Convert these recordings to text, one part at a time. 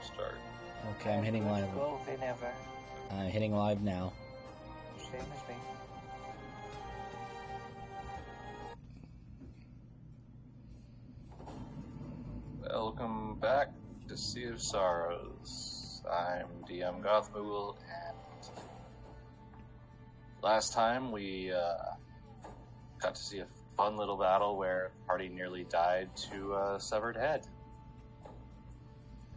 I'll start. Okay, I'm hitting live. Go whenever. I'm hitting live now. Same as me. Welcome back to Sea of Sorrows. I'm DM Gothmool, and last time we got to see a fun little battle where the party nearly died to a severed head.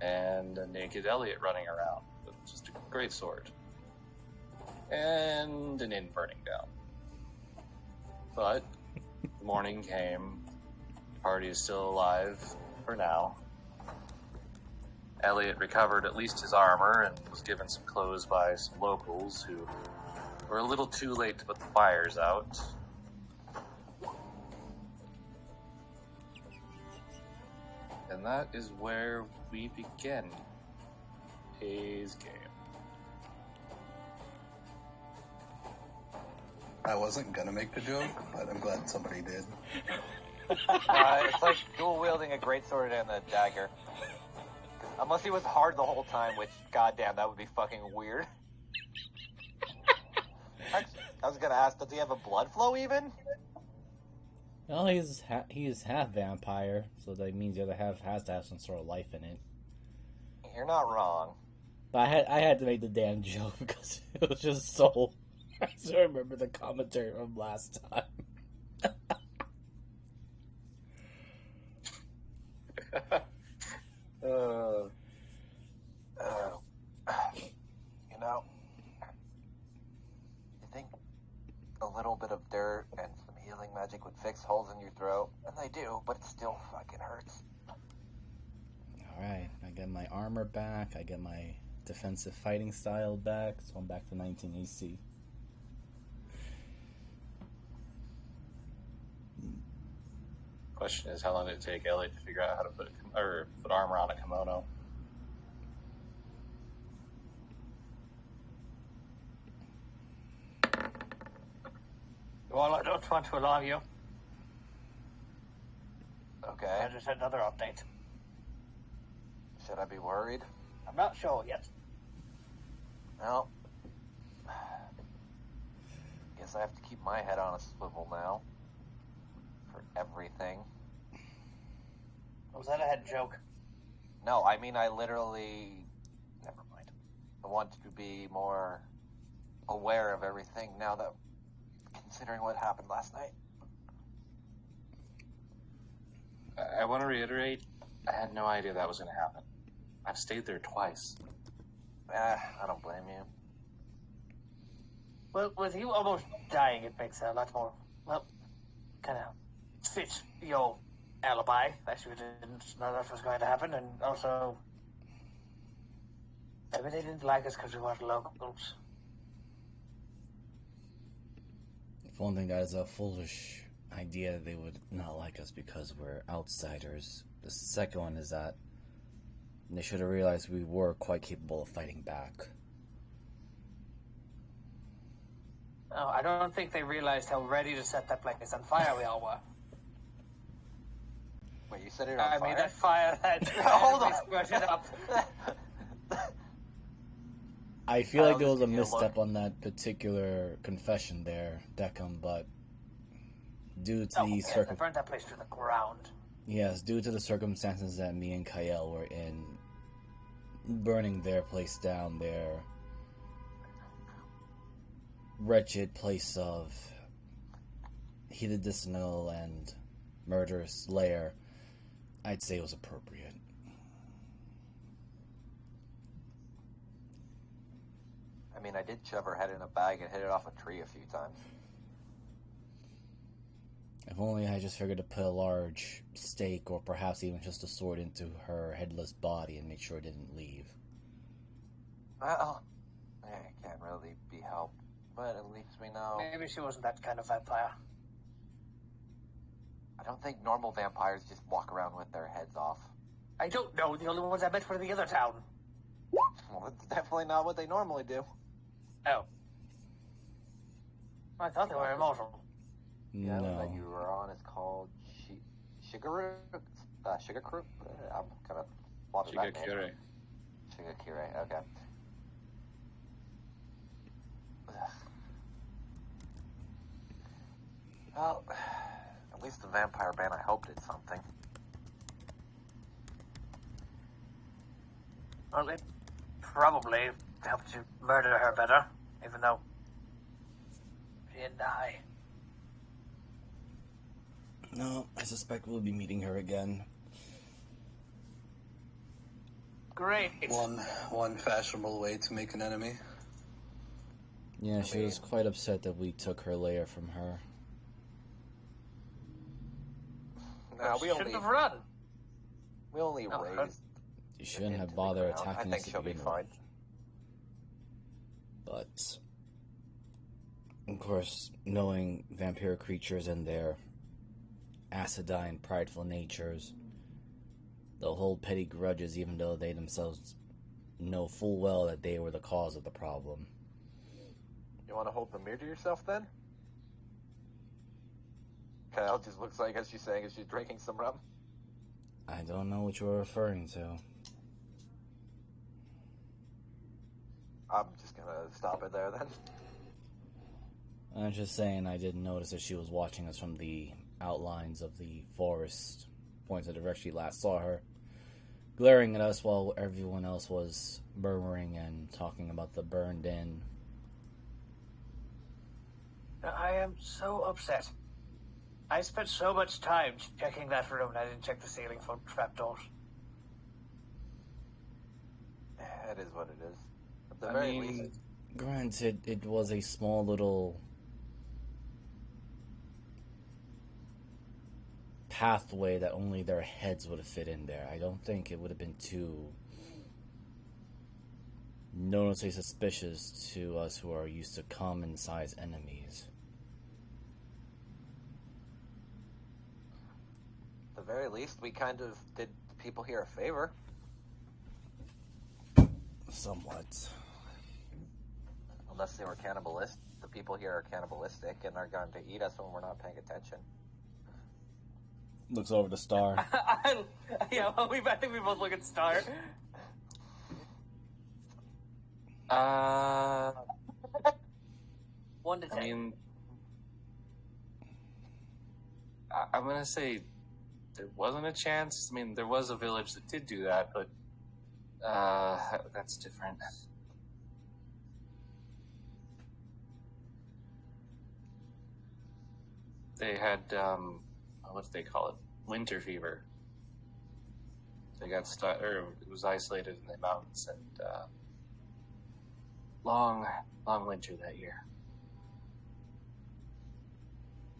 And a naked Elliot running around with just a great sword. And an inn burning down. But morning came. The party is still alive for now. Elliot recovered at least his armor and was given some clothes by some locals who were a little too late to put the fires out. And that is where we begin his game. I wasn't gonna make the joke, but I'm glad somebody did. It's like dual wielding a greatsword and a dagger. Unless he was hard the whole time, which, goddamn, that would be fucking weird. I was gonna ask, does he have a blood flow even? Well, he's half vampire, so that means the other half has to have some sort of life in it. You're not wrong. But I had to make the damn joke because it was just so. I still remember the commentary from last time. You know, you think a little bit of dirt and some healing magic would fix holes in your throat, and they do, but it still fucking hurts. Alright, I get my armor back, I get my defensive fighting style back, so I'm back to 19 AC. Question is, how long did it take Elliot to figure out how to put armor on a kimono? Well, I don't want to alarm you. Okay. There's another update. Should I be worried? I'm not sure yet. Well, guess I have to keep my head on a swivel now. For everything. Was that a head joke? No, I mean, I literally... Never mind. I want to be more aware of everything now that... Considering what happened last night. I want to reiterate, I had no idea that was going to happen. I've stayed there twice. I don't blame you. Well, with you almost dying, it makes a lot more, well, kind of fit your alibi that you didn't know that was going to happen, and also, maybe they didn't like us because we weren't locals. If one thing, that is a foolish idea, they would not like us because we're outsiders. The second one is that they should have realized we were quite capable of fighting back. Oh, I don't think they realized how ready to set that place on fire we all were. Wait, you set it on fire? I mean, that fire had... Hold on. Squirt it up. I feel like there was a misstep on that particular confession there, Deckham, but due to the they burned that place to the ground. Yes, due to the circumstances that me and Kyle were in, burning their place down, their wretched place of medicinal and murderous lair, I'd say it was appropriate. I mean, I did shove her head in a bag and hit it off a tree a few times. If only I just figured to put a large stake or perhaps even just a sword into her headless body and make sure it didn't leave. Well, it can't really be helped, but at least we know. Maybe she wasn't that kind of vampire. I don't think normal vampires just walk around with their heads off. I don't know. The only ones I met were in the other town. Well, that's definitely not what they normally do. Oh. I thought they were immortal. The island that No. you were on is called Shigaru? Shigakuru? I'm kind of flopping that name. Shigakure. Shigakure, okay. Well, at least the vampire band, I hope, did something. Well, it probably helped you murder her better, even though she didn't die. No, I suspect we'll be meeting her again. Great. One fashionable way to make an enemy. Yeah, she was quite upset that we took her lair from her. No, She shouldn't have run. we only No, raised. You shouldn't into have the bothered ground. attacking I us think to she'll be begin fine. with. But, of course, knowing vampire creatures and their acidine, prideful natures, they'll hold petty grudges even though they themselves know full well that they were the cause of the problem. You want to hold the mirror to yourself then? Kyle just looks like, as she's saying, as she's drinking some rum. I don't know what you're referring to. I'm just gonna stop it there then. I'm just saying I did notice that she was watching us from the outlines of the forest, points of the direction she last saw her, glaring at us while everyone else was murmuring and talking about the burned in. I am so upset. I spent so much time checking that room and I didn't check the ceiling for trapdoors. It is what it is. At the I very mean, least, Granted, it was a small little pathway that only their heads would have fit in there. I don't think it would have been too noticeably suspicious to us who are used to common-sized enemies. at the very least, we kind of did the people here a favor. Somewhat. Unless they were cannibalistic. The people here are cannibalistic and are going to eat us when we're not paying attention. Looks over the star. Yeah, well, I think we both look at Star. uh, 1 to 10. I mean, I'm gonna say there wasn't a chance. I mean, there was a village that did do that, but that's different. They had what do they call it? Winter fever. They got stuck, or it was isolated in the mountains, and long winter that year.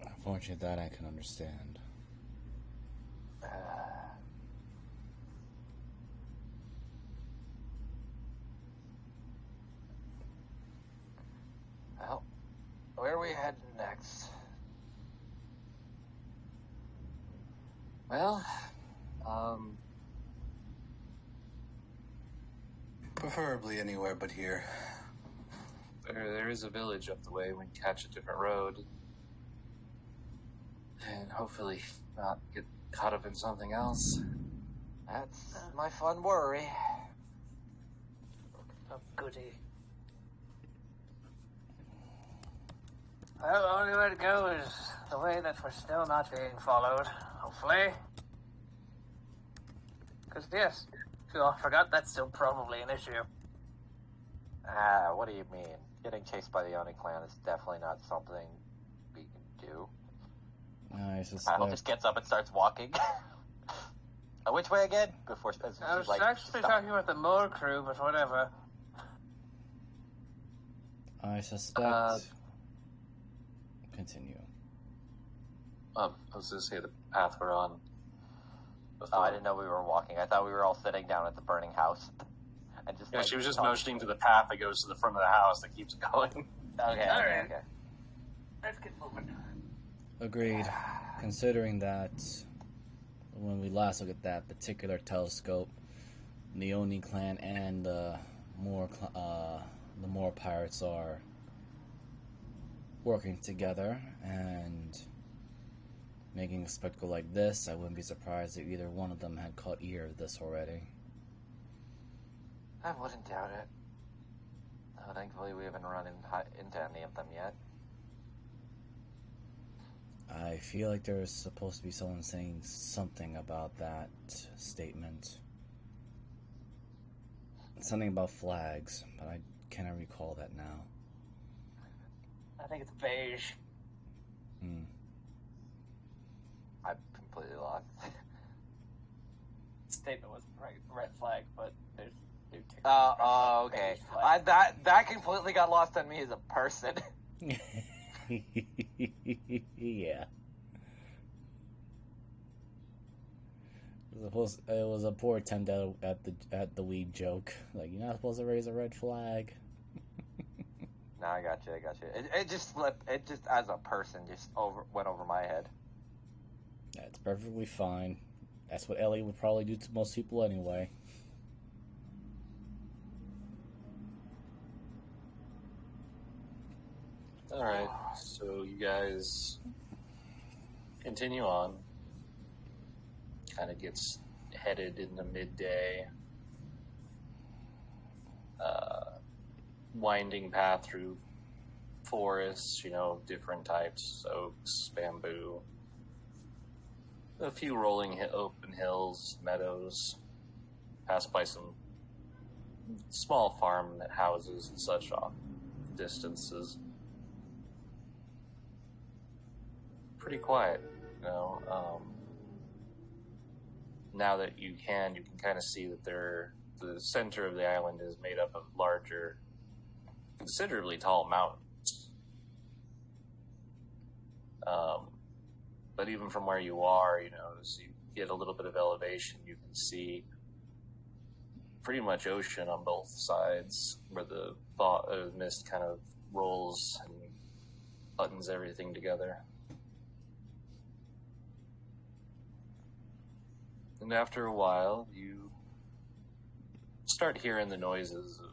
Unfortunately, that I can understand. Well, where are we heading next? Well, Preferably anywhere but here. there is a village up the way. We can catch a different road, and hopefully not get caught up in something else. That's my fun worry. Oh, goody. Well, the only way to go is the way that we're still not being followed, hopefully. Because, yes, if you all forgot, that's still probably an issue. What do you mean? Getting chased by the Oni clan is definitely not something we can do. I Kyle suspect. just gets up and starts walking. Which way again? Before I was she's like, actually stop. talking about the Moore crew, but whatever. I suspect. Continue. I was gonna say the path we're on. Oh, I didn't know we were walking. I thought we were all sitting down at the burning house. And just Yeah, like, she was just talking. motioning to the path that goes to the front of the house that keeps going. Okay. Alright. Let's get moving. Agreed. Considering that when we last looked at that particular telescope, the Oni clan and the Moor pirates are working together and making a spectacle like this, I wouldn't be surprised if either one of them had caught ear of this already. I wouldn't doubt it. Thankfully, we haven't run into any of them yet. I feel like there's supposed to be someone saying something about that statement. Something about flags, but I cannot recall that now. I think it's beige. I'm completely lost. Statement was red flag, but there's new tickets. Oh, okay. That completely got lost on me as a person. Yeah. It was a poor attempt at the weed joke. Like, you're not supposed to raise a red flag. No, I got you. It just slipped. It just, as a person, just went over my head. That's perfectly fine. That's what Ellie would probably do to most people anyway. Alright, so you guys continue on. Kind of gets headed in the midday. Winding path through forests, different types, oaks, bamboo. A few rolling open hills, meadows. Pass by some small farm houses and such off distances. Pretty quiet, now that you can kind of see that the center of the island is made up of larger, considerably tall mountains. But even from where you are, as you get a little bit of elevation, you can see pretty much ocean on both sides, where the mist kind of rolls and buttons everything together. And after a while, you start hearing the noises of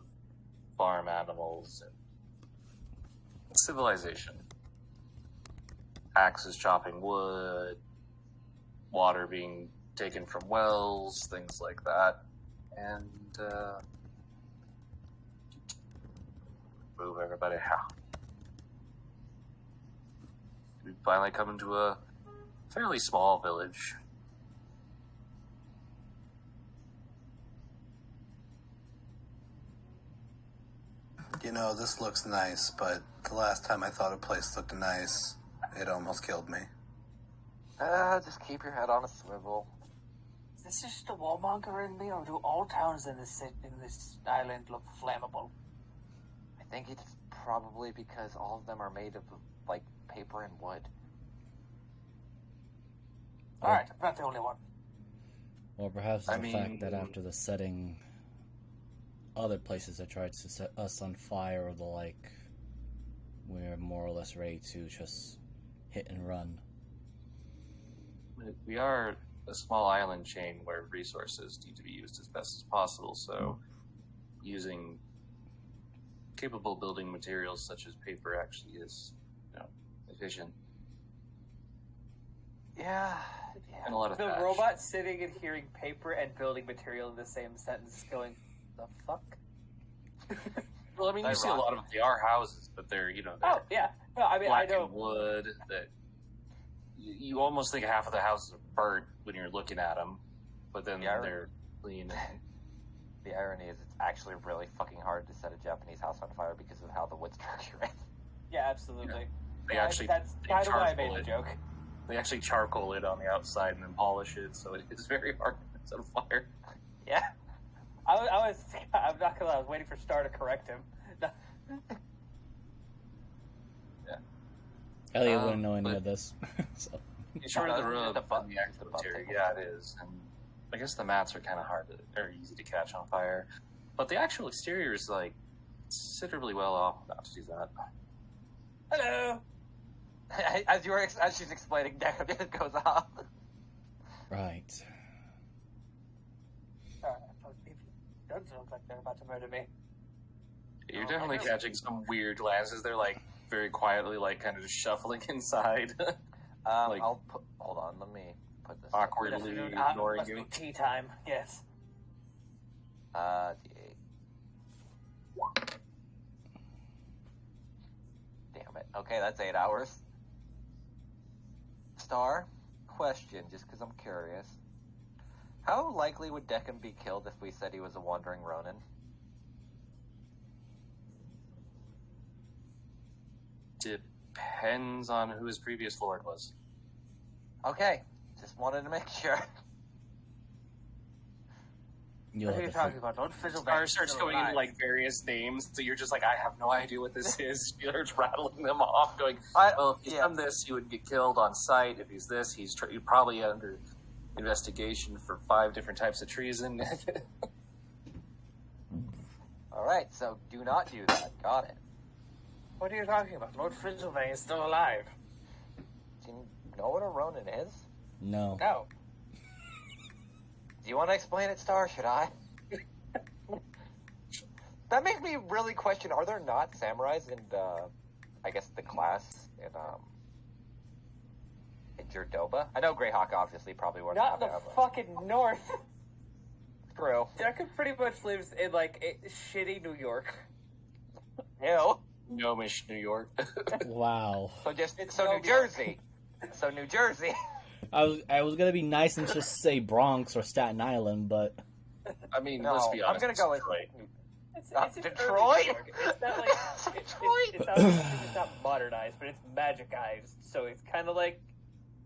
farm animals and civilization. Axes chopping wood, water being taken from wells, things like that. And, move everybody out. We finally come into a fairly small village. This looks nice, but the last time I thought a place looked nice, it almost killed me. Just keep your head on a swivel. Is this just a warmonger in me, or do all towns in this island look flammable? I think it's probably because all of them are made of, like, paper and wood. Alright, I'm not the only one. Or perhaps the fact that after the setting, other places that tried to set us on fire or the like, we're more or less ready to just hit and run. We are a small island chain where resources need to be used as best as possible, so using capable building materials such as paper actually is, efficient. Yeah. And a lot of The thatch. robot sitting and hearing paper and building material in the same sentence going, the fuck? Well, you see a lot of they are houses, but they're, Oh, yeah. No, I black know. and wood. That you almost think half of the houses are burnt when you're looking at them, but then they're clean. The irony is it's actually really fucking hard to set a Japanese house on fire because of how the wood structure is. Yeah, absolutely. They Yeah, actually that's kind of why I made the joke. They actually charcoal it on the outside and then polish it, so it's very hard to set a fire. Yeah. I'm not gonna lie, I was waiting for Star to correct him. Yeah. Elliot wouldn't know any of this. So. It's short of the road, the butt- the actual the butt material. tickles. Yeah, it is. And I guess the mats are kind of or easy to catch on fire. But the actual exterior is, considerably well off not to do that. Hello! As she's explaining, it goes off. Right. It doesn't look like they're about to murder me. You're definitely catching some weird glances. They're, very quietly, kind of just shuffling inside. Hold on, let me put this. Awkwardly ignoring Must you. be tea time, yes. D8. Damn it. Okay, that's 8 hours. Star, question, just because I'm curious. How likely would Deccan be killed if we said he was a wandering Ronin? Depends on who his previous lord was. Okay, just wanted to make sure. What are you talking about? Lord Fizzleback Star starts going into like various names, so you're just like, I have no idea what this is. You're rattling them off, going, well, if he's done this, he would get killed on sight. If he's this, he's probably under investigation for 5 different types of treason. Alright, so do not do that. Got it. What are you talking about? Lord Fizzleback is still alive. Do you know what a Ronin is? No. No. Do you want to explain it, Star? Should I? That makes me really question, are there not samurais in I guess the class in Jordoba? I know Greyhawk obviously probably wouldn't Not in have the fucking north. True. Decker pretty much lives in like shitty New York. Ew. Gnomish New York. Wow. So New Jersey. So New Jersey. I was gonna be nice and just say Bronx or Staten Island, but I mean, No, let's be honest. I'm gonna go with Detroit. It's Detroit? New York. It's not like it's not modernized, but it's magicized. So it's kind of like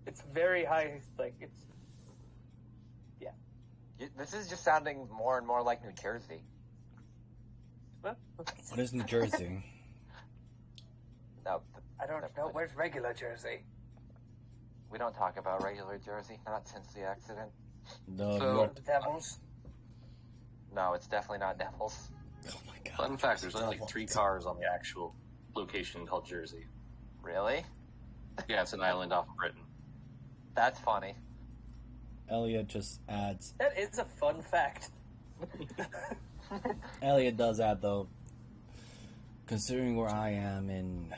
it's very high. Like it's This is just sounding more and more like New Jersey. what is New Jersey? No, I don't know. Where's regular Jersey? we don't talk about regular Jersey, not since the accident. No, So- North- The Devils. No, it's definitely not Devils. oh my god. Fun fact, there's only like 3 cars on the actual location called Jersey. Really? Yeah, it's an island off of Britain. That's funny. Elliot just adds. That is a fun fact. Elliot does add though. Considering where I am in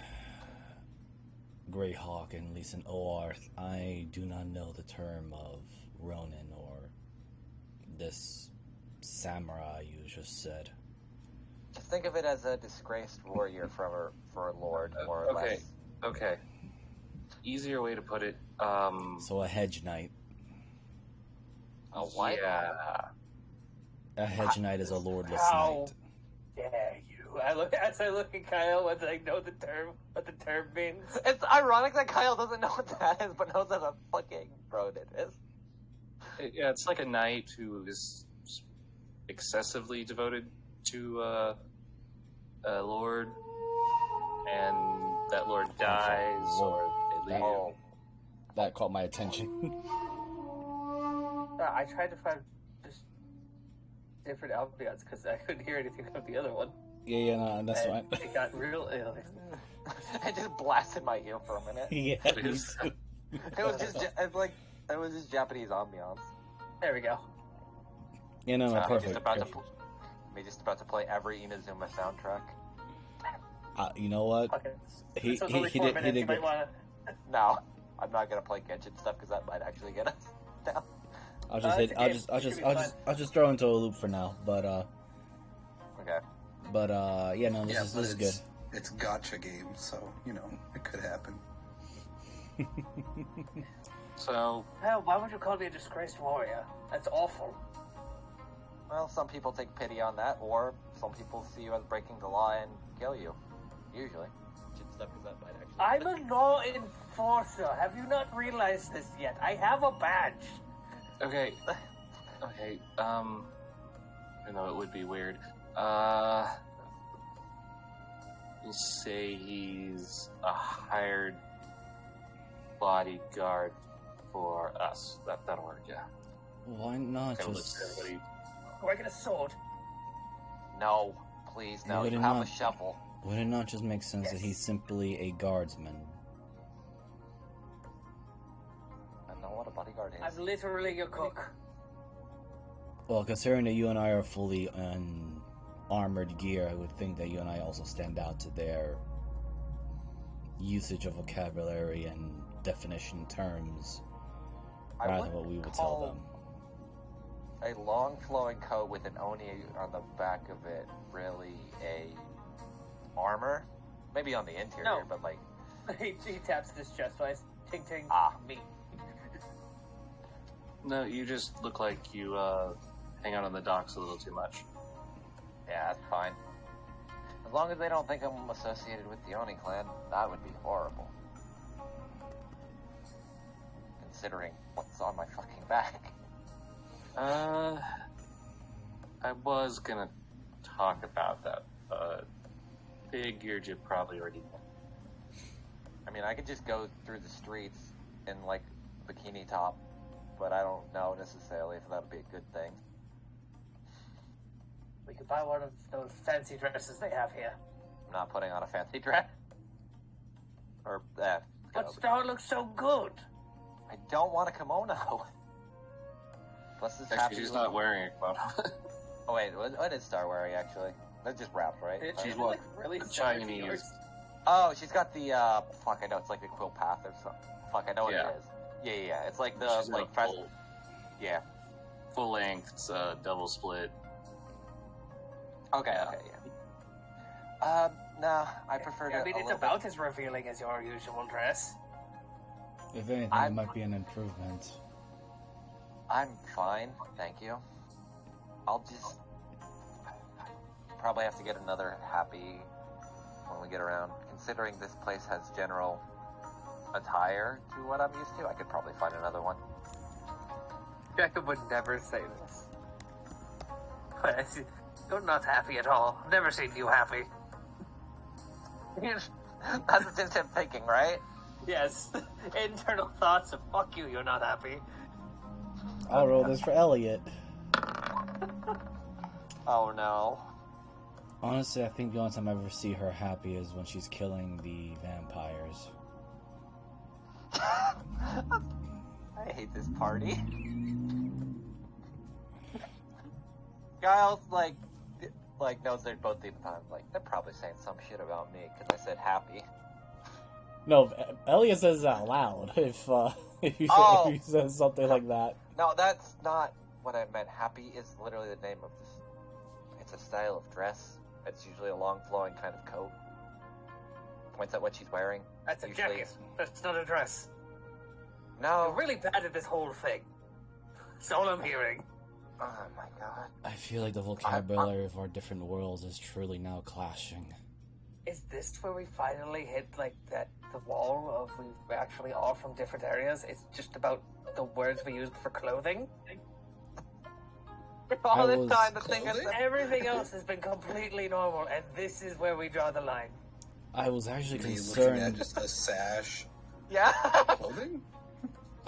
Greyhawk and at least in Oarth, I do not know the term of Ronin or this samurai you just said. Just think of it as a disgraced warrior for a lord, more or Okay. less. Okay. Easier way to put it. So a hedge knight. A what? Yeah. A hedge knight is a lordless How knight. dare you? I look at Kyle once I know what the term means. It's ironic that Kyle doesn't know what that is, but knows that a fucking Ronin is. Yeah, it's like a knight who is excessively devoted to a lord, and that lord dies, or they leave. Oh, That caught my attention. I tried to find just different ambiance because I couldn't hear anything of the other one. yeah, no, that's And fine. it got real ill. it just blasted my ear for a minute. Yeah, It me is. too. It was just Japanese ambiance. There we go. Yeah, no, Me perfect. just about to play every Inazuma soundtrack. You know what? Okay. He- This was he- only he 4 did- he minutes. did You might good. want to. No, I'm not gonna play Genshin stuff because that might actually get us down. I'll just it's hit. okay. It should be fun. I'll just throw into a loop for now. But Okay. yeah, no, this but is good. It's gotcha game, so you know it could happen. So, Hell, why would you call me a disgraced warrior? That's awful. Well, some people take pity on that, or some people see you as breaking the law and kill you. Usually. Should stuff because that might actually. I'm a law enforcer. Have you not realized this yet? I have a badge. okay. Okay, I know it would be weird. We'll say he's a hired bodyguard for us. That'll work, yeah. Why not Kind of just? looks at everybody. Do I get a sword? No, please, no. Would You it have not- a shovel. Would it not just make sense that Yes. he's simply a guardsman? I know what a bodyguard is. I'm literally your cook. Well, considering that you and I are fully in armored gear, I would think that you and I also stand out to their usage of vocabulary and definition terms I rather than wouldn't what we would call- tell them. a long flowing coat with an oni on the back of it really a armor? Maybe on the interior, No. but like he taps his chest twice. Ting ting. Me. No, you just look like you hang out on the docks a little too much. yeah, that's fine. As long as they don't think I'm associated with the Oni clan, that would be horrible. Considering what's on my fucking back. I was gonna talk about that, but figured you probably already know. I mean, I could just go through the streets in like bikini top, but I don't know necessarily if that would be a good thing. We could buy one of those fancy dresses they have here. I'm not putting on a fancy dress. Or that. But Star looks so good. I don't want a kimono. Plus this happy. Actually, she's not wearing a kimono. Oh wait, what is Star wearing actually? That's just wrapped, right? She's She's what? like really Chinese. Oh, she's got the fuck. I know it's like the quill path or something. Fuck, I know what Yeah. it is. Yeah. It's like the She's got like a full, yeah. full length, double split. Okay, Yeah. okay, yeah. No, I prefer to. I mean, a it's little about as revealing as your usual dress. If anything, it might be an improvement. I'm fine, thank you. I'll just probably have to get another happy when we get around. Considering this place has general attire to what I'm used to, I could probably find another one. Jacob would never say this. But you're not happy at all. I've never seen you happy. That's just him thinking, right? Yes. Internal thoughts of fuck you, you're not happy. I'll roll this for Elliot. Oh no. Honestly, I think the only time I ever see her happy is when she's killing the vampires. I hate this party. Giles, like knows they're both the time. Like, they're probably saying some shit about me because I said happy. No, Elliot says it out loud if you Oh. if he says something like that. No, that's not what I meant. Happy is literally the name of this. It's a style of dress. It's usually a long flowing kind of coat. Points at what she's wearing. That's a Usually- jacket. That's not a dress. No. You're really bad at this whole thing. That's all I'm hearing. Oh my god. I feel like the vocabulary of our different worlds is truly now clashing. Is this where we finally hit like the wall of we actually are from different areas? It's just about the words we use for clothing. All this was time, the thing is clothing? Everything else has been completely normal, and this is where we draw the line. I was actually Are you looking at concerned. just a sash yeah. clothing?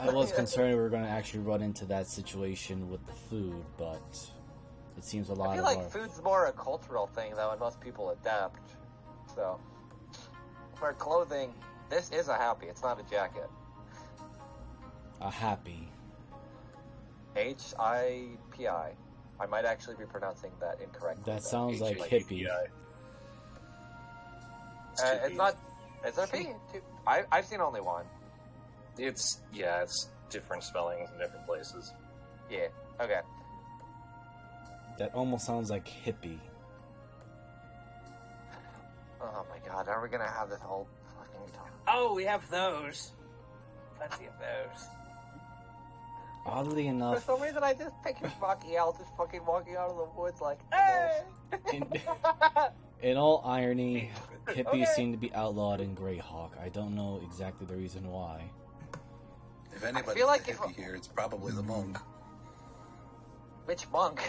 I was concerned we were going to actually run into that situation with the food, but it seems a lot I feel of like our... food's more a cultural thing though, and most people adapt. So, for clothing, this is a happy. It's not a jacket. a happy. Hipi. I might actually be pronouncing that incorrectly. That though. sounds like Like hippie. API. It's not. Is there a P? I've seen only one. It's different spellings in different places. Yeah. Okay. That almost sounds like hippie. Oh my god, are we gonna have this whole fucking talk? Oh, we have those. Plenty of those. Oddly For enough, some reason, I just pictured Machiel just fucking walking out of the woods like, hey! in all irony, hippies Okay. seem to be outlawed in Greyhawk. I don't know exactly the reason why. If anybody's feel like a if- hippie here, it's probably the monk. Which monk?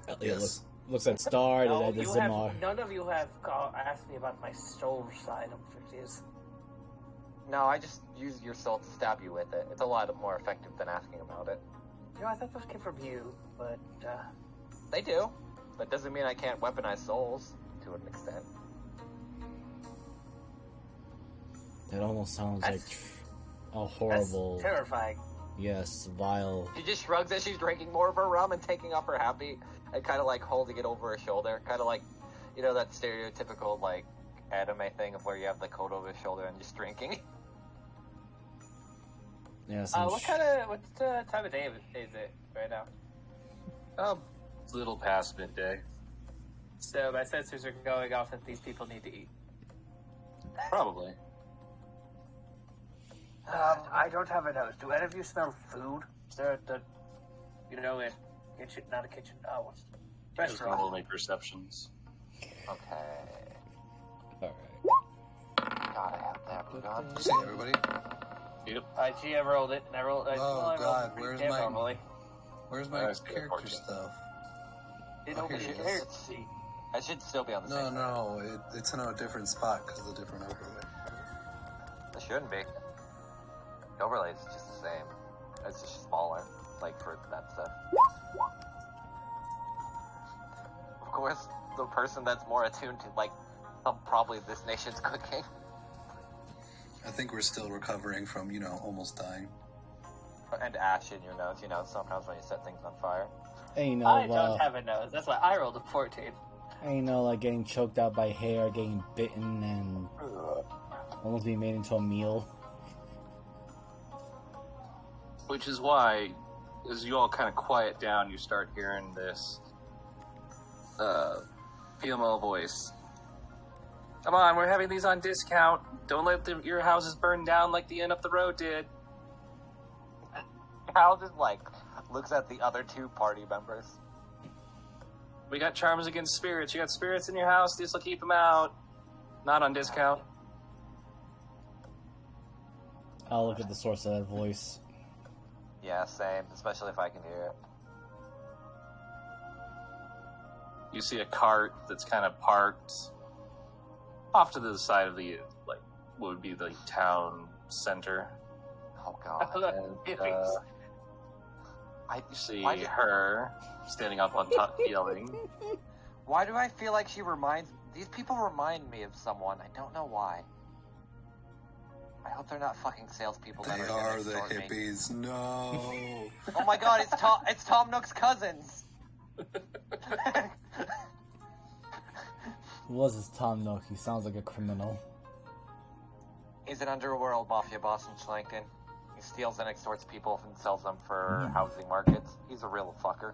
Elliot Yes. looks at Star and No, at the you Zimar. have, none of you have asked me about my soul side of it is. No, I just use your soul to stab you with it. It's a lot more effective than asking about it. You know, I thought those came from you, but They do. But doesn't mean I can't weaponize souls to an extent. That almost sounds like That's- a that's horrible, terrifying. yes, vile. She just shrugs as she's drinking more of her rum and taking off her happy and kind of like holding it over her shoulder. Kind of like, you know, that stereotypical like anime thing of where you have the coat over his shoulder and just drinking. Yeah. What time of day is it right now? A little past midday. So my sensors are going off that these people need to eat. Probably. I don't have a nose. Do any of you smell food? Is there a kitchen, not a kitchen, what's restaurant? We'll make perceptions. Okay. All God, I have that gun. You see everybody? Yep. GM rolled it, and I rolled. Oh, I rolled God, pretty where's damn my- normally. Where's my Nice, good character fortune. stuff? Didn't Oh, open here your it is. character sheet. I should still be on the No, same. no, it's in a different spot because of the different overlay. It shouldn't be. The overlay is just the same. It's just smaller, like for that stuff. Of course, the person that's more attuned to like probably this nation's cooking. I think we're still recovering from, almost dying. And ash in your nose, sometimes when you set things on fire. And I don't have a nose. That's why I rolled a 14. like getting choked out by hair, getting bitten, and almost being made into a meal. Which is why, as you all kind of quiet down, you start hearing this female voice. Come on, we're having these on discount. Don't let your houses burn down like the inn up the road did. Hal just looks at the other two party members. We got charms against spirits. You got spirits in your house. This will keep them out. Not on discount. I'll look at the source of that voice. Yeah, same. Especially if I can hear it. You see a cart that's kind of parked off to the side of the, what would be the town center. Oh god. And, I you see why, her standing up on top yelling. why do I feel like these people remind me of someone? I don't know why. I hope they're not fucking salespeople. They that are gonna the extort me. hippies. No. Oh my god, it's Tom Nook's cousins. Who was this Tom Nook? He sounds like a criminal. He's an underworld mafia boss in Schlanken. He steals and extorts people and sells them for housing markets. He's a real fucker.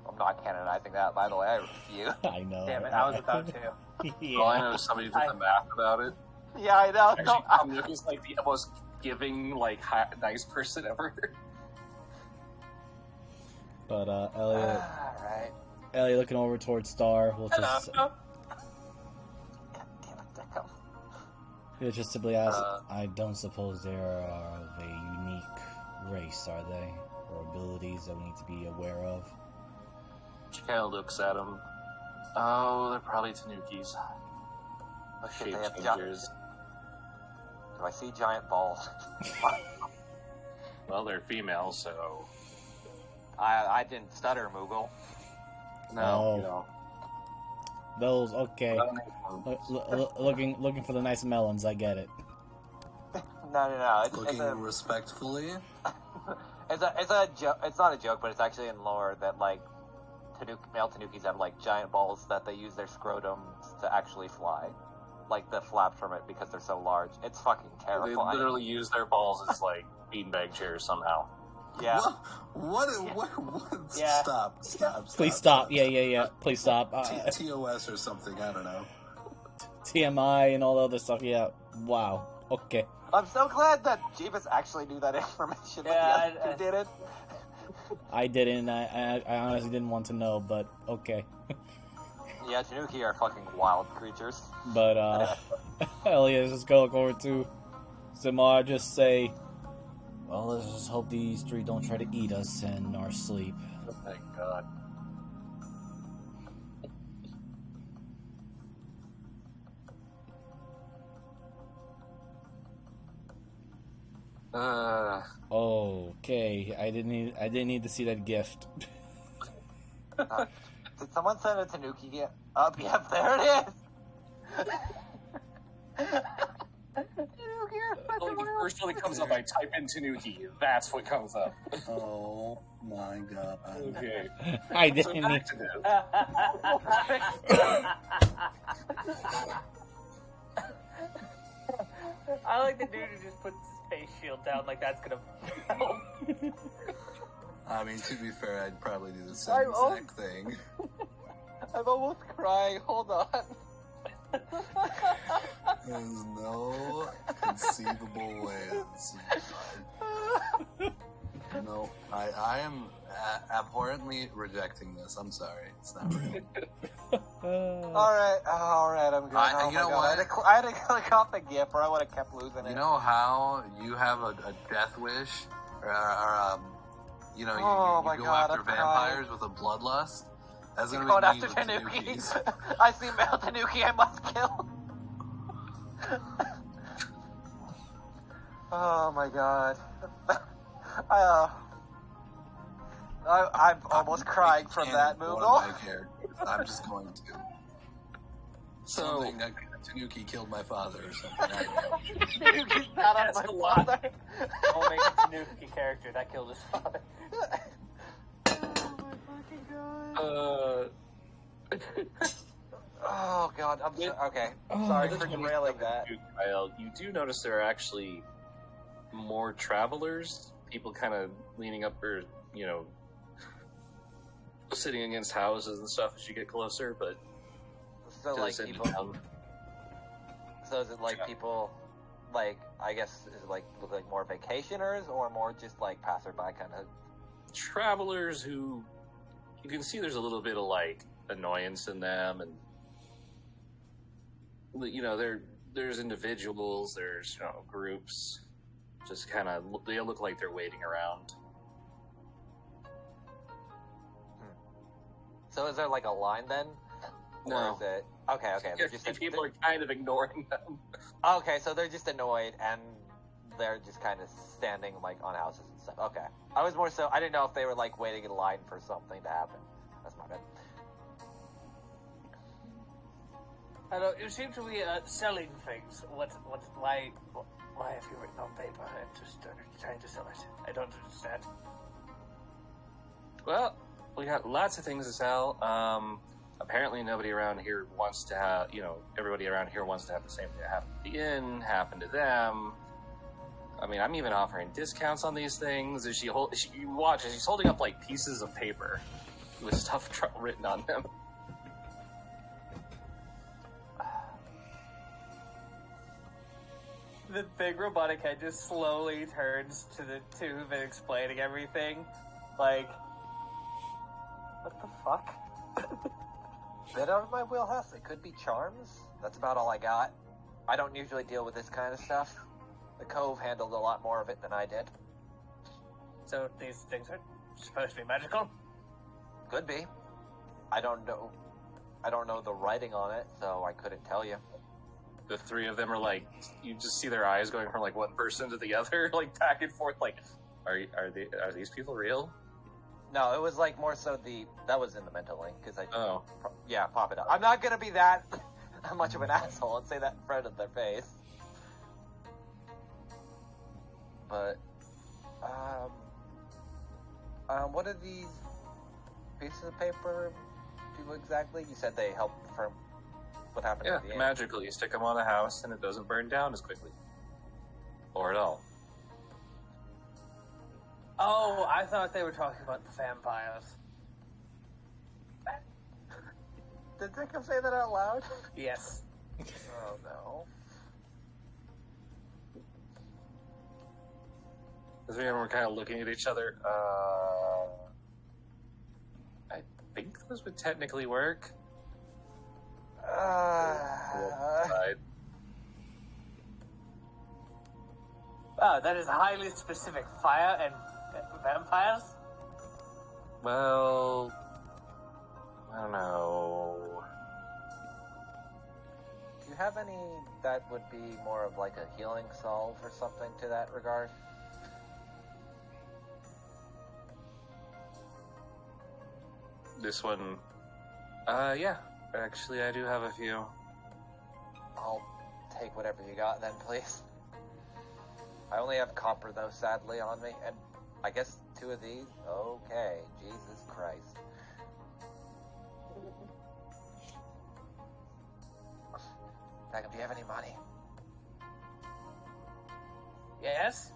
I'm not canonizing that, by the way. I refuse. I know. Damn it, I was about to. All I know is somebody did the math about it. Yeah, I know. Actually, Tom Nook is like the most giving, nice person ever. But Elliot, Alright. Elliot looking over towards Star, will just God damn it, Deco. he'll just simply ask, I don't suppose they are of a unique race, are they? Or abilities that we need to be aware of? She kind of looks at him. Oh, they're probably Tanukis. Shit, Shape they have changers. Do I see giant balls? Well, they're female, so I didn't stutter, Moogle. no, Oh. you know. Those, okay. Looking for the nice melons, I get it. No. Looking respectfully. It's a joke. It's not a joke, but it's actually in lore that male Tanukis have giant balls that they use their scrotums to actually fly, the flaps from it because they're so large. It's fucking They terrifying. literally use their balls as beanbag chairs somehow. Yeah. What? Yeah. Stop. Please stop. Yeah. Please stop. TOS or something. I don't know. TMI and all the other stuff. Yeah. Wow. Okay. I'm so glad that Jeebus actually knew that information. Yeah, but the other two didn't. I didn't. I honestly didn't want to know, but okay. Yeah, Tanuki are fucking wild creatures. But Elliot just go look over to Simar, just say, well, let's just hope these three don't try to eat us in our sleep. Oh, thank God. Okay, I didn't need to see that gift. Did someone send a Tanuki gift? Up, yep, there it is. The first one that comes up, I type in Tanuki. That's what comes up. Oh my god. Okay. I So didn't need. back to this. I like the dude who just puts his face shield down like that's gonna help. I mean, to be fair, I'd probably do the same I'm exact thing. I'm almost crying. Hold on. There's no conceivable way this is fine. No, I am abhorrently rejecting this. I'm sorry. It's not real. All right, I'm good. Oh you know God. what? I had to click off the GIF, or I would have kept losing it. You know how you have a death wish? You know, Oh you my go God, after I'm vampires with a bloodlust? That's You're gonna going be me after with Tanuki. Tanukis. I see male Tanuki I must kill. Oh my God. I'm almost crying from that One move. of my characters. I'm just going to. So, Something, a Tanuki killed my father or something. I know. Tanuki's not on That's my a lot. father. I'll make a Tanuki character that killed his father. Oh my fucking God. Oh God, I'm so, okay. Sorry for derailing that. Kyle, you do notice there are actually more travelers, people kind of leaning up or, you know, sitting against houses and stuff as you get closer, but So to like the city people. town. So is it like people, like I guess is it like look like more vacationers or more just like passerby kind of? Travelers who you can see there's a little bit of like annoyance in them, and you know there's individuals, there's groups, just kind of they look like they're waiting around. So is there like a line then? No. Or is it okay? They're just People are kind of ignoring them. okay, so they're just annoyed and they're just kind of standing like on houses and stuff. Okay, I was more so I didn't know if they were like waiting in line for something to happen. That's my bad. Hello, you seem to be selling things. Why have you written on paper and just trying to sell it? I don't understand. Well, we got lots of things to sell. Apparently nobody around here wants to have, everybody around here wants to have the same thing that happened at the inn, happen to them. I mean, I'm even offering discounts on these things. You watch as she's holding up like pieces of paper with stuff written on them. The big robotic head just slowly turns to the two who've been explaining everything. Like, what the fuck? Bit out of my wheelhouse. It could be charms. That's about all I got. I don't usually deal with this kind of stuff. The Cove handled a lot more of it than I did. So these things are supposed to be magical? Could be. I don't know. I don't know the writing on it, so I couldn't tell you. The three of them are like, you just see their eyes going from like one person to the other, like back and forth. Like, are these people real? No, it was like more so that was in the mental link because I Oh, pop it up. I'm not gonna be that much of an asshole and say that in front of their face. But what do these pieces of paper do exactly? You said they help from what happened yeah, at the end. magically you stick them on a house and it doesn't burn down as quickly, or at all. Oh, I thought they were talking about the vampires. Did Dickham say that out loud? Yes. Oh no. The three of them were kind of looking at each other. I think those would technically work. Right. Wow, that is highly specific. Fire and vampires? Well, I don't know. Do you have any that would be more of like a healing salve or something to that regard? This one, yeah. Actually, I do have a few. I'll take whatever you got then, please. I only have copper though, sadly, on me, and I guess 2 of these? Okay, Jesus Christ. Daggum, do you have any money? Yes?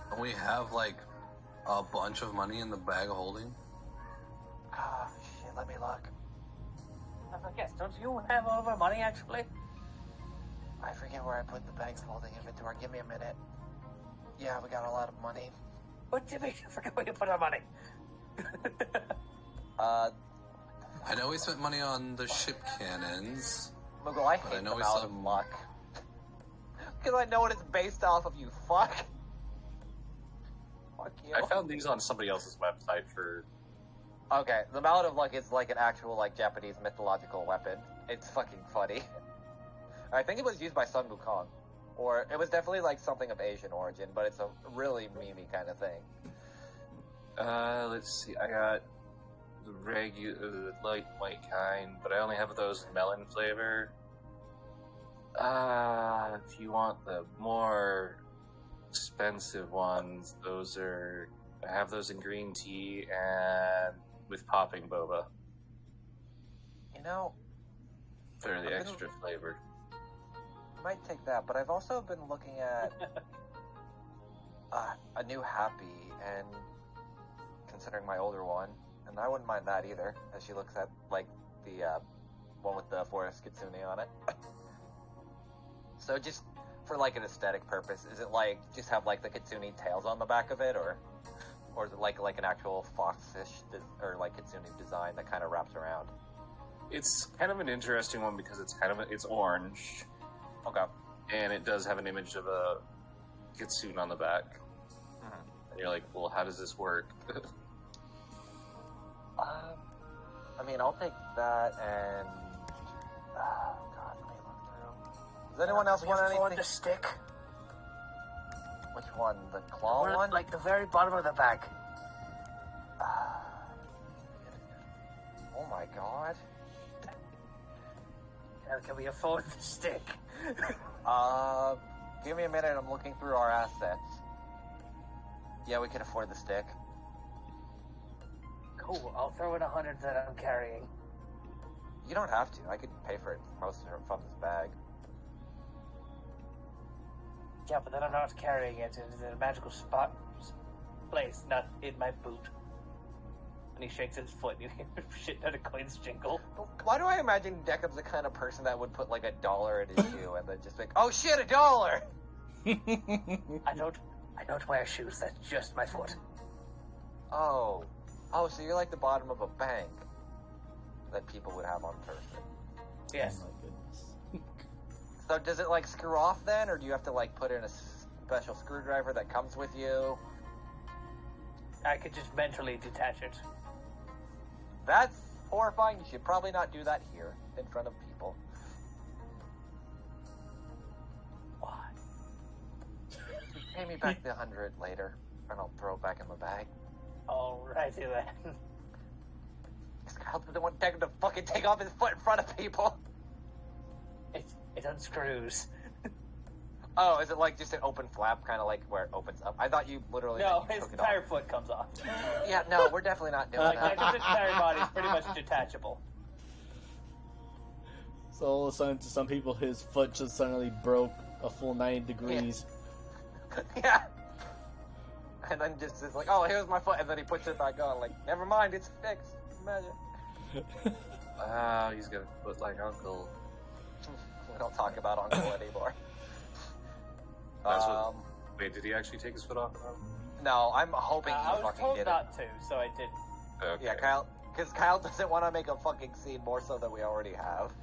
Don't we have, like, a bunch of money in the bag of holding? Oh, shit, let me look. Yes, don't you have all of our money, actually? I forget where I put the bag's holding inventory. Give me a minute. Yeah, we got a lot of money. What do you mean you forgot where you put our money? I know we spent money on the ship cannons. Moogle, I But hate I know them we out saw- of luck. Because I know what it's based off of, you fuck. Fuck you. I found these on somebody else's website for. Okay, the Mallet of Luck is like an actual, like, Japanese mythological weapon. It's fucking funny. I think it was used by Sun Wukong. Or, it was definitely, like, something of Asian origin, but it's a really memey kind of thing. Let's see. I got the regular, light white kind, but I only have those in melon flavor. If you want the more expensive ones, I have those in green tea and with popping boba. You know, They're the I've been- extra flavor. I might take that, but I've also been looking at a new Happy, and considering my older one, and I wouldn't mind that either, as she looks at, like, the one with the forest kitsune on it. So just for, like, an aesthetic purpose, is it, like, just have, like, the kitsune tails on the back of it, or is it, like an actual foxish, or, like, kitsune design that kind of wraps around? It's kind of an interesting one because it's orange, Okay. and it does have an image of a kitsune on the back. Mhm. And you're like, well, how does this work? I mean, I'll take that, and... God, let me look through. Does anyone else want anything? The stick? Which one? The claw one? Like the very bottom of the bag. Oh my god. Can we afford the stick? Give me a minute, I'm looking through our assets. Yeah, we can afford the stick. Cool, I'll throw in 100 that I'm carrying. You don't have to, I could pay for it most of it from this bag. Yeah, but then I'm not carrying it. It's in a magical place, not in my boot. And he shakes his foot and you hear shit out of coins jingle. Why do I imagine Deckham's the kind of person that would put like $1 in his shoe and then just like, oh shit, $1! I don't wear shoes, that's just my foot. Oh, so you're like the bottom of a bank that people would have on person. Yes. Oh my goodness. So does it like screw off then, or do you have to like put in a special screwdriver that comes with you? I could just mentally detach it. That's horrifying. You should probably not do that here in front of people. Why? Pay me back the 100 later, and I'll throw it back in the bag. Alrighty then. Because Kyle doesn't want Deckham to fucking take off his foot in front of people. It unscrews. Oh, is it like just an open flap, kind of like where it opens up? I thought you literally No, meant you his took it entire off. foot comes off. Yeah, no, we're definitely not doing Like, that. his entire body's pretty much detachable. So all of a sudden, to some people, his foot just suddenly broke a full 90 degrees. Yeah. And then just it's like, oh, here's my foot, and then he puts it back on. Like, never mind, it's fixed. Imagine. Wow, he's got a foot like Uncle. We don't talk about Uncle anymore. That's what- Wait, did he actually take his foot off? No, I'm hoping I he was fucking told did it. not to, so I didn't. Okay. Yeah, Kyle, because Kyle doesn't want to make a fucking scene more so than we already have.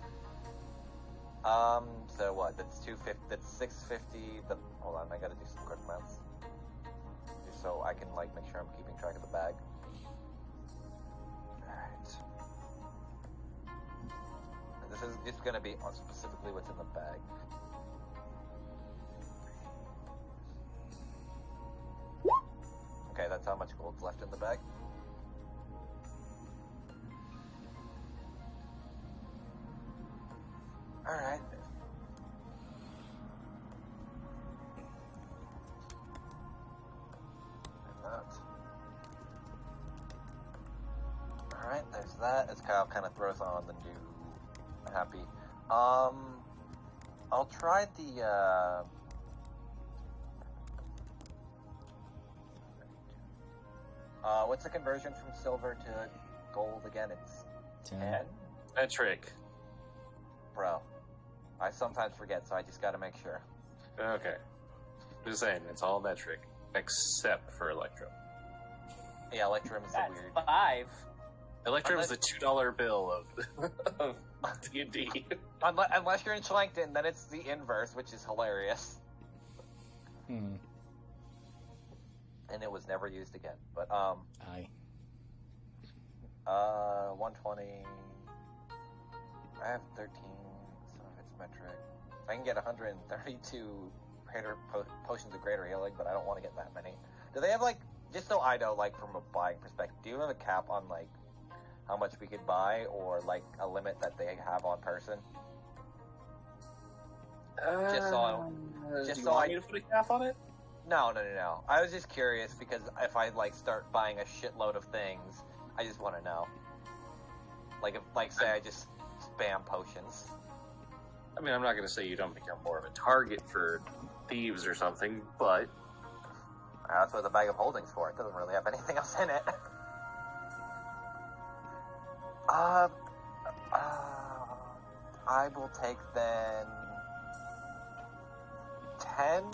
So what? That's 250. That's 650. Hold on, I gotta do some quick maths, just so I can like make sure I'm keeping track of the bag. All right. And this is just gonna be specifically what's in the bag. Okay, that's how much gold's left in the bag. Alright. Alright, there's that. As Kyle kind of throws on the new Happy. I'll try the, What's the conversion from silver to gold again? It's 10? Metric. Bro, I sometimes forget, so I just gotta make sure. Okay. Just saying, it's all metric. Except for Electrum. Yeah, Electrum is That's weird. 5. Electrum is the $2 bill of D&D. Unless you're in Schlenkton, then it's the inverse, which is hilarious. Hmm. And it was never used again. But, Aye. 120. I have 13, so if it's metric. I can get 132 potions of greater healing, but I don't want to get that many. Do they have, like, just so I know, like, from a buying perspective, do you have a cap on, like, how much we could buy, or, like, a limit that they have on person? Just so want me to put a cap on it? No. I was just curious, because if I, like, start buying a shitload of things, I just want to know. Like, if, like, say I just spam potions. I mean, I'm not going to say you don't become more of a target for thieves or something, but... That's what the bag of holding's for. It doesn't really have anything else in it. I will take then 10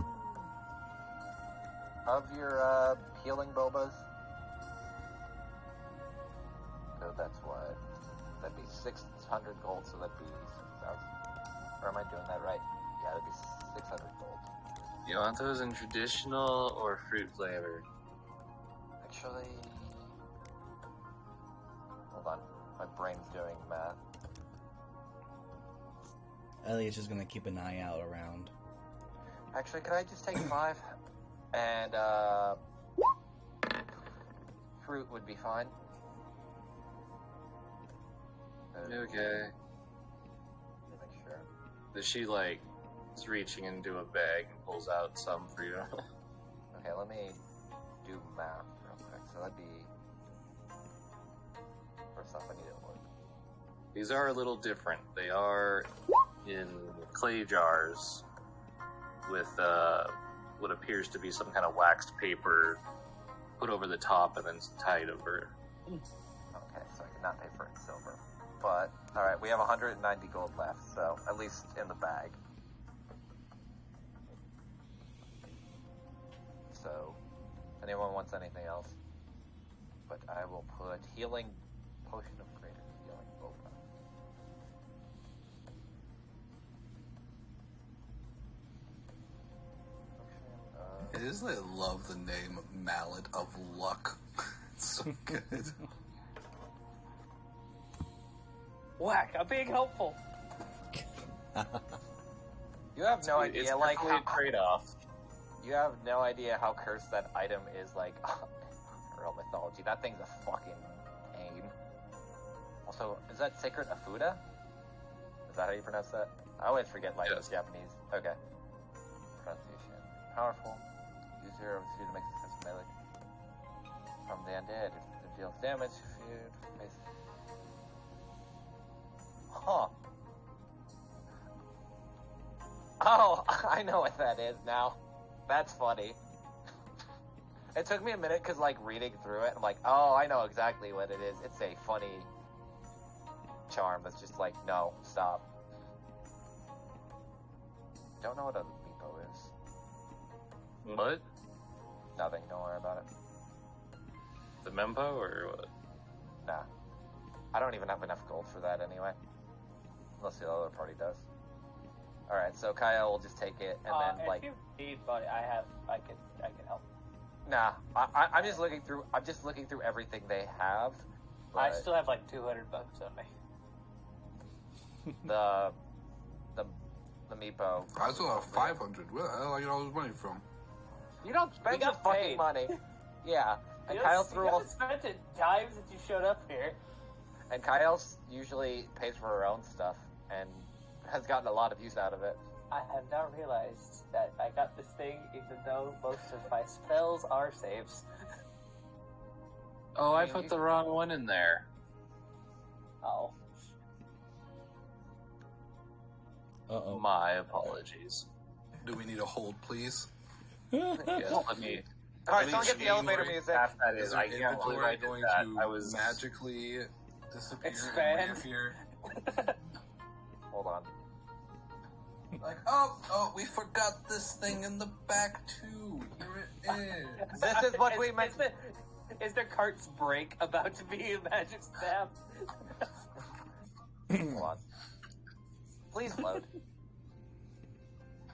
of your healing bobas. So that's what? That'd be 600 gold, so that'd be 6,000. Or am I doing that right? Yeah, that'd be 600 gold. You want those in traditional or fruit flavored? Actually... Hold on. My brain's doing math. Elliot's just gonna keep an eye out around. Actually, could I just take 5? And, fruit would be fine. Okay. Make sure. Does she, like, is reaching into a bag and pulls out some for you? Okay, let me do math real quick. So that'd be... First off, I need to look. These are a little different. They are in clay jars with what appears to be some kind of waxed paper put over the top and then tied over. Okay, so I cannot pay for it in silver. But, alright, we have 190 gold left, so at least in the bag. So, if anyone wants anything else, but I will put healing potion of greater healing boba. I just love the name Mallet of Luck. It's so good. Whack! I'm being helpful. You have no It's idea, like, definitely a trade-off. you have no idea how cursed that item is, like, real mythology. That thing's a fucking pain. Also, is that Sacred Afuda? Is that how you pronounce that? I always forget, like, Yes. Japanese. Okay. Pronunciation. Powerful. Use zero of 2 to make successful melee. From the undead, it deals damage if you face. Huh. Oh, I know what that is now. That's funny. It took me a minute because, like, reading through it, I'm like, oh, I know exactly what it is. It's a funny charm that's just like, no, stop. Don't know what a Meepo is. What? Nothing, don't worry about it. The Mempo or what? Nah. I don't even have enough gold for that anyway. Unless the other party does. Alright, so Kyle will just take it, and then, like... If you need, buddy, I can help. Nah, I'm just looking through everything they have. I but still have like 200 bucks on me. the Meepo. I still have 500. Where the hell I get all this money from? You don't spend We your got fucking paid. money. Yeah, and You Kyle just- threw you all. haven't spent it times that you showed up here. And Kyle usually pays for her own stuff and has gotten a lot of use out of it. I have now realized that I got this thing even though most of my spells are saves. Oh, I put the wrong one in there. Oh. Uh-oh. My apologies. Do we need a hold, please? Yes, let me Alright, At someone least get the elevator January. music. Half that Is is, their I can't believe I inventory did going that. to I was magically disappear Expand. and reappear? Hold on. Like, oh, we forgot this thing in the back too. Here it is. This is what we meant. Is their cart's break about to be a magic staff? Hold on. Please load.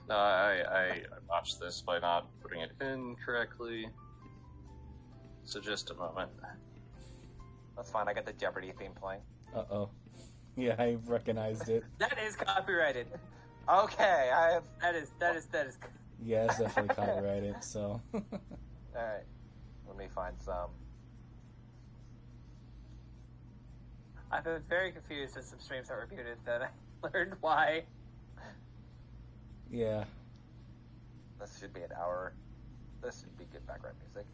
No, I botched this by not putting it in correctly. So just a moment. That's fine, I got the Jeopardy theme playing. Uh-oh. Yeah, I recognized it. That is copyrighted. Okay, I have... That is. Yeah, it's definitely copyrighted, so... Alright. Let me find some. I've been very confused since some streams are reputed that I learned why. Yeah. This should be an hour. This should be good background music.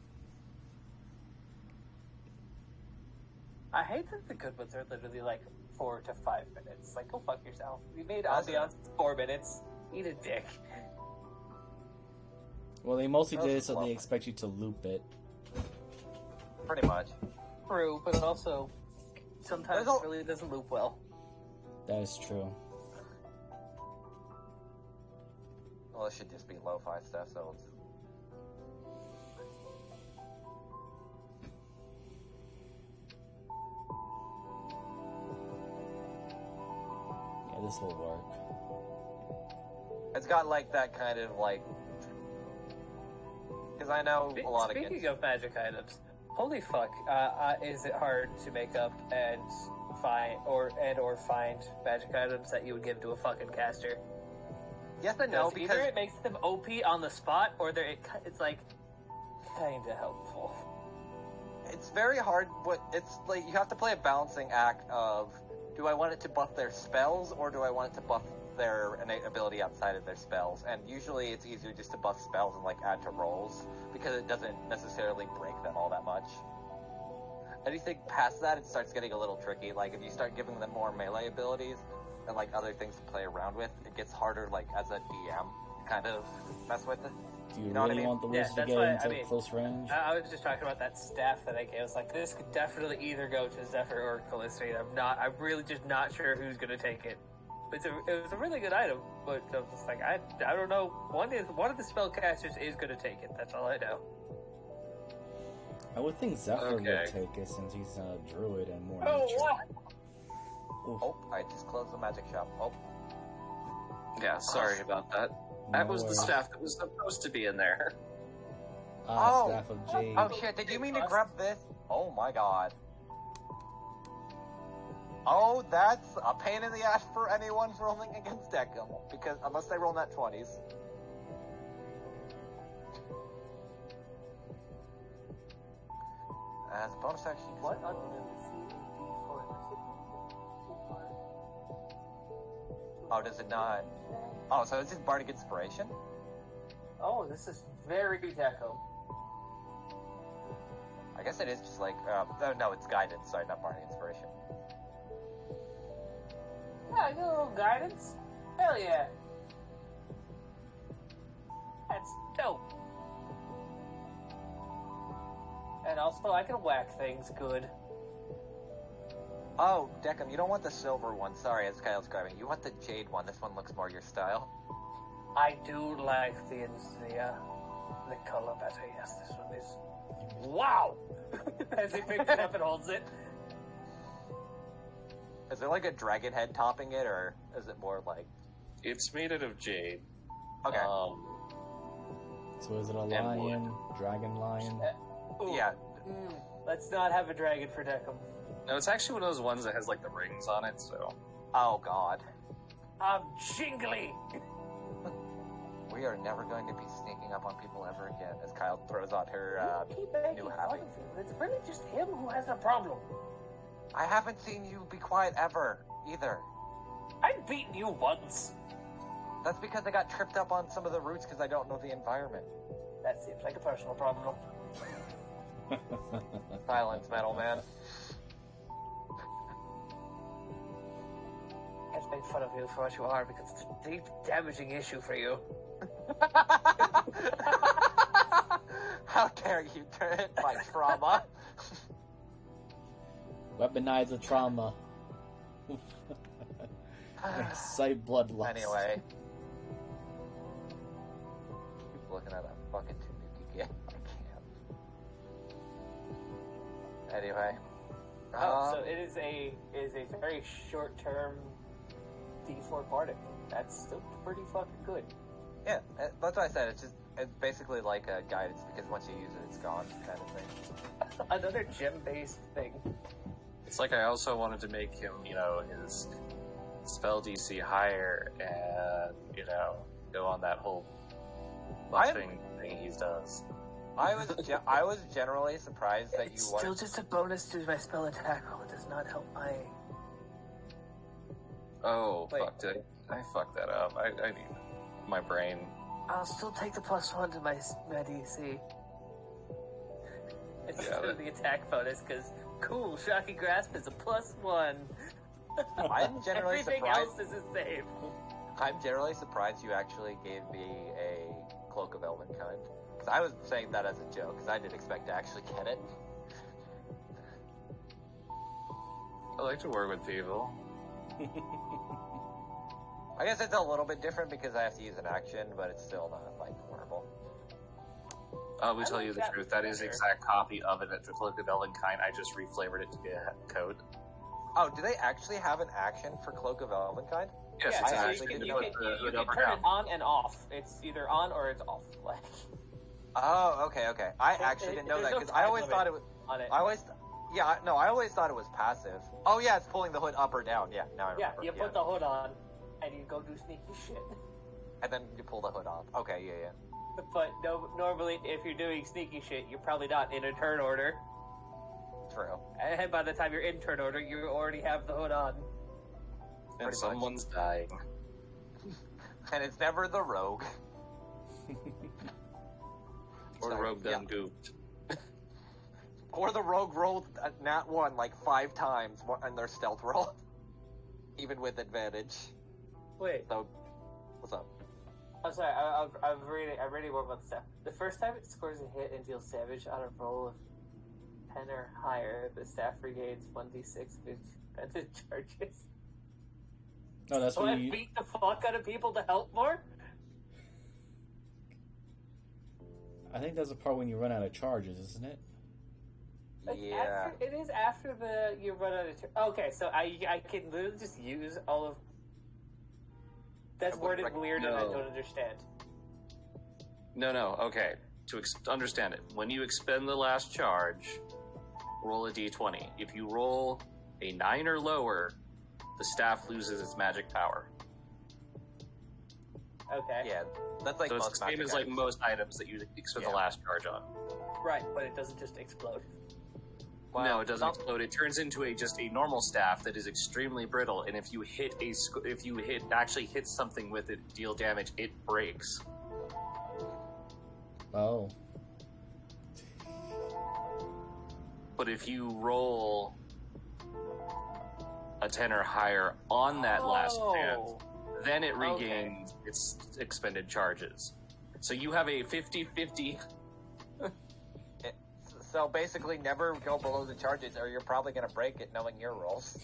I hate that the good ones are literally like 4 to 5 minutes. Like, go fuck yourself. You made That's ambiance 4 minutes. Eat a dick. Well, they mostly did it That's so they lovely. expect you to loop it. Pretty much. True, but also sometimes There's it really doesn't loop well. That is true. Well, it should just be lo-fi stuff, so it's... Yeah, this will work. It's got like that kind of like... Because I know a lot Speaking of magic items, holy fuck, is it hard to make up and find find magic items that you would give to a fucking caster? Yes and no, Either because it makes them OP on the spot, or it's like kinda helpful. it's very hard, but it's like you have to play a balancing act of, do I want it to buff their spells, or do I want it to buff their innate ability outside of their spells? And usually it's easier just to buff spells and like add to rolls, because it doesn't necessarily break them all that much. Anything past that, it starts getting a little tricky. Like if you start giving them more melee abilities and like other things to play around with, it gets harder like as a DM to kind of mess with it. Do you know what really I mean? want the Yeah, wizard to that's get why- into I mean, close range? I was just talking about that staff that I gave. I was like, this could definitely either go to Zephyr or Callisto. I'm really just not sure who's gonna take it. It was a really good item, but I was just like, I don't know. One of the spellcasters is gonna take it. That's all I know. I would think Zephyr Okay. would take it since he's a druid and more Oh, nature. what? Oof. Oh, I just closed the magic shop. Oh, Yeah, sorry about that. That No was the worries. staff that was supposed to be in there. Ah, Oh. Staff of Jade. oh shit, did you mean to grab this? Oh my god. Oh, that's a pain in the ass for anyone rolling against Deckham, because unless they roll nat 20s. As a bonus action, What? Oh, does it not? Oh, so it's just Bardic Inspiration? Oh, this is very deco. I guess it is just like, no, it's Guidance, sorry, not Bardic Inspiration. Yeah, I got a little guidance. Hell yeah. That's dope. And also, I can whack things good. Oh, Deckham, you don't want the silver one, sorry, as Kyle's grabbing. You want the jade one, this one looks more your style. I do like the color better. Yes, this one is. Wow! As he picks it up and holds it. Is there like a dragon head topping it, or is it more like... It's made out of jade. Okay, So is it a And lion? Dragon lion? Ooh. yeah. Let's not have a dragon for Deckham. No, it's actually one of those ones that has like the rings on it, so. Oh god. I'm jingly! We are never going to be sneaking up on people ever again, as Kyle throws out her, Keep making new fun habit. of him. It's really just him who has a problem. I haven't seen you be quiet ever, either. I've beaten you once. That's because I got tripped up on some of the routes because I don't know the environment. That seems like a personal problem. Silence, metal man. Let's make fun of you for what you are because it's a deep, damaging issue for you. How dare you turn it my trauma? Weaponize the trauma. Sight bloodlust. Anyway. Keep looking at that fucking Tanuki again. I can't. Anyway. So it is a very short term D4 particle. That's still pretty fucking good. Yeah, that's what I said. It's basically like a guidance because once you use it, it's gone, kind of thing. Another gem based thing. It's like I also wanted to make him, his spell DC higher and, go on that whole buffing thing he does. I was generally surprised that It's you still wanted. just a bonus to my spell attack roll. It does not help my. Oh, Wait. fuck, did I fucked that up. I need my brain. I'll still take the +1 to my DC. Instead of the attack bonus, because cool, Shocking Grasp is a +1. I'm generally Everything surprised. else is the same. I'm generally surprised you actually gave me a Cloak of Elvenkind. Because I was saying that as a joke, because I didn't expect to actually get it. I like to work with people. I guess it's a little bit different because I have to use an action, but it's still not, like, horrible. I will I tell like you the that truth. That is the better. exact copy of it at the Cloak of Elvenkind. I just reflavored it to be a code. Oh, do they actually have an action for Cloak of Elvenkind? Yes, Yeah, it's I so actually actually didn't you know can, it. you can turn it on and off. It's either on or it's off. Like Oh, okay. I actually didn't know there's that no because I time always limit thought it was. on it. I always thought it was passive. Oh yeah, it's pulling the hood up or down. Yeah, now I Yeah, remember. you put the hood on, and you go do sneaky shit. and then you pull the hood off. Okay, yeah. But no, normally, if you're doing sneaky shit, you're probably not in a turn order. True. And by the time you're in turn order, you already have the hood on. And Pretty someone's dying. And it's never the rogue. Or the So, rogue done yeah. goofed. Or the rogue rolled a nat 1 like 5 times on their stealth roll. Even with advantage. Wait, So, what's up? I'm sorry. I'm reading more about the staff. The first time it scores a hit and deals damage on a roll of 10 or higher, the staff regains 1d6 of expended charges. No, that's So I when you. beat the fuck out of people to help more? I think that's the part when you run out of charges, isn't it? Like Yeah. after, it is after you run out of okay, so I can literally just use all of. That's I wouldn't worded weird and I no. don't understand. No, okay. To understand it, when you expend the last charge, roll a d20. If you roll a 9 or lower, the staff loses its magic power. Okay. Yeah, that's like So it's most the same magic as like items. most items that you expend Yeah. the last charge on. Right, but it doesn't just explode. Well, No, it doesn't some- explode. It turns into just a normal staff that is extremely brittle, and if you actually hit something with it, deal damage, it breaks. Oh. But if you roll a 10 or higher on that last chance, then it Okay. regains its expended charges. So you have a 50-50. So basically, never go below the charges, or you're probably going to break it knowing your rolls.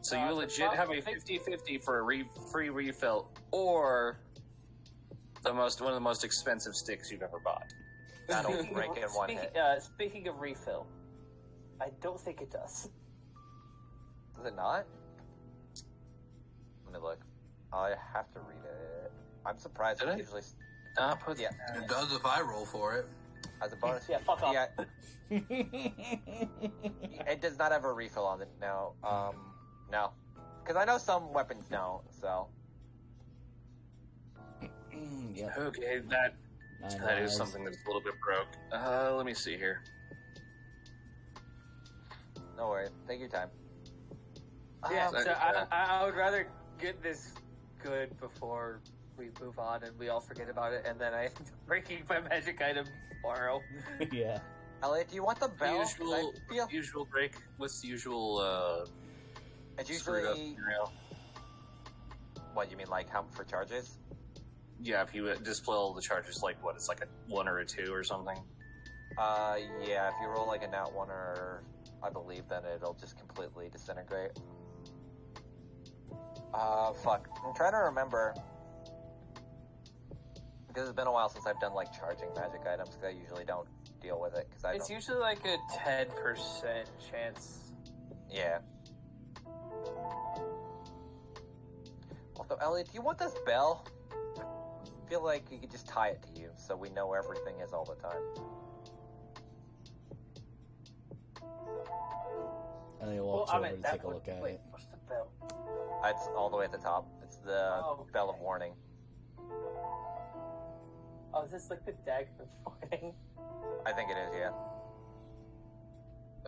So you the legit have a problem- 50-50 for a free refill, or one of the most expensive sticks you've ever bought. That'll break in one hit. Speaking of refill, I don't think it does. Does it not? Let me look. I have to read it. I'm surprised Did it it? usually Put Yeah. It does if I roll for it. as a bonus. Yeah, fuck off. Yeah, it does not have a refill on it now. No, because I know some weapons don't. So Yep. Okay, that Nine is eyes. something that's a little bit broke. Let me see here. no worries. Take your time. Yeah, that- so I would rather get this good before we move on and we all forget about it, and then I end up breaking my magic item tomorrow. Yeah. Elliot, do you want the bell? 'Cause I feel Usual break. What's the usual it's screwed up usually scenario? what you mean, like how for charges? Yeah, if you display all the charges, like what? It's like a 1 or a 2 or something. Yeah, if you roll like a nat 1 or I believe, then it'll just completely disintegrate. Fuck. I'm trying to remember. Because it's been a while since I've done like charging magic items, because I usually don't deal with it. It's usually like a 10% chance. Yeah. Although, Elliot, do you want this bell? I feel like you could just tie it to you, so we know where everything is all the time. And they walk over to take a look at it. What's the bell? It's all the way at the top. It's the bell of warning. Oh, is this like the dagger of warning? I think it is, yeah.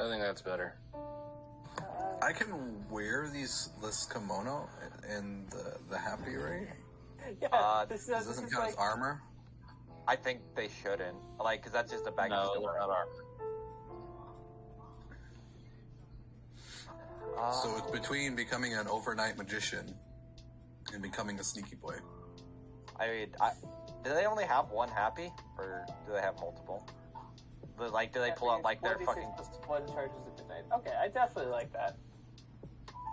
I think that's better. I can wear this kimono in the happy, right? Yeah, this doesn't count as armor. I think they shouldn't. Like, because that's just a bag of No, they're not armor. So it's between becoming an overnight magician and becoming a sneaky boy. I mean, do they only have one happy, or do they have multiple? Do they pull out like their fucking... One charges at midnight. Okay, I definitely like that.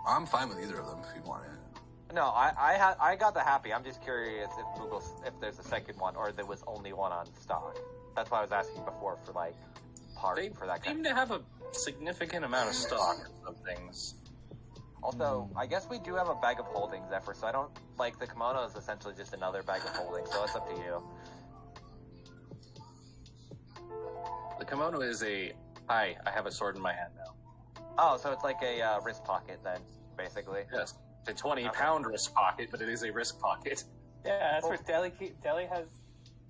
I'm fine with either of them if you want it. No, I got the happy. I'm just curious if there's a second one, or there was only one on stock. That's why I was asking before for like They for that seem kind. to have a significant amount of stock of things. Also, I guess we do have a bag of holding, Zephyr. So I don't like the kimono is essentially just another bag of holding. So it's up to you. The kimono is I have a sword in my hand now. Oh, so it's like a wrist pocket then, basically. Yes. It's a 20-pound wrist pocket, but it is a wrist pocket. Yeah, that's where Deli has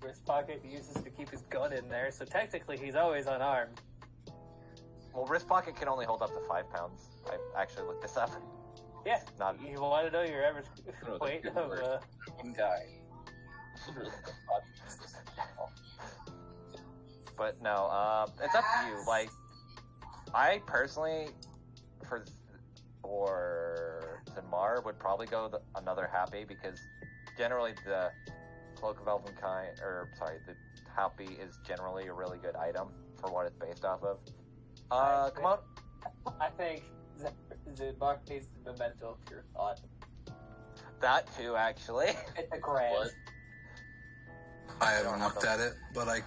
wrist pocket he uses to keep his gun in there, so technically he's always unarmed. Well, wrist pocket can only hold up to 5 pounds. I actually looked this up. Yeah, Not. you want to know your average weight good of... word. One guy. But no, it's up to you. Like, I personally, for Zanmar, would probably go another happy, because generally the Cloak of Elvenkind, the happy is generally a really good item for what it's based off of. Come on. I think Zanmar needs the memento of pure thought. That too, actually. It's a grand. What? I haven't looked at it, but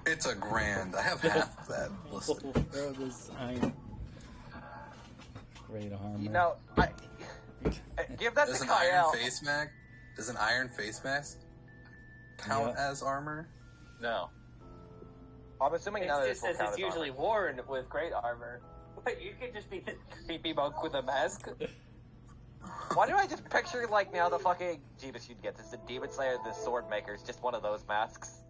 it's a grand. I have half that listed. Throw this iron. Great armor. You know, give that Does to an iron Kyle. face mask? Does an iron face mask count as armor? No. I'm assuming none of It this just will says count it's as usually armor. worn with great armor. But you could just be the creepy monk with a mask. Why do I just picture, like, now the fucking... Jeebus, you'd get this. The Demon Slayer, the Sword Maker, is just one of those masks.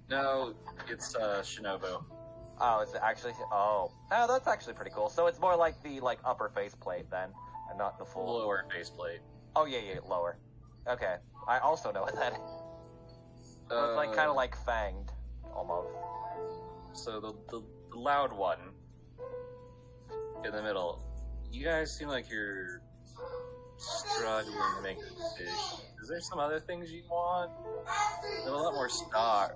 No, it's Shinobu. Oh, it's actually... Oh, that's actually pretty cool. So it's more like the, upper faceplate, then, and not the full... Lower faceplate. Oh, yeah, lower. Okay. I also know what that is. It's, like, kind of like fanged, almost. So the loud one in the middle. You guys seem like you're struggling to make a decision. Is there some other things you want? There's a lot more stock.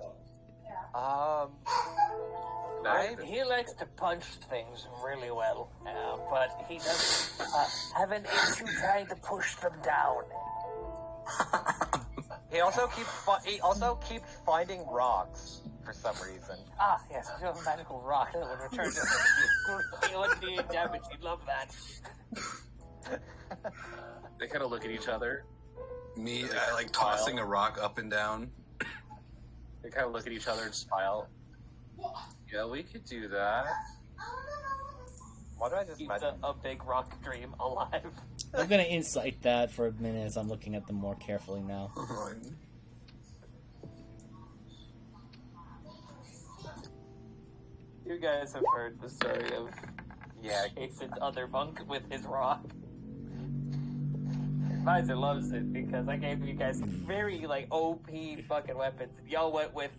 He likes to punch things really well, but he doesn't have an issue trying to push them down. He also keeps finding rocks for some reason. Ah, yes, you have a magical rock that would return to him. You damage, you'd love that. They kind of look at each other. Me, I like tossing a rock up and down. They kind of look at each other and smile. Yeah, we could do that. Why do I just Keep imagine? a big rock dream alive. I'm gonna insight that for a minute as I'm looking at them more carefully now. You guys have heard the story of Jason's other monk with his rock. Visor loves it because I gave you guys very OP fucking weapons. Y'all went with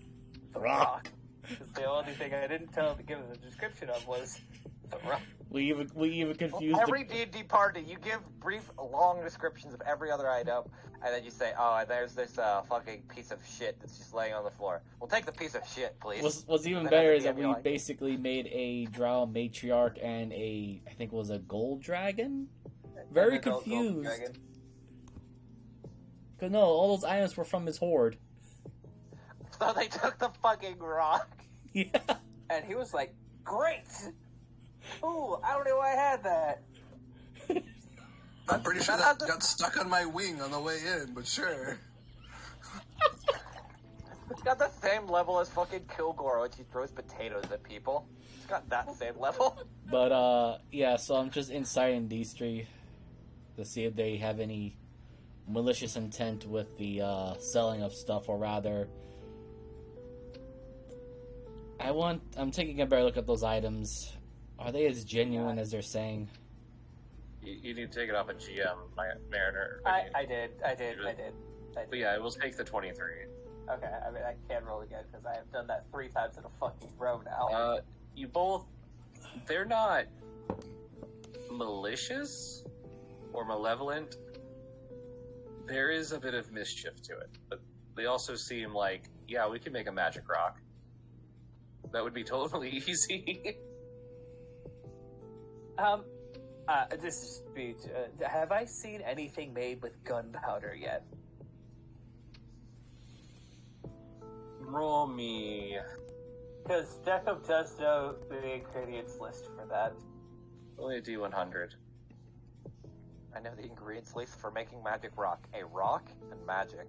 the rock. Because the only thing I didn't tell to give a description of was the rock. We even confused Every D&D party, you give brief, long descriptions of every other item, and then you say, "Oh, there's this fucking piece of shit that's just laying on the floor. We'll take the piece of shit, please." What's even Then better at is the that end, you're we like, basically made a drow matriarch and I think it was a gold dragon? Very Gold confused. dragon. Cause no, all those items were from his horde. So they took the fucking rock. Yeah. And he was like, "Great! Ooh, I don't know why I had that." I'm pretty sure that got stuck on my wing on the way in, but sure. It's got the same level as fucking Kilgore when she throws potatoes at people. It's got that same level. But yeah, so I'm just inciting these three to see if they have any malicious intent with the selling of stuff, or rather, I'm taking a better look at those items. Are they as genuine as they're saying? You need to take it off a GM, Mariner. I did. But yeah, we'll take the 23. Okay, I mean, I can't roll again because I have done that 3 times in a fucking row now. You both, they're not malicious or malevolent. There is a bit of mischief to it, but they also seem like, yeah, we can make a magic rock. That would be totally easy. Have I seen anything made with gunpowder yet? Roll me. Because Jacob does know the ingredients list for that. Only a D100. I know the ingredients list for making magic rock. A rock and magic.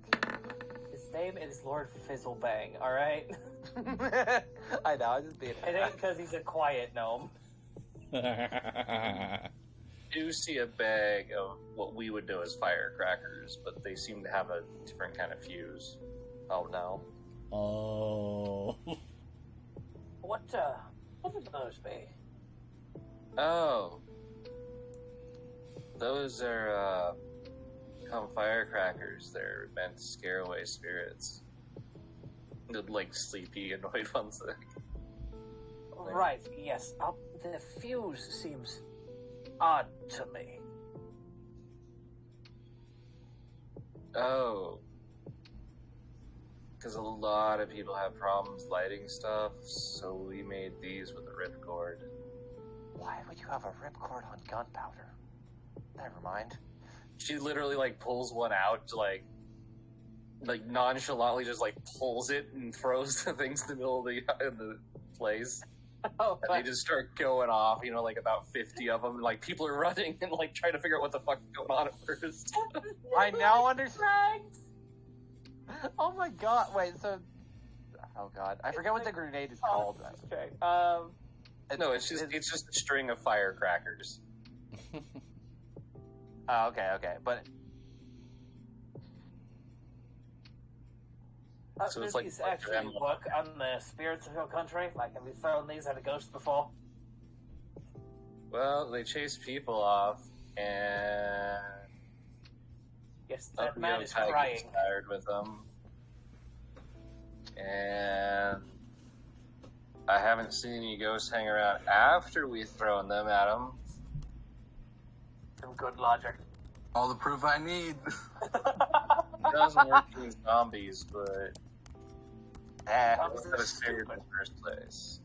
His name is Lord Fizzlebang, alright? I know, I'm just being... It ain't because he's a quiet gnome. Do see a bag of what we would know as firecrackers, but they seem to have a different kind of fuse. Oh no. Oh. What would those be? Oh. Those are, firecrackers. They're meant to scare away spirits. The, like, sleepy, annoyed ones. Right, yes. The fuse seems odd to me. Oh. Because a lot of people have problems lighting stuff, so we made these with a ripcord. Why would you have a ripcord on gunpowder? Never mind. She literally, like, pulls one out to, like nonchalantly just, like, pulls it and throws the things in the middle of the place. Oh, And they just start going off, like about 50 of them. And, like, people are running and, like, trying to figure out what the fuck is going on at first. I now understand. Oh my god, wait, so... Oh god, I forget what the grenade is called. Okay. No, it's just a string of firecrackers. Oh, okay, but... So it's do like these actually work on the spirits of your country? Like, have you thrown these at a ghost before? Well, they chase people off, and Yes, that man is crying. gets tired with them. And I haven't seen any ghosts hang around after we've thrown them at them. Some good logic. All the proof I need. It doesn't work with zombies, but Zombies it's are not a spirit in stupid. the first place.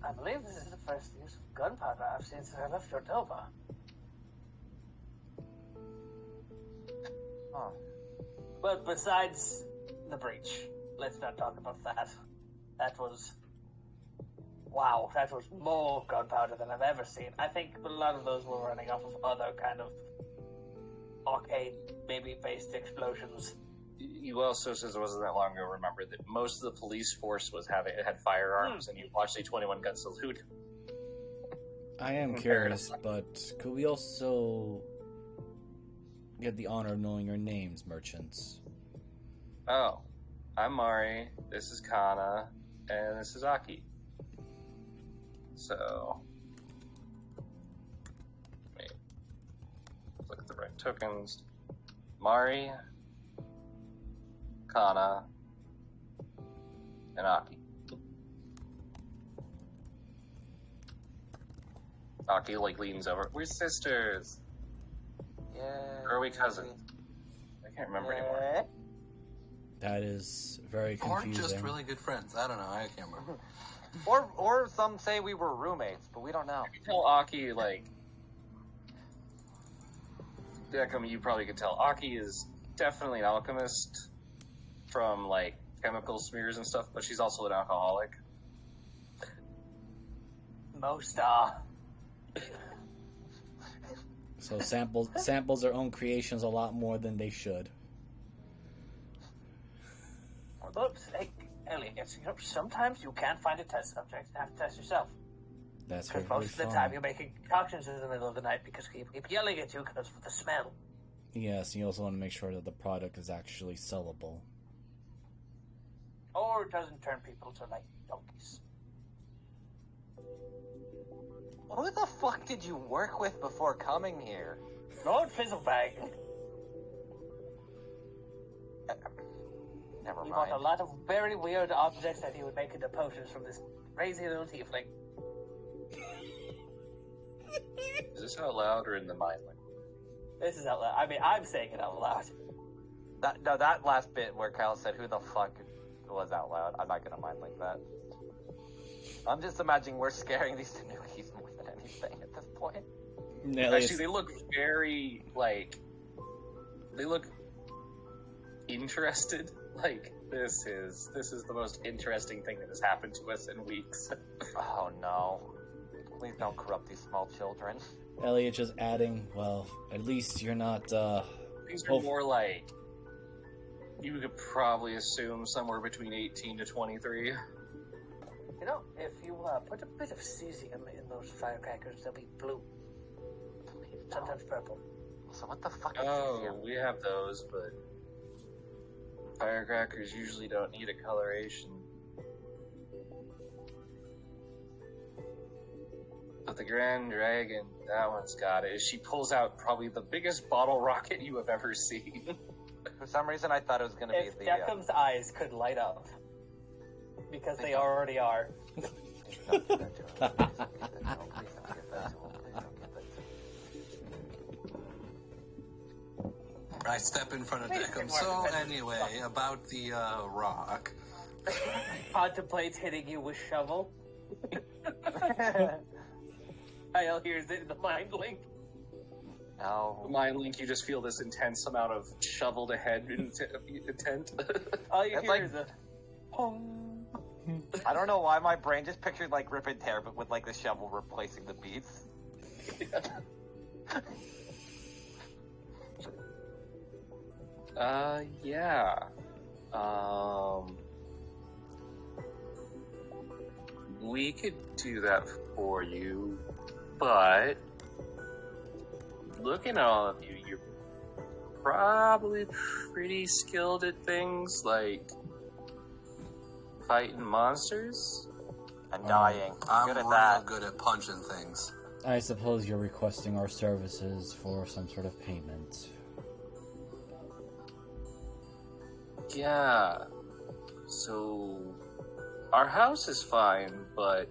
I believe this is the first use of gunpowder I've seen since I left Cordova. Huh. But besides the breach, let's not talk about that. That was... Wow, that was more gunpowder than I've ever seen. I think a lot of those were running off of other kind of arcade, maybe based explosions. You also, since it wasn't that long ago, remember that most of the police force had firearms, and you watched A21 gun salute. I am curious, but could we also get the honor of knowing your names, merchants? Oh, I'm Mari, this is Kana, and this is Aki. So, wait. look at the right tokens. Mari, Kana, and Aki. Aki like leans over. We're sisters. Yeah. Or are we cousins? I can't remember anymore. That is very Or confusing. just really good friends. I don't know. I can't remember. Or some say we were roommates, but we don't know. You tell Aki, like... Decum, you probably could tell. Aki is definitely an alchemist from, like, chemical smears and stuff, but she's also an alcoholic. Most are. So samples their own creations a lot more than they should. But, like, Elliot, you know, sometimes you can't find a test subject and have to test yourself. That's Because very most of the fun. time you're making concoctions in the middle of the night because people keep yelling at you because of the smell. Yes, you also want to make sure that the product is actually sellable. Or it doesn't turn people to, like, donkeys. Who the fuck did you work with before coming here? Lord Fizzlebag. Never He bought a mind. lot of very weird objects that he would make into potions from this crazy little tiefling. Is this out loud or in the mind link? This is out loud. I mean, I'm saying it out loud. That last bit where Kyle said, "Who the fuck," was out loud. I'm not gonna mind like that. I'm just imagining we're scaring these Tanukis more than anything at this point. Actually, they look very, like... They look interested. Like, this is the most interesting thing that has happened to us in weeks. Oh no. Please don't corrupt these small children. Elliot just adding, well, at least you're not, These are more like... You could probably assume somewhere between 18 to 23. You know, if you put a bit of cesium in those firecrackers, they'll be blue. Sometimes purple. So what the fuck is Oh, this here? we have those, but... Firecrackers usually don't need a coloration. But the Grand Dragon, that one's got it. She pulls out probably the biggest bottle rocket you have ever seen. For some reason I thought it was gonna If be the... Deckham's eyes could light up. Because they already are. Please don't give that to him. Please don't give that to him. Please don't give that to him. Please don't give that to him. I step in front of Please Deckham. get So more anyway, about the rock. Contemplates hitting you with shovel. Kyle hears it in the mind link. No. Mind link, you just feel this intense amount of shovel to head intent. All you It's hear like- is a pong. I don't know why my brain just pictured like Rip and Tear, but with like the shovel replacing the beats. Yeah. We could do that for you, but looking at all of you, you're probably pretty skilled at things like fighting monsters. And dying. I'm Good at real that. good at punching things. I suppose you're requesting our services for some sort of payment. Yeah. So, our house is fine, but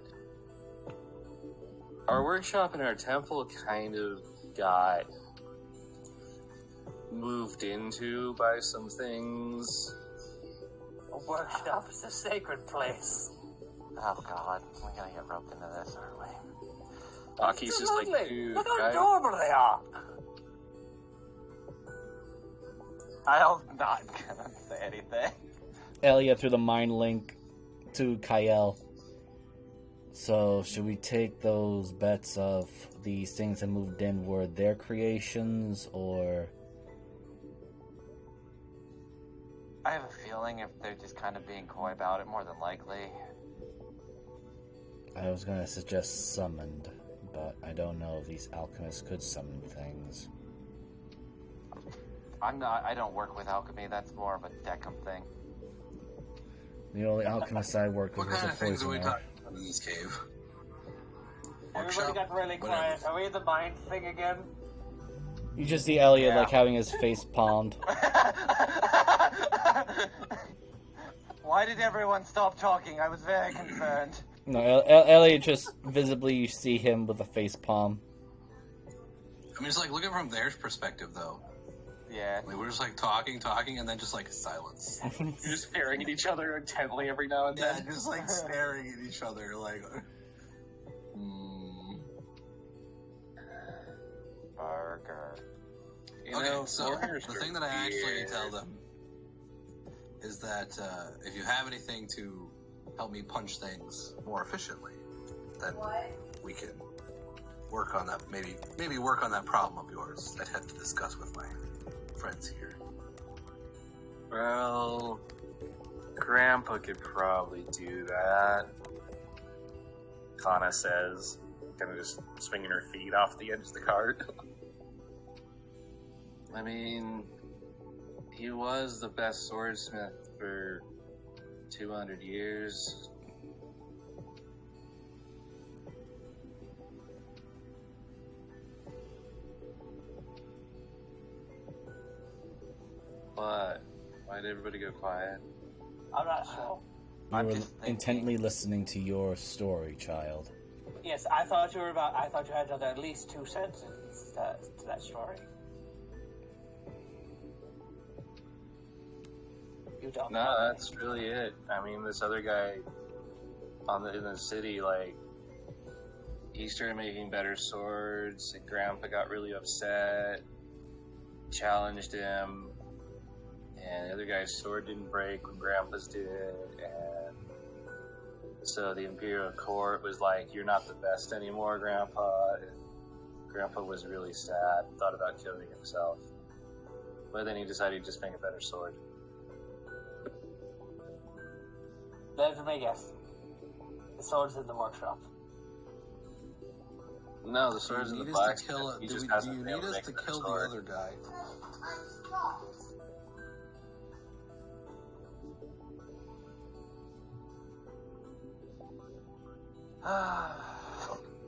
our workshop and our temple kind of got moved into by some things. A workshop is a sacred place. Oh god, we're gonna get roped into this, aren't we? Aki's just like, Absolutely. dude, Look how guy. adorable they are. I'm not gonna say anything. Elliot threw the mind link to Kyle. So, should we take those bets of these things that moved in were their creations, or... I have a feeling if they're just kind of being coy about it, more than likely. I was gonna suggest summoned, but I don't know if these alchemists could summon things. I don't work with alchemy, that's more of a Deckham thing. The only alchemist I worked with What was kind a of things are we poisoner. talking about in this cave? Everybody Workshop? got really Whatever. quiet. Are we in the mind thing again? You just see Elliot Yeah. like having his face palmed. Why did everyone stop talking? I was very concerned. No, Elliot just visibly you see him with a face palm. I mean, it's like, look at it from their perspective, though. Yeah. Like, we're just like talking, and then just like silence. You're just staring at each other intently every now and Yeah, then. just like staring at each other, like. Burger. You Okay, know, so foreigners the are thing that I actually weird. tell them is that if you have anything to help me punch things more efficiently, then we can work on that. Maybe work on that problem of yours. I'd have to discuss with my friends here. Well, Grandpa could probably do that. Kana says, kind of just swinging her feet off the edge of the cart. I mean, he was the best swordsmith for 200 years. What? Why did everybody go quiet? I'm not sure. You I'm were just thinking. intently listening to your story, child. Yes, I thought you had another at least 2 sentences to that story. You don't. No, that's really it. I mean, this other guy in the city, like, he started making better swords, and Grandpa got really upset, challenged him, and the other guy's sword didn't break when Grandpa's did, and so the Imperial Court was like, "You're not the best anymore, Grandpa," and Grandpa was really sad, thought about killing himself, but then he decided to just make a better sword. Let me guess. The sword's in the workshop. No, the sword's in the Do you need us to blacksmith. kill He do just you hasn't need been able to us make to a better kill the sword. other guy?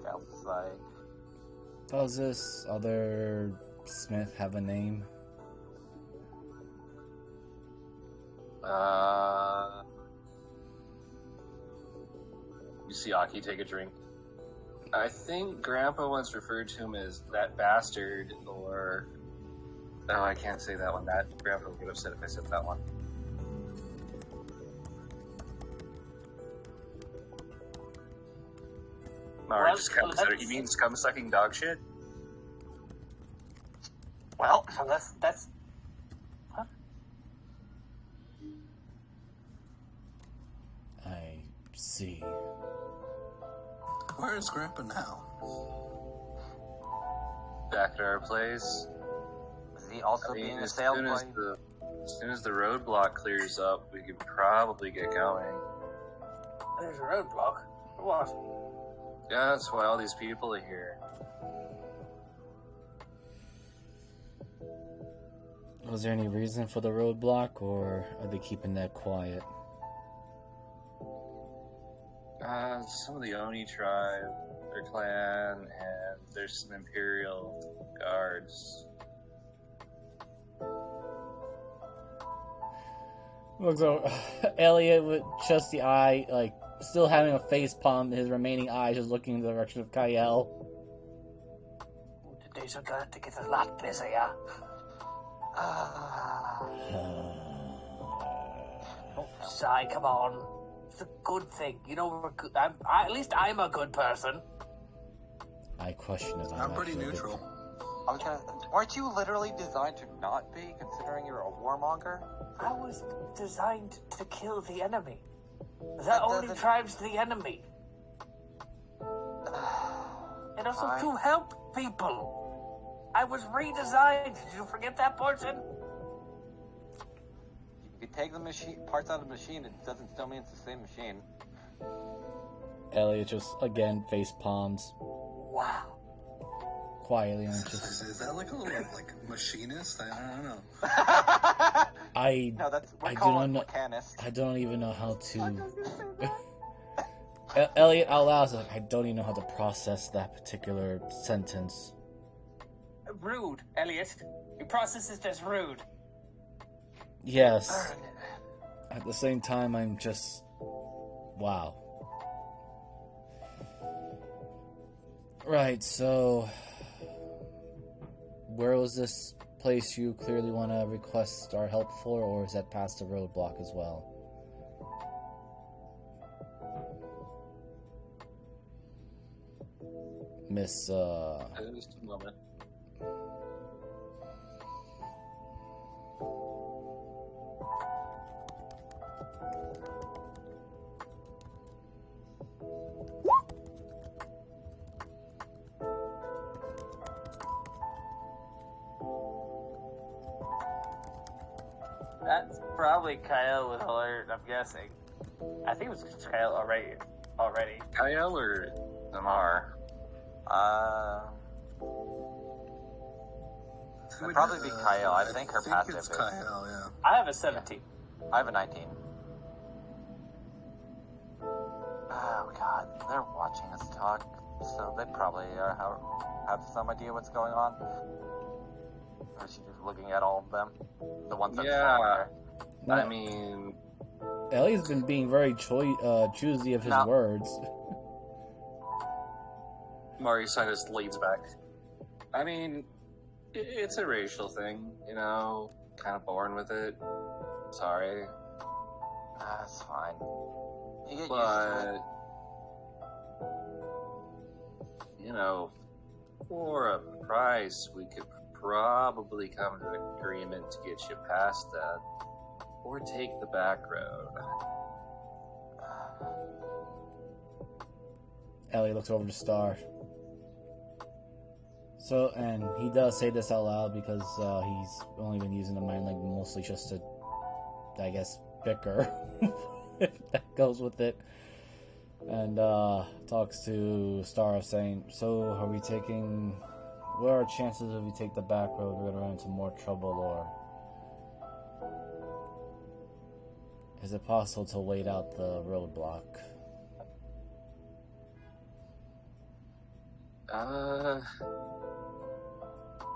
Outside. Does this other Smith have a name? You see Aki take a drink. I think Grandpa once referred to him as that bastard, or... Oh, I can't say that one. That Grandpa would get upset if I said that one. Alright, Well, just kind of said it. You mean scum-sucking dog shit? Well, so that's. Huh? I see. Where is Grandpa now? Back at our place. Is he also I mean, being as assailed soon by... as soon as the roadblock clears up, we could probably get going. There's a roadblock. For what? Yeah, that's why all these people are here. Was there any reason for the roadblock, or are they keeping that quiet? Some of the Oni tribe, their clan, and there's some Imperial guards. Looks over Elliot with just the eye, like, still having a face palm, his remaining eye just looking in the direction of Kyle. The days are going to get a lot busier. Oh, Sai, come on. It's a good thing. You know, we're good. At least I'm a good person. I question if I'm pretty actually a good- neutral. I was gonna... Weren't you literally designed to not be, considering you're a warmonger? I was designed to kill the enemy. The That only doesn't- tribe's the enemy. And also I- to help people. I was redesigned. Did you forget that portion? You could take the machine parts out of the machine, it doesn't still mean it's the same machine. Elliot just, again, face palms, Wow. quietly anxious. Is that like a little like machinist? I don't know. No, that's... I We do call not it know- mechanist. I don't even know how to... Elliot out loud is like, I don't even know how to process that particular sentence. rude, Elliot. Your process is just rude. Yes. At the same time, I'm just... Wow. Right, so... Where was this place you clearly want to request our help for, or is that past the roadblock as well? Miss, Just a moment. That's probably Kyle with alert, I'm guessing. I think it was Kyle already. Kyle or Damar? It'd probably be Kyle. I think her passive it's is... Kyle, yeah. I have a 17. I have a 19. Oh god, they're watching us talk, so they probably have some idea what's going on. Or is she just looking at all of them? The ones that Yeah. No. I mean, Ellie's been being very choosy of his No. words. Marius just leads back. I mean, it's a racial thing, you know, kind of born with it. Sorry. That's fine. You get used to But, it. you know, for a price, we could probably come to an agreement to get you past that. Or take the back road. Ellie looks over to Star. So, and he does say this out loud because he's only been using the mind language mostly just to, I guess, bicker, if that goes with it. And talks to Star saying, so are we taking, what are our chances if we take the back road? We're going to run into more trouble, or is it possible to wait out the roadblock?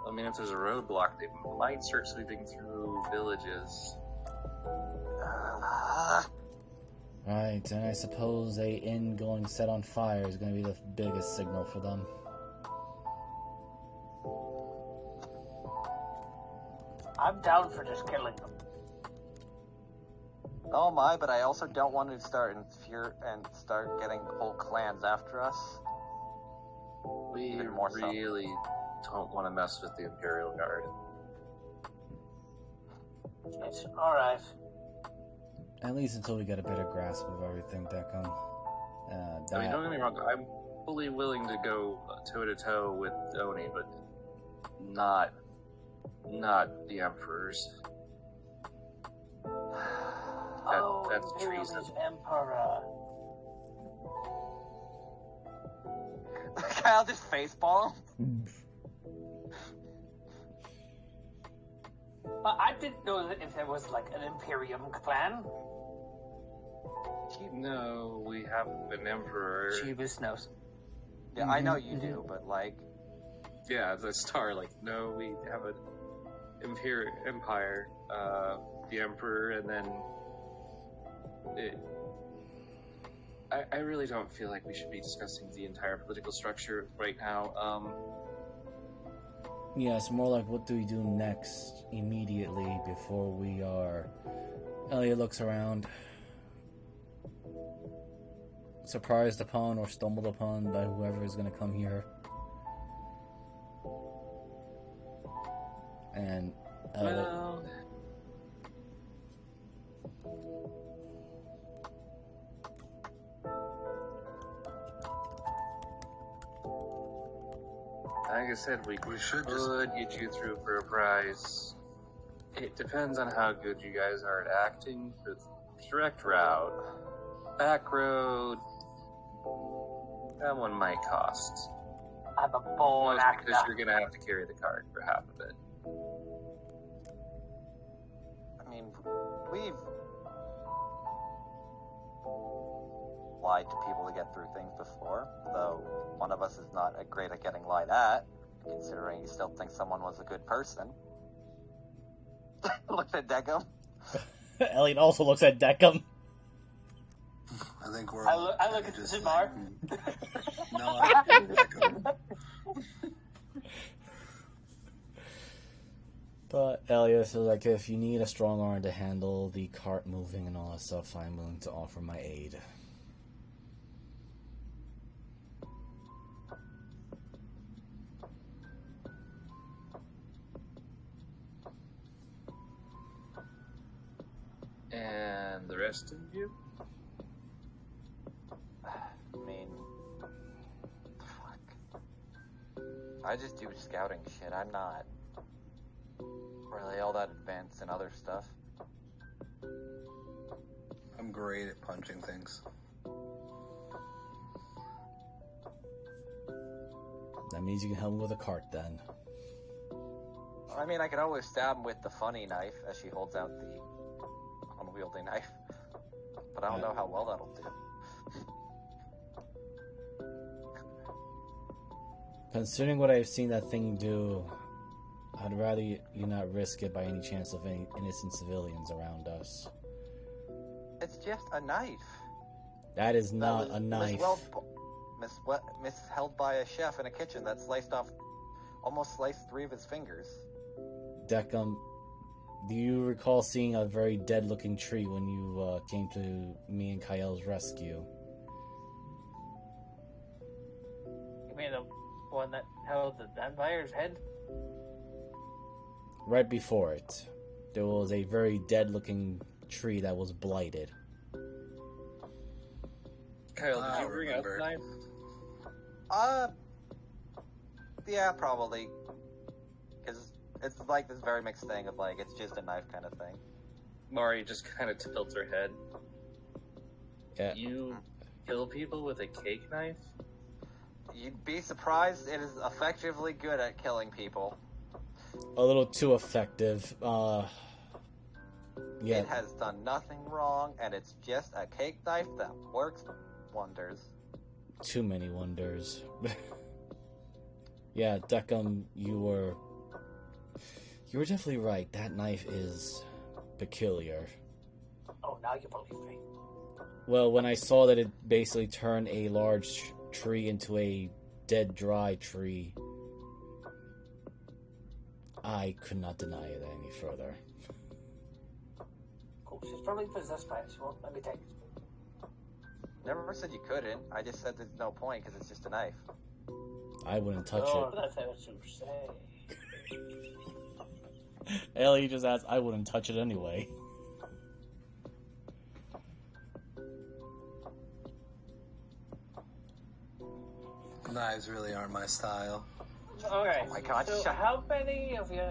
I mean, if there's a roadblock, they might start sweeping through villages. Right, and I suppose a inn going set on fire is going to be the biggest signal for them. I'm down for just killing them. Oh my, but I also don't want to start getting whole clans after us. We Even more so. really don't want to mess with the Imperial Guard. It's alright. At least until we get a better grasp of everything, Declan. I mean, don't get me wrong, I'm fully willing to go toe-to-toe with Oni, but not the Emperor's. That's treason. Imperial's Emperor. Kyle just facepalm. I didn't know that if there was like an Imperium clan. No, we have an Emperor. Jeebus knows. Yeah, I know you do, but like, Yeah, the Star, like, no, we have an Empire, the Emperor, and then I really don't feel like we should be discussing the entire political structure right now. Yeah, it's more like what do we do next immediately before we are... Elliot looks around. Surprised upon or stumbled upon by whoever is going to come here. And Well, like I said, we should just- could get you through for a prize. It depends on how good you guys are at acting. With direct route, back road, that one might cost. I'm a born Most actor. because you're gonna have to carry the card for half of it. I mean, we've lied to people to get through things before, though one of us is not great at getting lied at. considering you still think someone was a good person. Looks at Deckham. Elliot also looks at Deckham. I think we're. I look at just Zimar. No, I think Deckham. But Elliot is like, if you need a strong arm to handle the cart moving and all that stuff, I'm willing to offer my aid. And the rest of you? I mean, fuck. I just do scouting shit. I'm not really all that advanced in other stuff. I'm great at punching things. That means you can help me with a cart then. I mean, I could always stab him with the funny knife as she holds out the unwieldy knife. But I don't know how well that'll do. Considering what I've seen that thing do, I'd rather you not risk it by any chance of any innocent civilians around us. It's just a knife. That is not a knife. Held by a chef in a kitchen that almost sliced 3 of his fingers. Deckham, do you recall seeing a very dead-looking tree when you came to me and Kyle's rescue? You mean the one that held the vampire's head? Right before it, there was a very dead-looking tree that was blighted. Kyle, did I you bring out the remember. knife? Yeah, probably. Because it's like this very mixed thing of like, it's just a knife kind of thing. Mari just kind of tilts her head. Yeah. You kill people with a cake knife? You'd be surprised it is effectively good at killing people. A little too effective. Yeah. It has done nothing wrong, and it's just a cake knife that works wonders. Too many wonders. Yeah, Deckham, you were definitely right. That knife is peculiar. Oh, now you believe me. Well, when I saw that it basically turned a large tree into a dead, dry tree, I could not deny it any further. Cool. She's probably possessed by it. She won't let me take it. Never said you couldn't. I just said there's no point because it's just a knife. I wouldn't touch Oh, it. that's what you say. Ellie just asked, I wouldn't touch it anyway. Knives really aren't my style. Okay. Oh my God, So, shut- how many of you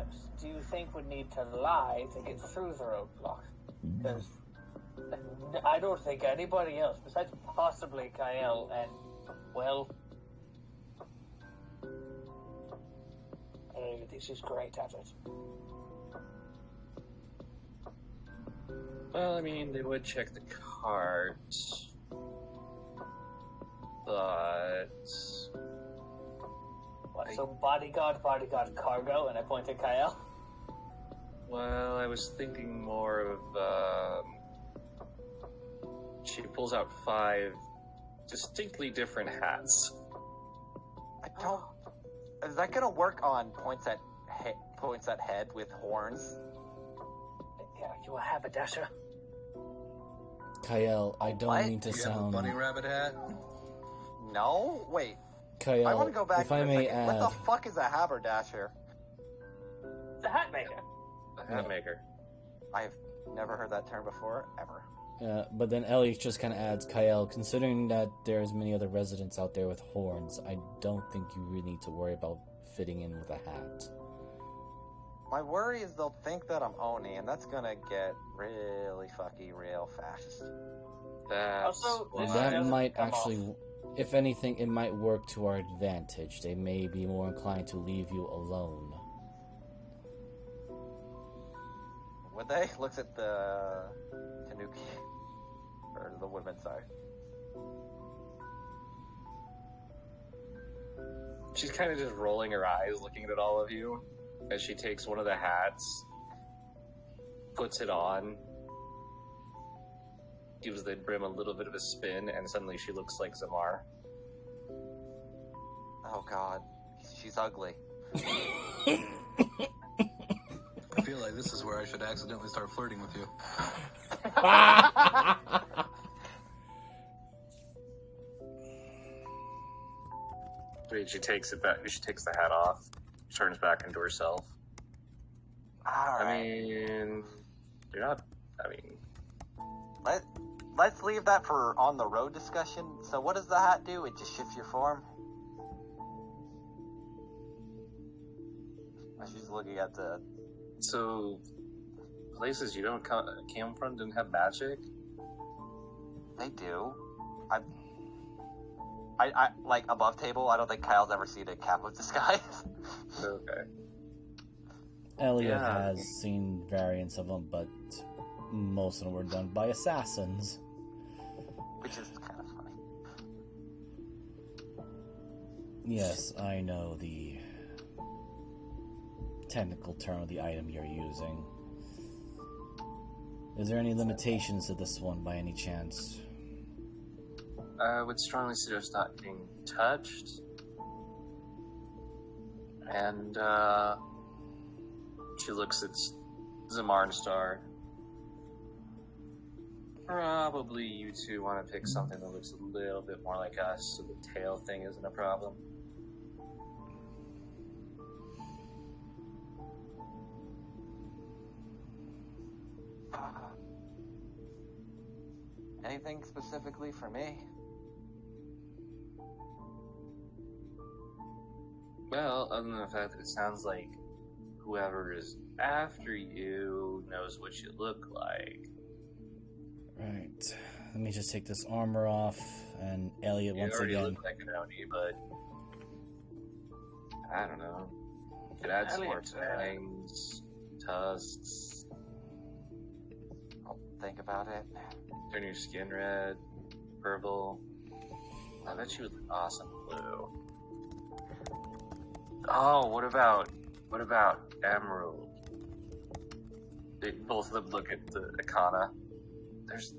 do you think would need to lie to get through the roadblock? Because I don't think anybody else, besides possibly Kyle and, well, I don't even think she's great at it. Well, I mean, they would check the cart. But... What, so bodyguard, cargo, and I point at Kyle? Well, I was thinking more of, she pulls out 5 distinctly different hats. I don't. Is that gonna work on points at head with horns? Yeah, you a haberdasher? Kyle, I don't What? mean to Do you have a sound... bunny rabbit hat? No. Wait. Kyle, I want to go back if for I a may second. add... What the fuck is a haberdasher? The hat maker. The hat maker. I've never heard that term before, ever. But then Ellie just kind of adds, Kyle, considering that there's many other residents out there with horns, I don't think you really need to worry about fitting in with a hat. My worry is they'll think that I'm Oni, and that's gonna get really fucky real fast. That's Also, why- this That doesn't might come actually, off. if anything, it might work to our advantage. They may be more inclined to leave you alone. Would they? Looks at the Tanuki. Or the woodman, sorry. She's kind of just rolling her eyes, looking at all of you, as she takes one of the hats, puts it on, gives the brim a little bit of a spin, and suddenly she looks like Zamar. Oh god, she's ugly. I feel like this is where I should accidentally start flirting with you. She takes it back. She takes the hat off, turns back into herself. Alright. I mean, you're not. I mean, Let's leave that for on the road discussion. So what does the hat do? It just shifts your form? She's looking at the... so places you don't came from didn't have magic? They do. I like above table, I don't think Kyle's ever seen a cap of disguise. Okay. Elliot Yeah. has seen variants of them, but most of them were done by assassins. Which is kind of funny. Yes, I know the technical term of the item you're using. Is there any limitations to this one by any chance? I would strongly suggest not being touched. And, she looks at Zamarnstar. Probably you two want to pick something that looks a little bit more like us, so the tail thing isn't a problem. Anything specifically for me? Well, other than the fact that it sounds like whoever is after you knows what you look like. Right. Let me just take this armor off, and Elliot You once already again. look like an Oni, but I don't know. Could add some more Elliot, fangs, tusks, I'll think about it. turn your skin red, purple. I bet you would look awesome blue. Oh, what about emerald? Both of them look at the Akana.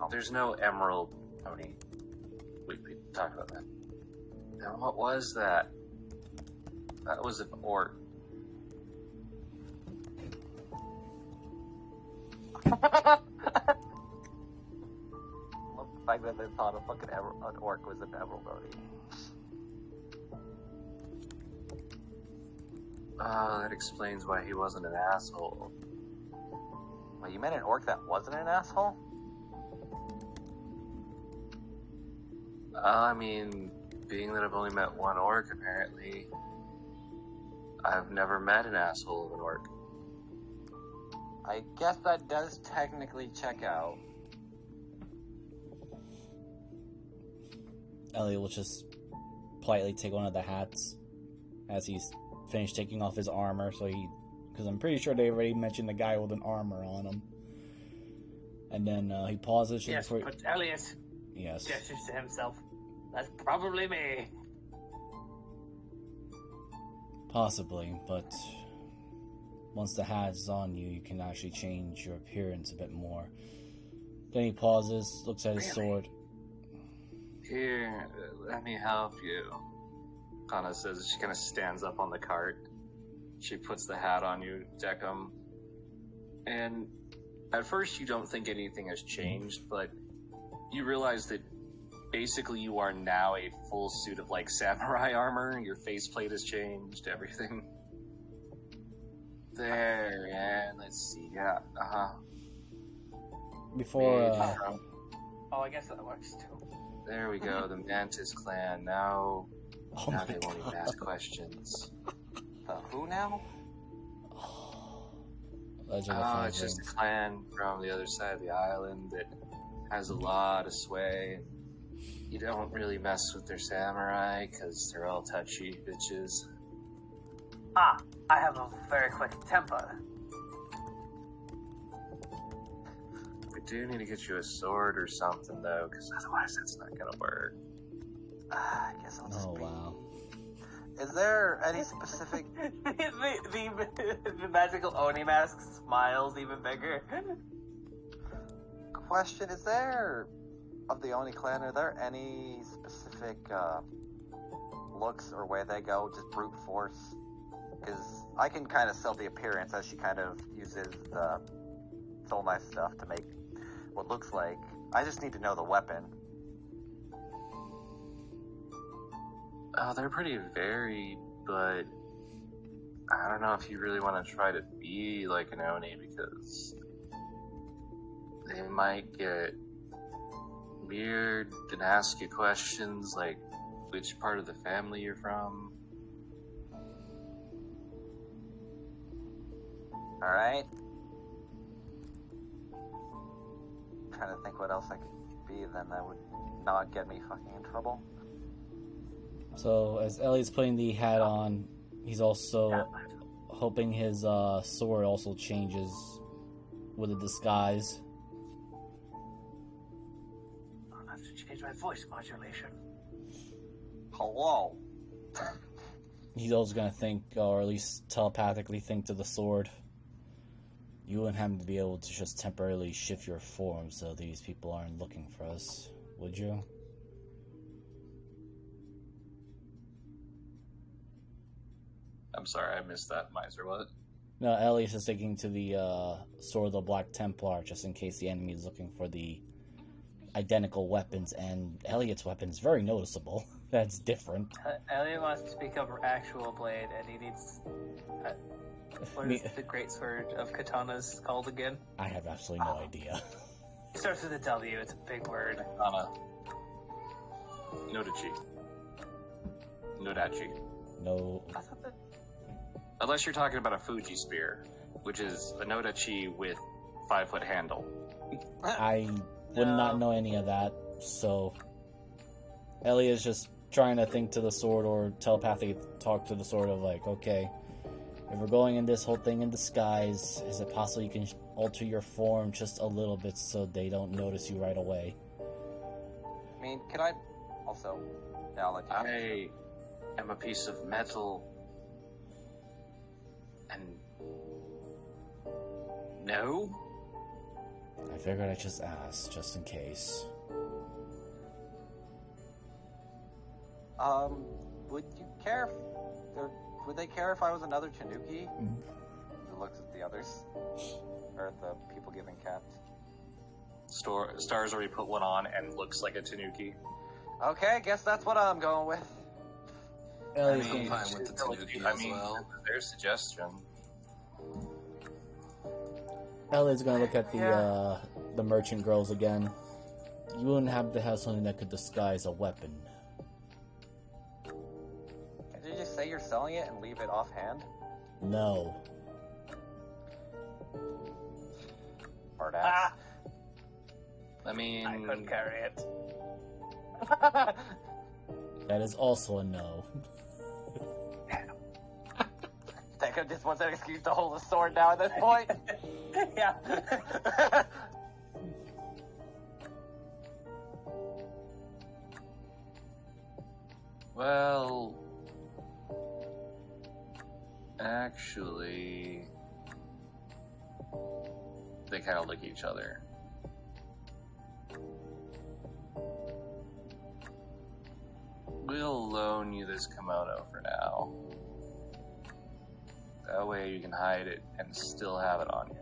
There's no emerald, Tony. We talked about that. Now, what was that? That was an orc. Love the fact that they thought a fucking an orc was an emerald Oni. Oh, that explains why he wasn't an asshole. Well, you meant an orc that wasn't an asshole? I mean, being that I've only met one orc, apparently, I've never met an asshole of an orc. I guess that does technically check out. Elliot will just politely take one of the hats as he's finished taking off his armor, because I'm pretty sure they already mentioned the guy with an armor on him. And then he pauses just Yes, before. but Elliot Yes. gestures to himself. That's probably me. Possibly, but once the hat is on you, you can actually change your appearance a bit more. Then he pauses, looks at his Really? sword. Here, let me help you. Kana says, she kind of stands up on the cart. She puts the hat on you, Deckham. And at first you don't think anything has changed, but you realize that basically you are now a full suit of like samurai armor. Your faceplate has changed, everything. There, and let's see, yeah, Before, Oh, I guess that works too. There we go, the Mantis clan. Now oh Now my they won't even God. ask questions. The who now? Legend of Oh, Five it's just a Rings. clan from the other side of the island that has a lot of sway. You don't really mess with their samurai because they're all touchy bitches. Ah, I have a very quick temper. We do need to get you a sword or something though, because otherwise that's not gonna work. I guess I'll just Oh be... wow. Is there any specific... the magical Oni mask smiles even bigger. Question, is there... Of the Oni clan, are there any specific looks or where they go, just brute force? Because I can kind of sell the appearance as she kind of uses the soul knife stuff to make what looks like. I just need to know the weapon. Oh, they're pretty varied, but I don't know if you really want to try to be like an Oni because they might get weird and ask you questions like which part of the family you're from. Alright. Trying to think what else I could be then that would not get me fucking in trouble. So, as Ellie's putting the hat on, he's also hoping his sword also changes with a disguise. I'll have to change my voice modulation. Hello. He's also gonna think, or at least telepathically think to the sword. You wouldn't happen to be able to just temporarily shift your form so these people aren't looking for us, would you? I'm sorry, I missed that, Miser. What? No, Elliot is sticking to the sword of the Black Templar just in case the enemy is looking for the identical weapons, and Elliot's weapon is very noticeable. That's different. Elliot wants to become an actual blade, and he needs... what is the great sword of katanas called again? I have absolutely no idea. It starts with a W, it's a big word. Katana. Nodachi. Nodachi. No. I thought that... Unless you're talking about a Fuji spear, which is a Nodachi with 5-foot handle. I would not know any of that, so Elliot's just trying to think to the sword or telepathically talk to the sword of like, okay, if we're going in this whole thing in disguise, is it possible you can alter your form just a little bit so they don't notice you right away? I mean, can I also... Yeah, I'll let you I am a piece of metal. And... No? I figured I'd just ask, just in case. Would you care if... Or would they care if I was another Tanuki? Who looks at the others? Or at the people giving cats? Star's already put one on and looks like a Tanuki. Okay, guess that's what I'm going with. Elliot's I'm going fine with the Tanuki as well. Their suggestion. Elliot's gonna look at the merchant girls again. You wouldn't have to have something that could disguise a weapon. Did you just say you're selling it and leave it offhand? No. Hard ass. I mean... I couldn't carry it. That is also a no. Think of just wants an excuse to hold a sword now at this point. Yeah. Well... Actually... They kind of look at each other. We'll loan you this kimono for now. That way you can hide it and still have it on you.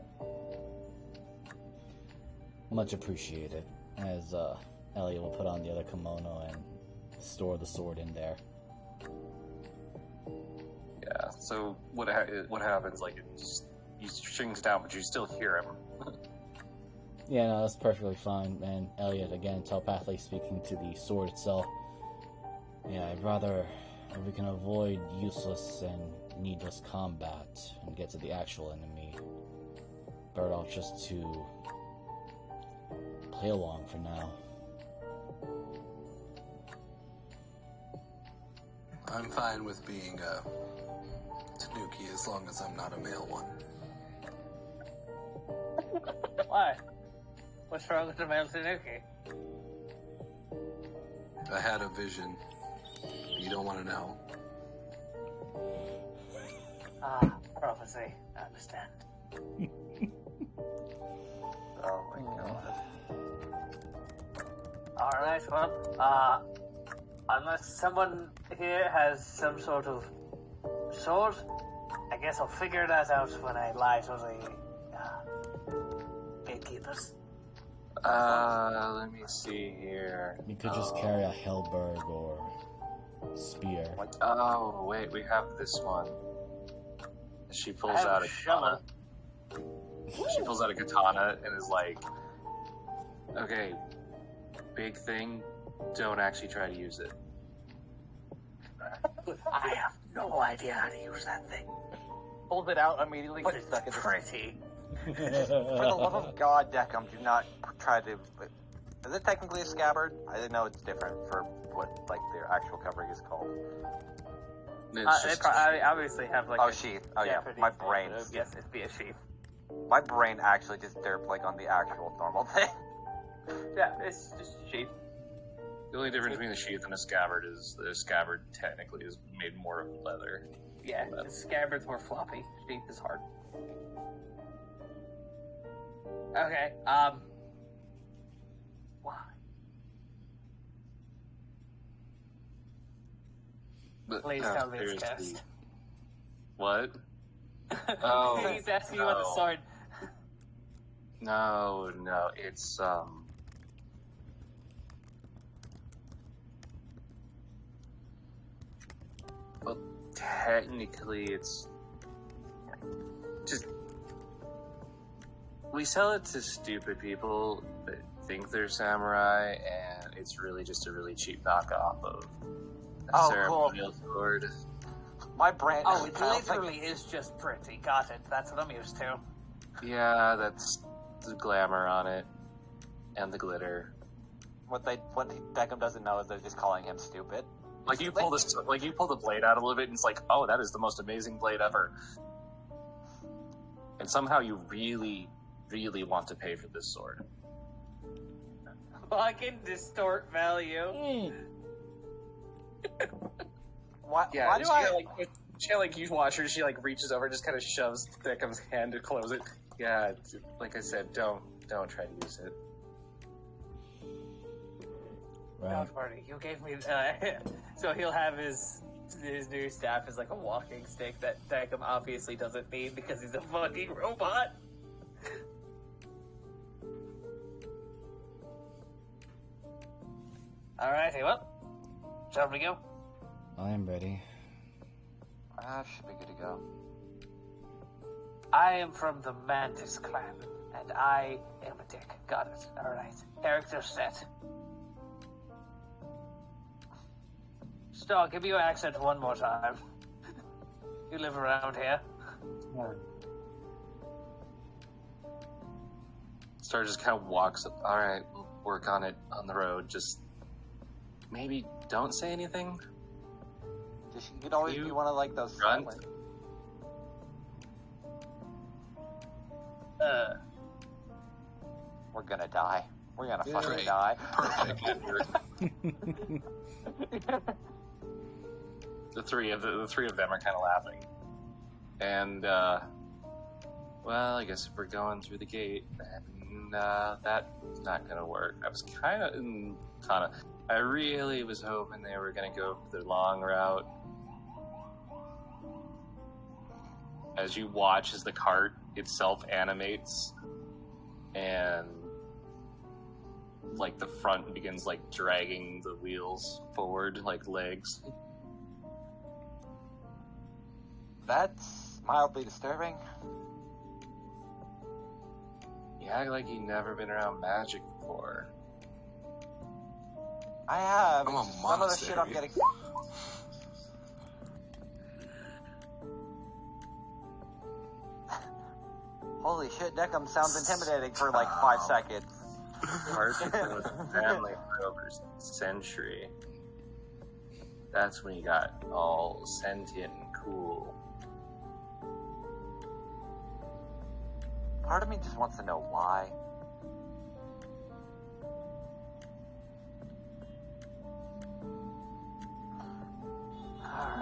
Much appreciated. As Elliot will put on the other kimono and store the sword in there. Yeah, so what happens, like, it just, he shrinks down, but you still hear him. Yeah, no, that's perfectly fine. And Elliot, again, telepathically speaking to the sword itself. Yeah, I'd rather, if we can avoid useless and needless combat and get to the actual enemy, better off just to play along for now. I'm fine with being a Tanuki as long as I'm not a male one. Why? What's wrong with the male Tanuki? I had a vision. You don't want to know. Prophecy. I understand. Oh my god. Alright, well, unless someone here has some sort of sword, I guess I'll figure that out when I lie to the gatekeepers. Let me see here. You could just carry a halberd or spear. Oh, wait, we have this one. She pulls I have out a a shovel. katana. She pulls out a katana and is like, okay, big thing, don't actually try to use it. I have no idea how to use that thing, Hold it out immediately. but Get it's stuck in the- pretty. For the love of God, Deckham, do not try to. Is it technically a scabbard? I didn't know it's different for what like their actual covering is called. It's They just, obviously have like Oh, a sheath. Oh yeah, Japanese my name, brain. but yes, it'd be a sheath. My brain actually just derped like on the actual normal thing. Yeah, it's just a sheath. the only difference between the sheath and a scabbard is the scabbard technically is made more of leather. Yeah, the scabbard's more floppy. Sheath is hard. Okay, why? But Please tell me it's seriously, cursed. What? Oh, He's asking you about the no. sword. No, it's well, technically it's just we sell it to stupid people that think they're samurai, and it's really just a really cheap knockoff of a Oh, cool. ceremonial sword. My brain. Oh, it I don't think- literally is just pretty. Got it. That's what I'm used to. Yeah, that's the glamour on it and the glitter. What Deckham doesn't know is they're just calling him stupid. Like you pull this, like you pull the blade out a little bit, and it's like, oh, that is the most amazing blade ever. And somehow you really, really want to pay for this sword. Fucking distort value. Why do I? You watch her. She like reaches over, just kind of shoves Thickham's hand to close it. Yeah, like I said, don't try to use it. Right. Don't worry, you gave me. So he'll have his new staff is like a walking stick that Deckham obviously doesn't need because he's a fucking robot. Alrighty, well, shall we go? I am ready. Should be good to go. I am from the Mantis clan, and I am a dick. Got it. Alright. Character set. Star, give me your accent one more time. You live around here. Star just kind of walks up. All right, we'll work on it on the road. Just maybe don't say anything. Just, you could always be one of like those Grunt. silent. We're gonna die. We're gonna fucking Great. die. Perfect. The three of them are kind of laughing, and well, I guess if we're going through the gate, then that's not gonna work. I was kind of. I really was hoping they were gonna go for the long route. As you watch as the cart itself animates, and like the front begins like dragging the wheels forward like legs. That's mildly disturbing. You act like you've never been around magic before. I have. I'm a It's just some of the shit I'm monastery. getting. Holy shit, Deckham sounds intimidating for like 5 seconds. Part of the family for over a century. That's when you got all sentient and cool. Part of me just wants to know why.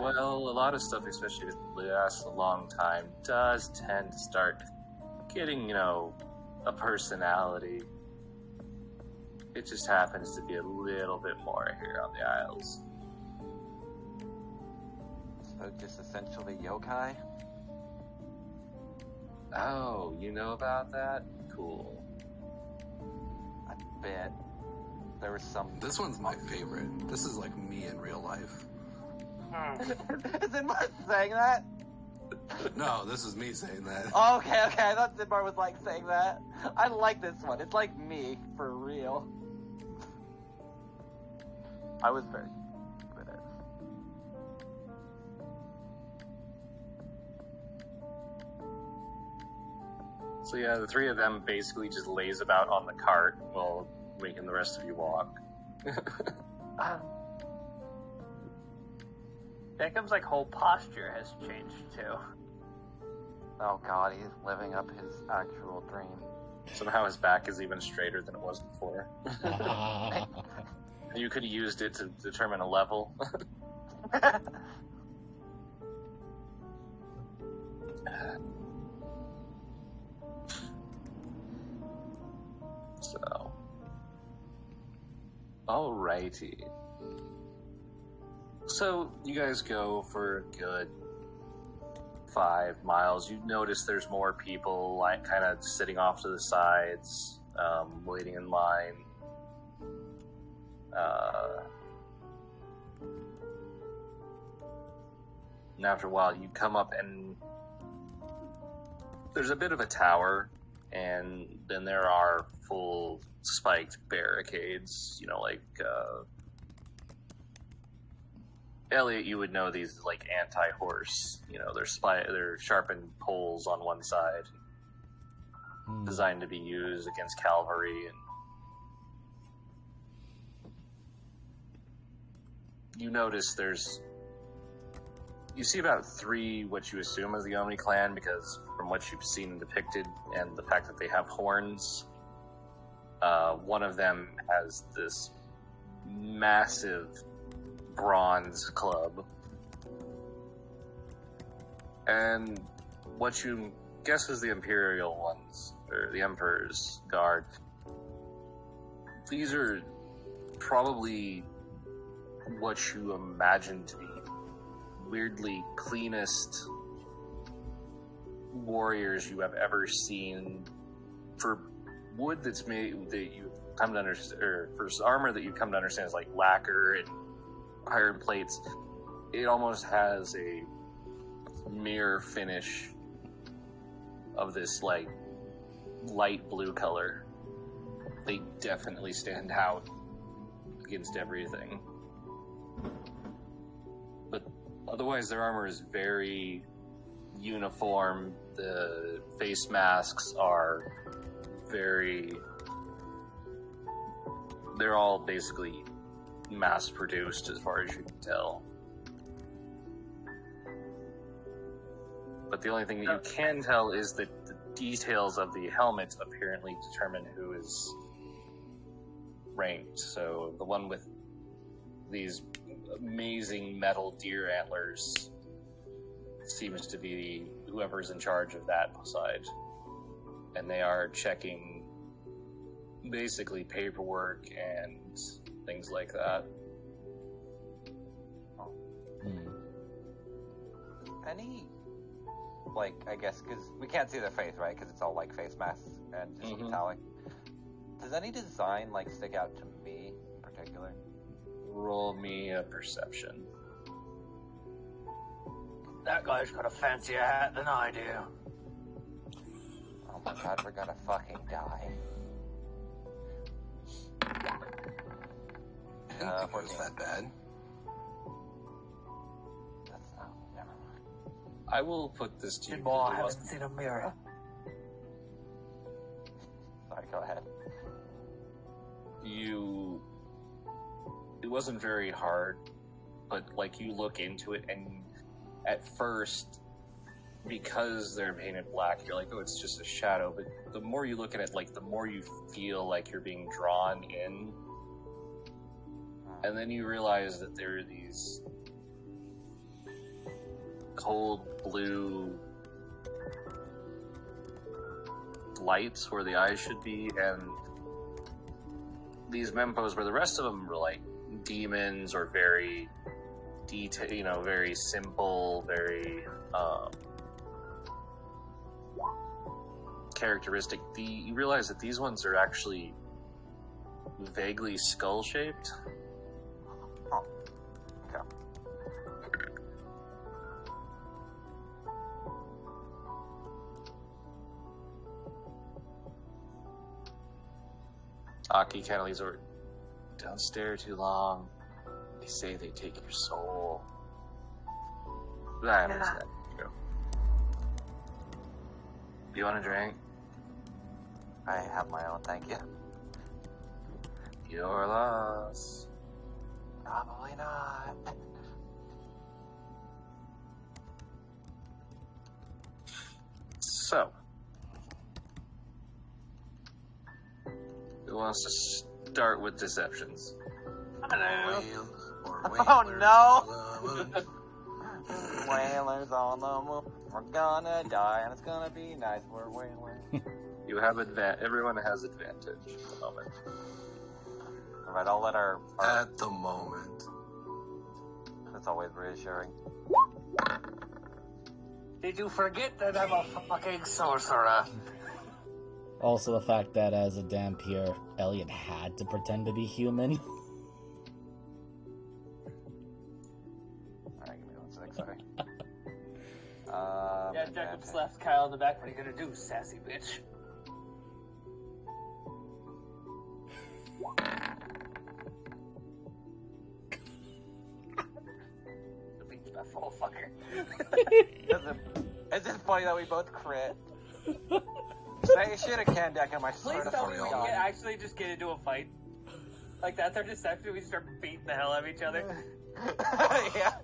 Well, Well, a lot of stuff, especially if it lasts a long time, does tend to start getting, a personality. It just happens to be a little bit more here on the Isles. So just essentially yokai? Oh, you know about that? Cool. I bet. There was some... This one's my favorite. This is like me in real life. Is Zinmar saying that? No, this is me saying that. Oh, okay. I thought Zinmar was like saying that. I like this one. It's like me, for real. I was very good at it. So yeah, the three of them basically just lays about on the cart while making the rest of you walk. Jacob's like whole posture has changed too. Oh god, he's living up his actual dream. Somehow his back is even straighter than it was before. You could have used it to determine a level. So, alrighty. So you guys go for a good 5 miles. You notice there's more people, like kind of sitting off to the sides, waiting in line. And after a while, you come up and there's a bit of a tower, and then there are full spiked barricades, Elliot, you would know these as like anti-horse. They're sharpened poles on one side, designed to be used against cavalry. And you notice you see about 3 what you assume is the Omni clan, because from what you've seen depicted and the fact that they have horns, one of them has this massive bronze club, and what you guess is the Imperial ones, or the Emperor's Guard. These are probably what you imagine to be weirdly cleanest warriors you have ever seen for wood that's made that you've come to understand, or for armor that you've come to understand is like lacquer and iron plates. It almost has a mirror finish of this like light blue color. They definitely stand out against everything. But otherwise their armor is very uniform. The face masks are they're all basically mass produced as far as you can tell. But the only thing that you can tell is that the details of the helmets apparently determine who is ranked. So the one with these amazing metal deer antlers seems to be whoever's in charge of that side. And they are checking basically paperwork and things like that. Any, like, I guess, because we can't see their face, right? Because it's all, like, face masks and just metallic. Does any design, like, stick out to me in particular? Roll me a perception. That guy's got a fancier hat than I do. Oh my god, we're gonna fucking die. I didn't think it was that bad. That's not, never mind. I will put this to you. I haven't seen a mirror. Sorry, go ahead. It wasn't very hard, but like you look into it, and at first, because they're painted black, you're like, oh, it's just a shadow. But the more you look at it, like the more you feel like you're being drawn in. And then you realize that there are these cold blue lights where the eyes should be, and these mempos where the rest of them were like demons or very very simple, very characteristic. You realize that these ones are actually vaguely skull-shaped. Oh. Okay. Aki kind of leaves over. Don't stare too long. They say they take your soul. I understand. True. Do you want a drink? I have my own, thank you. Your loss. Probably not. So, who wants to start with deceptions? Oh no! Whalers on the move. We're gonna die, and it's gonna be nice. We're whalers. You have everyone has advantage at the moment. Alright, I'll let our... At the moment. That's always reassuring. Did you forget that I'm a fucking sorcerer? Also, the fact that as a Dampier, Elliot had to pretend to be human. Alright, give me 1 sec, sorry. Yeah, Jacob slapped Kyle in the back. What are you gonna do, sassy bitch? The beat's that full fucker. It's just funny that we both crit. Say shit at Kandak, am I Please swear to tell me we God. can actually just get into a fight. Like, that's our deception. We start beating the hell out of each other. Yeah.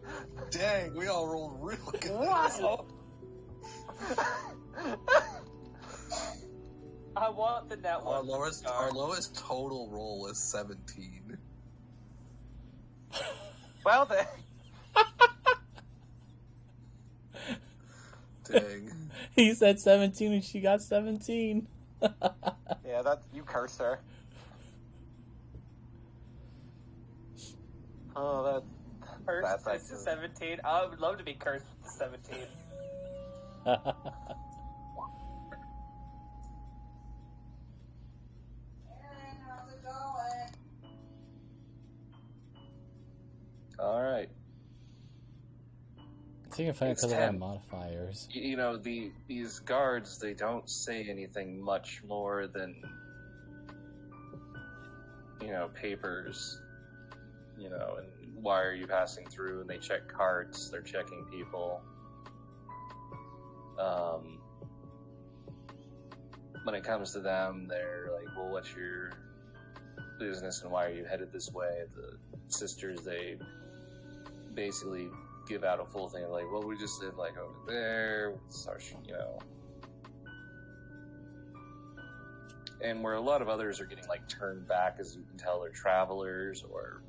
Dang, we all rolled real good. Wow. I want the net Our one. lowest total roll is 17. Well then. Dang. He said 17 and she got 17. Yeah, that's... You curse her. Oh, that's Cursed actually... to 17. I would love to be cursed with 17. All right. I think it's funny It's because of our 10. modifiers. You know, these guards, they don't say anything much more than, papers, and why are you passing through, and they check carts, they're checking people. When it comes to them, they're like, well, what's your business and why are you headed this way? The sisters, they basically give out a full thing of like, well, we just live like over there, and where a lot of others are getting like turned back, as you can tell, they're travelers or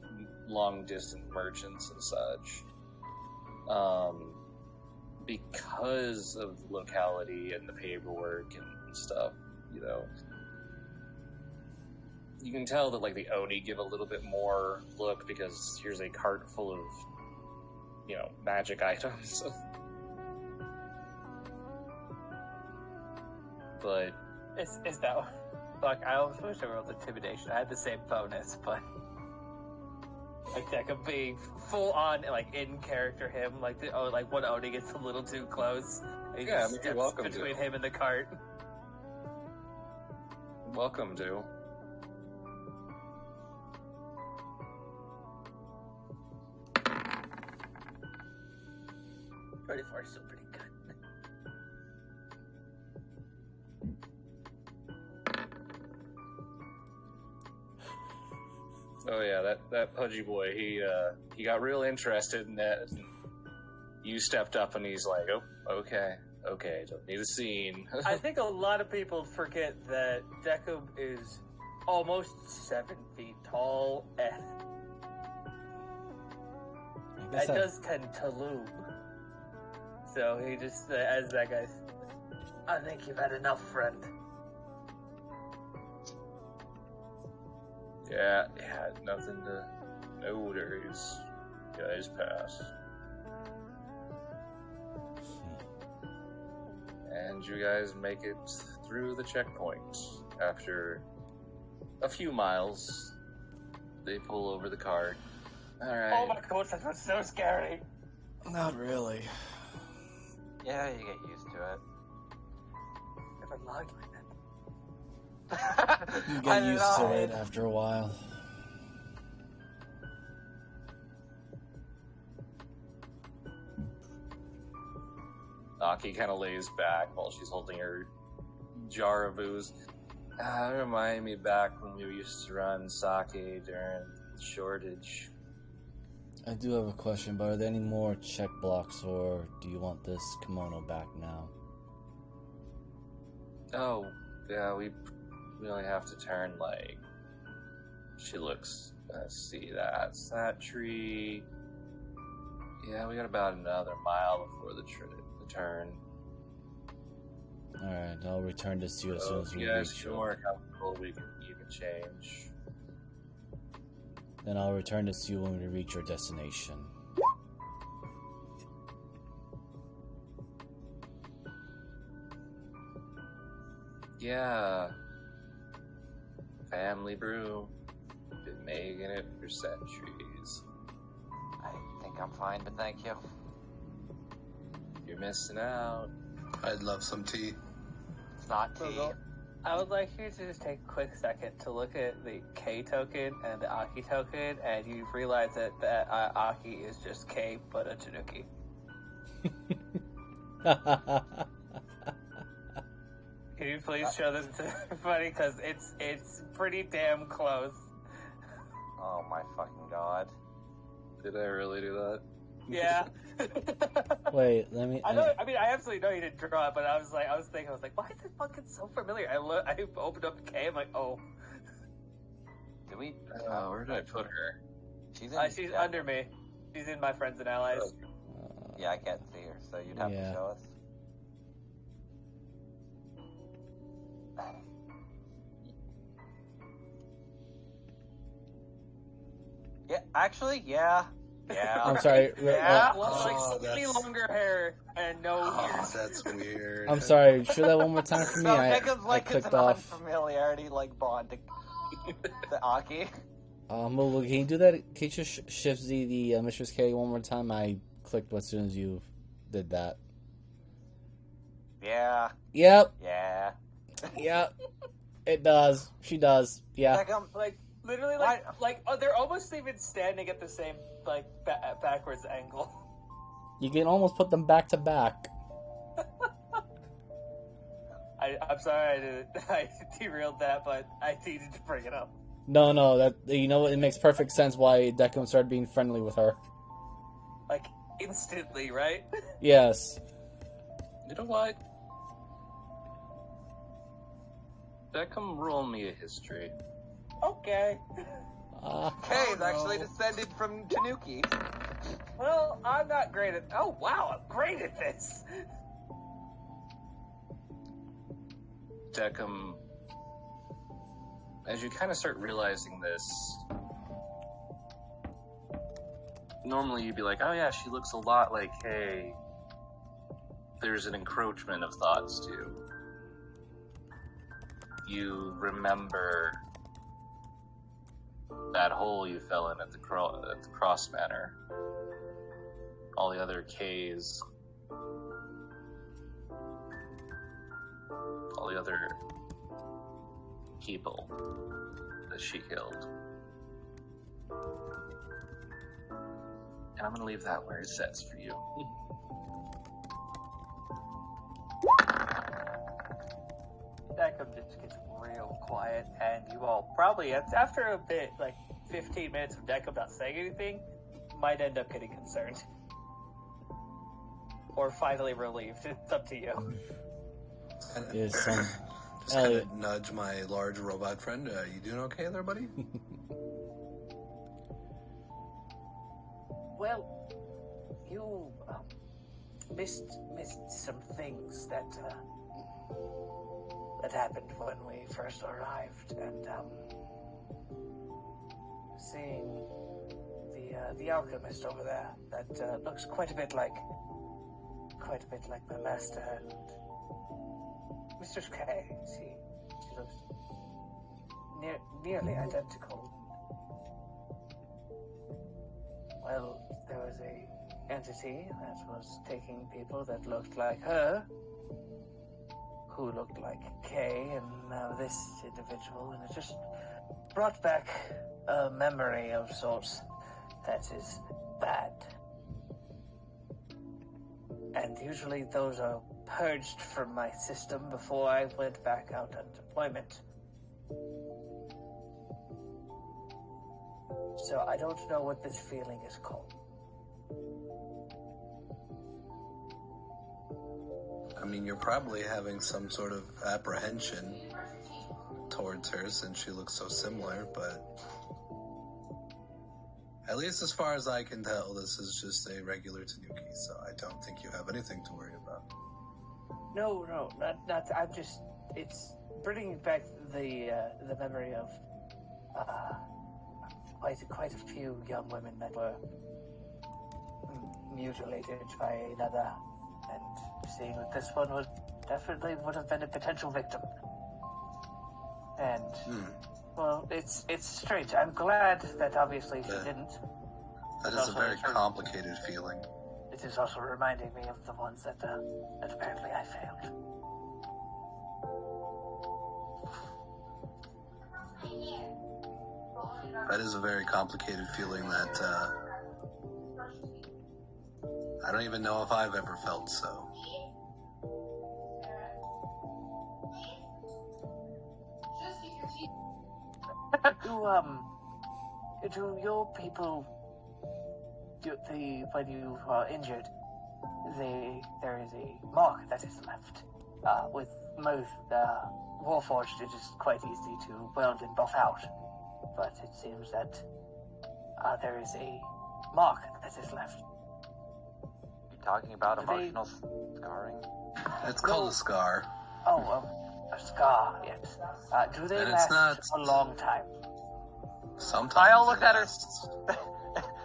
long distance merchants and such. Because of the locality and the paperwork and stuff, you can tell that like the Oni give a little bit more look because here's a cart full of magic items. But is that like I always wish I rolled intimidation. I had the same bonus, but like that could be full on like in character him, like when Oni gets a little too close. He Yeah, just you're welcome to. between him and the cart. Welcome to. 34 is still pretty good. Oh yeah, that pudgy boy, he got real interested in that. And you stepped up and he's like, oh, okay, don't need a scene. I think a lot of people forget that Deku is almost 7 feet tall, and that does tend to loom. So he just, as that guy, I think you've had enough, friend. Yeah, nothing to. No worries. Guys pass. And you guys make it through the checkpoint. After a few miles, they pull over the cart. Alright. Oh my gosh, that was so scary. Not really. Yeah, you get used to it. Never logged like You I get used to know. it after a while. Aki kind of lays back while she's holding her jar of booze. Remind me back when we used to run sake during the shortage. I do have a question, but are there any more check blocks, or do you want this kimono back now? Oh, yeah, we only have to turn, like... She looks, let's see, that's that tree. Yeah, we got about another mile before the turn. Alright, I'll return this to you as soon as we you guys reach feel it. more comfortable, you can change. Then I'll return this to you when we reach your destination. Yeah. Family brew. Been making it for centuries. I think I'm fine, but thank you. You're missing out. I'd love some tea. It's not tea. Well, I would like you to just take a quick second to look at the K token and the Aki token, and you realize that Aki is just K, but a Tanuki. Can you please show this to everybody? Because it's pretty damn close. Oh my fucking god. Did I really do that? Yeah. Wait, let me... I know. I mean, I absolutely know you didn't draw it, but I was thinking, why is it fucking so familiar? I opened up K. I'm like, oh, Did we? Where did I put her? She's in. she's under me. She's in my friends and allies. Yeah, I can't see her, so you'd have Yeah. to show us. Yeah, actually, yeah. Yeah. I'm sorry. Yeah. Like Oh, slightly that's- longer hair and no Oh, ears. that's weird. I'm sorry. Show that one more time for me. So I Jacob's like it's clicked an off. unfamiliarity like bond to Aki. Well, can you do that? Can you just shift the Mistress K one more time? I clicked as soon as you did that. Yeah. Yep. Yeah. Yep. It does. She does. Yeah. Jacob, Like literally, they're almost even standing at the same backwards angle. You can almost put them back to back. I'm sorry I derailed that, but I needed to bring it up. No, that you know what? It makes perfect sense why Declan started being friendly with her. Like instantly, right? Yes. You know what? Beckham, roll me a history. Okay. Kay's actually descended from Tanuki. Well, I'm not great at. Oh wow, I'm great at this. Deckham, as you kind of start realizing this, normally you'd be like, oh yeah, she looks a lot like Kay. There's an encroachment of thoughts too. You remember that hole you fell in at the Cross Manor. All the other Ks. All the other people that she killed. And I'm gonna leave that where it says for you. Beckham just gets real quiet, and you all probably, after a bit, like 15 minutes of Deckham not saying anything, might end up getting concerned. Or finally relieved. It's up to you. Is Just kind Elliot. of nudge my large robot friend. You doing okay there, buddy? Well, you missed some things that happened when we first arrived, and seeing the alchemist over there, that looks quite a bit like my master, and Mistress K. She looks nearly identical. Well, there was a entity that was taking people that looked like her, who looked like Kay, and now this individual, and it just brought back a memory of sorts that is bad. And usually those are purged from my system before I went back out on deployment. So I don't know what this feeling is called. I mean, you're probably having some sort of apprehension towards her since she looks so similar, but at least as far as I can tell, this is just a regular Tanuki, so I don't think you have anything to worry about. No, not. I'm just. It's bringing back the memory of quite a few young women that were mutilated by another, and seeing that this one would have been a potential victim. And well, it's strange. I'm glad that obviously she didn't. That is a very complicated feeling. It is also reminding me of the ones that apparently I failed. That is a very complicated feeling that I don't even know if I've ever felt so. Do your people, when you are injured, there is a mark that is left. With most Warforged, it is quite easy to weld and buff out, but it seems that there is a mark that is left. You talking about emotional scarring? It's called a scar. Oh, a scar, yes. Do they And it's last not- a long time? Sometimes Kyle, look they at her. last-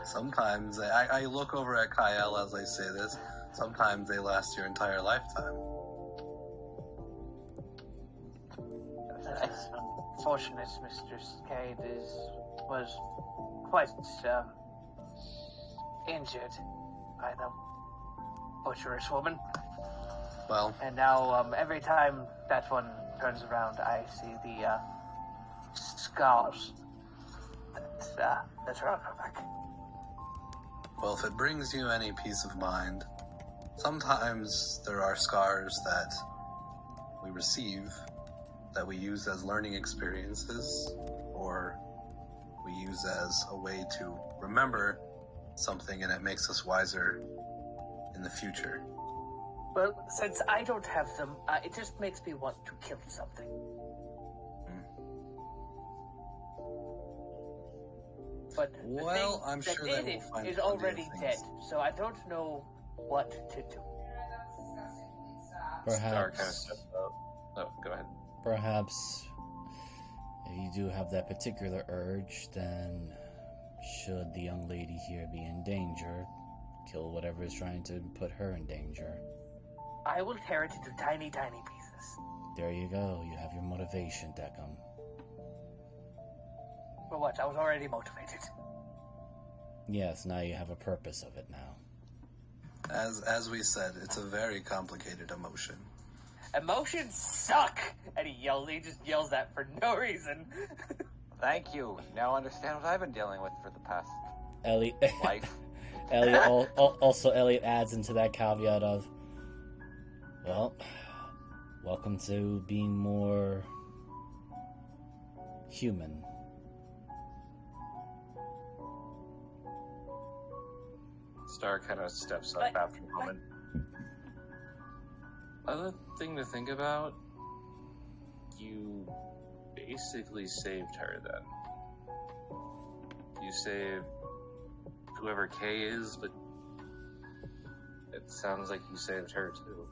Sometimes I look over at Kyle as I say this. Sometimes they last your entire lifetime. That is unfortunate. Mistress Cade was quite injured by the butcherous woman, Well, and now every time that one turns around, I see the scars that are on her back. if it brings you any peace of mind, sometimes there are scars that we receive that we use as learning experiences, or we use as a way to remember something, and it makes us wiser in the future. Well, since I don't have them, it just makes me want to kill something. But the Well, thing I'm that sure did they it will find is plenty of already things. dead, so I don't know what to do. Star kind of Perhaps, steps up. Oh, go ahead. perhaps, if you do have that particular urge, then should the young lady here be in danger, kill whatever is trying to put her in danger. I will tear it into tiny, tiny pieces. There you go. You have your motivation, Deckham. For what? I was already motivated. Yes, now you have a purpose of it now. As we said, it's a very complicated emotion. Emotions suck! And he just yells that for no reason. Thank you. Now understand what I've been dealing with for the past Elliot, life. Elliot adds into that caveat of, well, welcome to being more human. Star kind of steps up after a moment. Other thing to think about, you basically saved her then. You saved whoever Kay is, but It sounds like you saved her too.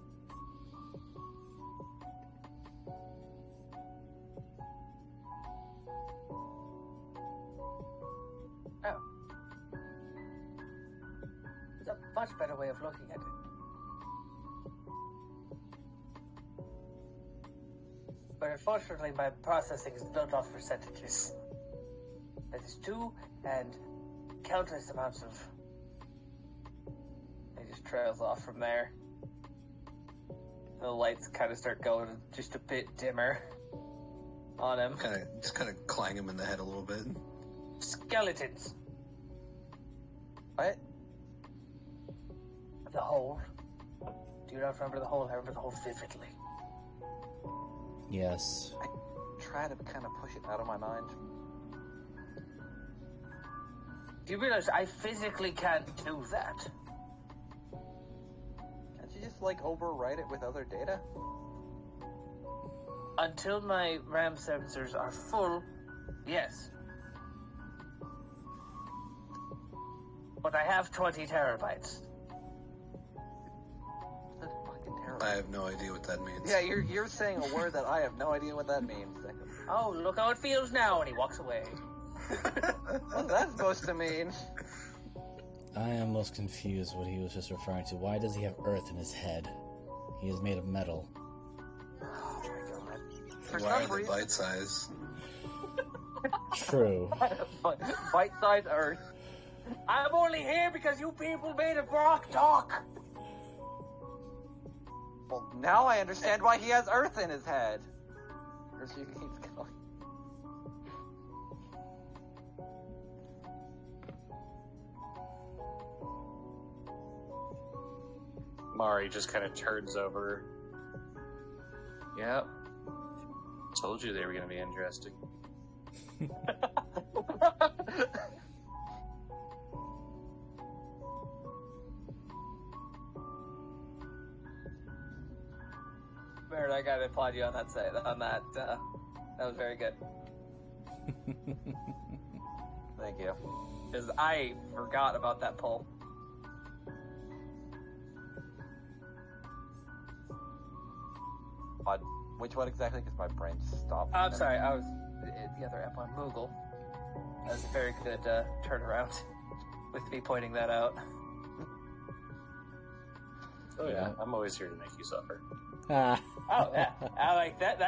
Oh. It's a much better way of looking at it. But unfortunately, my processing is built off percentages. That is 2 and countless amounts of... It just trails off from there. The lights kind of start going just a bit dimmer on him. Just kind of clang him in the head a little bit. Skeletons. What? The hole. Do you not remember the hole? I remember the hole vividly. Yes. I try to kind of push it out of my mind. Do you realize I physically can't do that? Can't you just, like, overwrite it with other data? Until my RAM sensors are full, yes. But I have 20 terabytes. That's fucking terrible. I have no idea what that means. Yeah, you're saying a word that I have no idea what that means. Oh, look how it feels now, and he walks away. What's that supposed to mean? I am most confused what he was just referring to. Why does he have earth in his head? He is made of metal. Oh my god. For Why are some they reason, bite size? True. Bite-sized Earth. I'm only here because you people made a Brock talk. well, now I understand why he has earth in his head. Or she keeps going. Mari just kind of turns over. Yep. Told you they were going to be interesting. Barrett, I gotta applaud you on that side. That was very good. Thank you. Because I forgot about that poll. Which one exactly? Because my brain stopped. I'm sorry, I was the other app on Google. That was a very good turnaround with me pointing that out. Oh yeah, I'm always here to make you suffer. Ah. Oh yeah, I like that.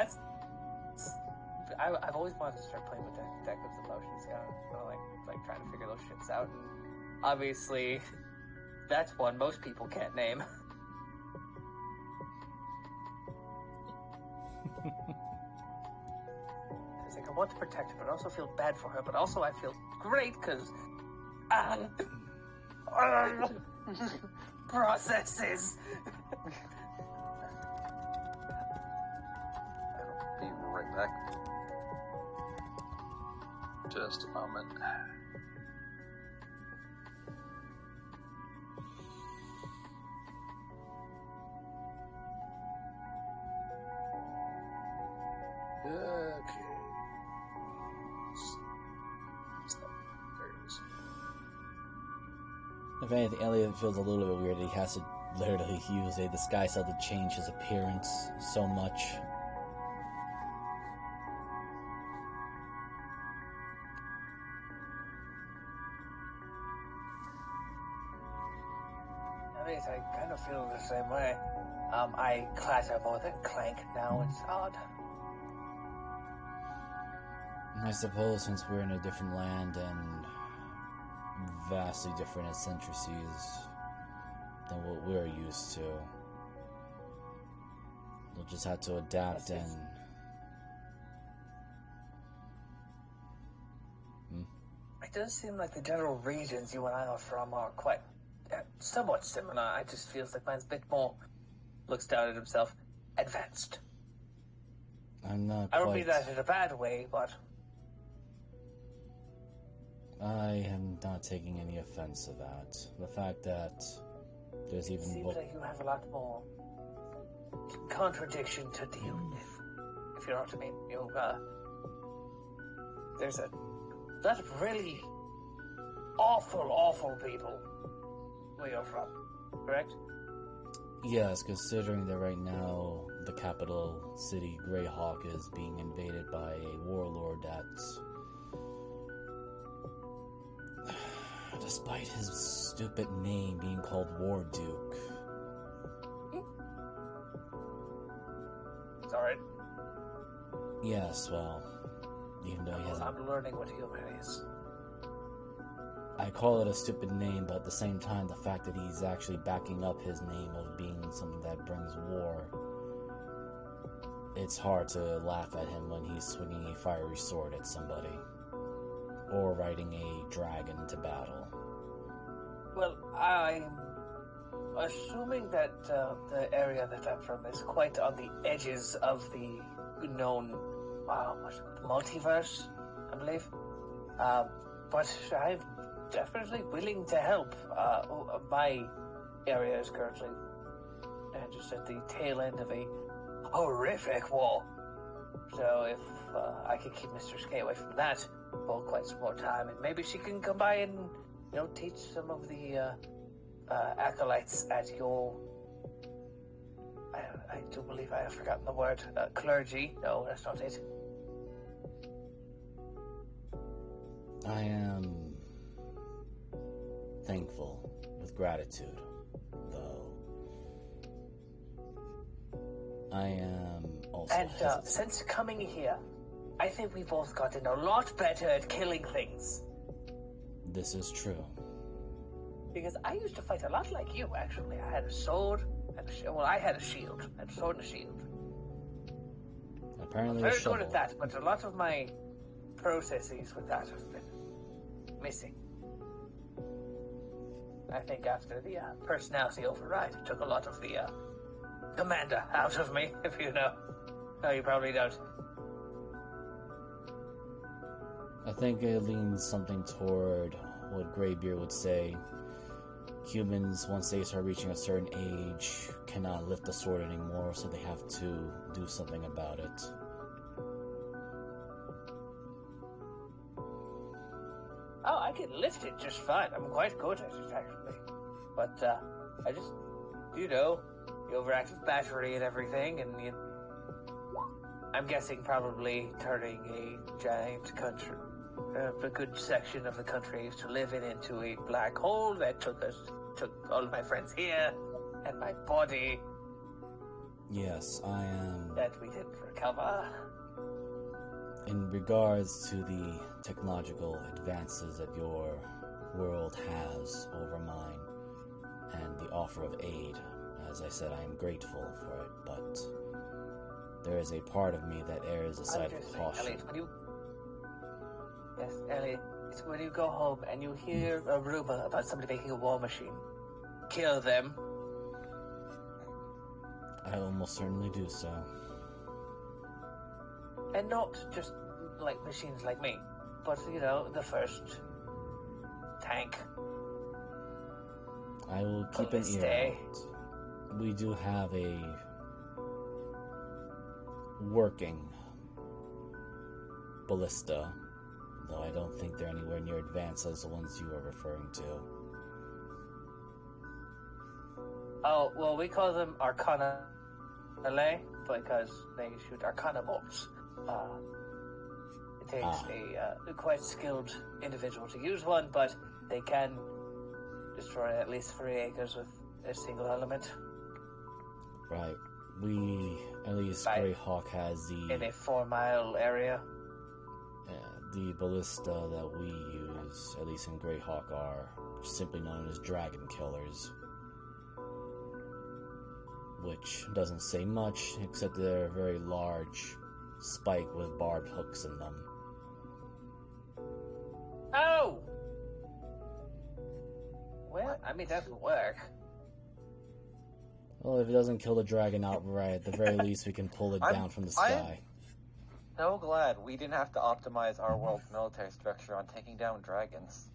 I've always wanted to start playing with that deck of emotions, kind of like trying to figure those shits out. And obviously, that's one most people can't name. It's like I want to protect her, but I also feel bad for her. But also I feel great because processes. I'll be right back. Just a moment. Okay. There it is. If anything, Elliot feels a little bit weird. He has to literally use a disguise cell to change his appearance so much. I kind of feel the same way. I clatter more than clank now. It's odd. I suppose since we're in a different land and vastly different eccentricities than what we're used to, we'll just have to adapt and... It does seem like the general regions you and I are from are quite somewhat similar. It just feels like mine's a bit more, looks down at himself, advanced. I'm not I don't quite... mean that in a bad way, but... I am not taking any offense to that. The fact that there's It even... seems like you have a lot more contradiction to deal with, if you know what I mean. There's a lot of really awful, awful people where you're from, correct? Yes, considering that right now the capital city, Greyhawk, is being invaded by a warlord that, despite his stupid name being called War Duke, It's alright. yes, well, even though he hasn't, I'm learning what human is. I call it a stupid name, but at the same time, the fact that he's actually backing up his name of being something that brings war, it's hard to laugh at him when he's swinging a fiery sword at somebody, or riding a dragon into battle. Well, I'm assuming that the area that I'm from is quite on the edges of the known what's it called? Multiverse, I believe. But I'm definitely willing to help. My area is currently just at the tail end of a horrific war. So if I could keep Mistress K away from that for quite some more time, and maybe she can come by and, you know, teach some of the acolytes at your... I do believe I have forgotten the word. Clergy. No, that's not it. I am thankful with gratitude, though. I am also And hesitant. since coming here, I think we've both gotten a lot better at killing things. This is true. Because I used to fight a lot like you, actually. I had a sword, and I had a shield. I had a sword and a shield. Apparently, Very a shovel. good at that, but a lot of my processes with that have been missing. I think after the personality override, it took a lot of the commander out of me, if you know. No, you probably don't. I think it leans something toward what Greybeard would say. Humans, once they start reaching a certain age, cannot lift the sword anymore, so they have to do something about it. Oh, I can lift it just fine. I'm quite good at it, actually. But, I just, you know, the overactive battery and everything, and I'm guessing probably turning a giant country, a good section of the country I used to live in, into a black hole that took all of my friends here, and my body Yes, I am. that we didn't recover. In regards to the technological advances that your world has over mine, and the offer of aid, as I said, I am grateful for it, but there is a part of me that errs a side of Interesting, caution. Elliot, Elliot, it's when you go home and you hear a rumor about somebody making a war machine, kill them. I almost certainly do so. And not just like machines like me, but, you know, the first tank. I will keep an ear Stay. out. We do have a working ballista, though I don't think they're anywhere near advanced as the ones you are referring to. Oh, well, we call them Arcana LA because they shoot Arcana bolts. It takes a quite skilled individual to use one, but they can destroy at least 3 acres with a single element Right. We, at least Right. Greyhawk has in a the 4-mile area. the ballista that we use, at least in Greyhawk, are simply known as dragon killers. Which doesn't say much, except they're a very large spike with barbed hooks in them. Oh! Well, I mean, that would work. Well, if it doesn't kill the dragon outright, at the very least we can pull it down from the sky. So glad we didn't have to optimize our world's military structure on taking down dragons.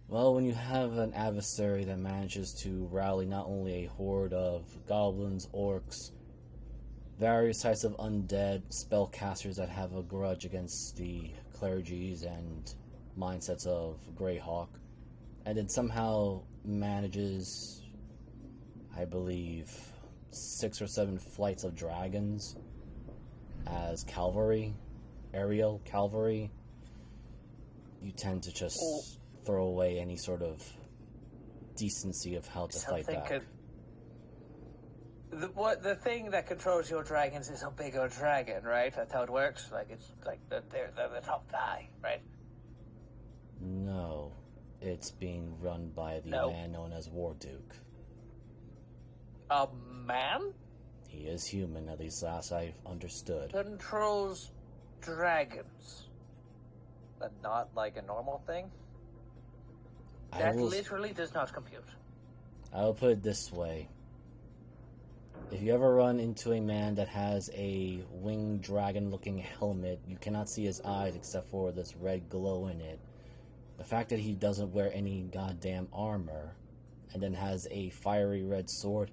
Well, when you have an adversary that manages to rally not only a horde of goblins, orcs, various types of undead spellcasters that have a grudge against the clergies and mindsets of Greyhawk, and then somehow manages, I believe, 6 or 7 flights of dragons as cavalry, aerial cavalry, you tend to just throw away any sort of decency of how to fight back. The thing that controls your dragons is a bigger dragon, right? That's how it works. Like it's like they're the top guy, right? No, it's being run by the man known as War Duke. A man? He is human, at least last I've understood. Controls dragons. But not like a normal thing? That literally does not compute. I will put it this way. If you ever run into a man that has a winged dragon-looking helmet, you cannot see his eyes except for this red glow in it. The fact that he doesn't wear any goddamn armor, and then has a fiery red sword,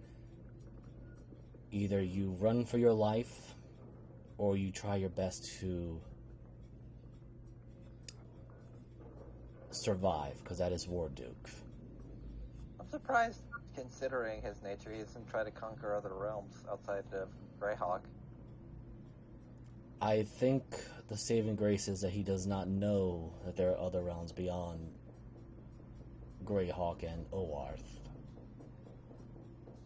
either you run for your life, or you try your best to survive, because that is War Duke. I'm surprised, considering his nature, he doesn't try to conquer other realms outside of Greyhawk. I think the saving grace is that he does not know that there are other realms beyond Greyhawk and Oarth.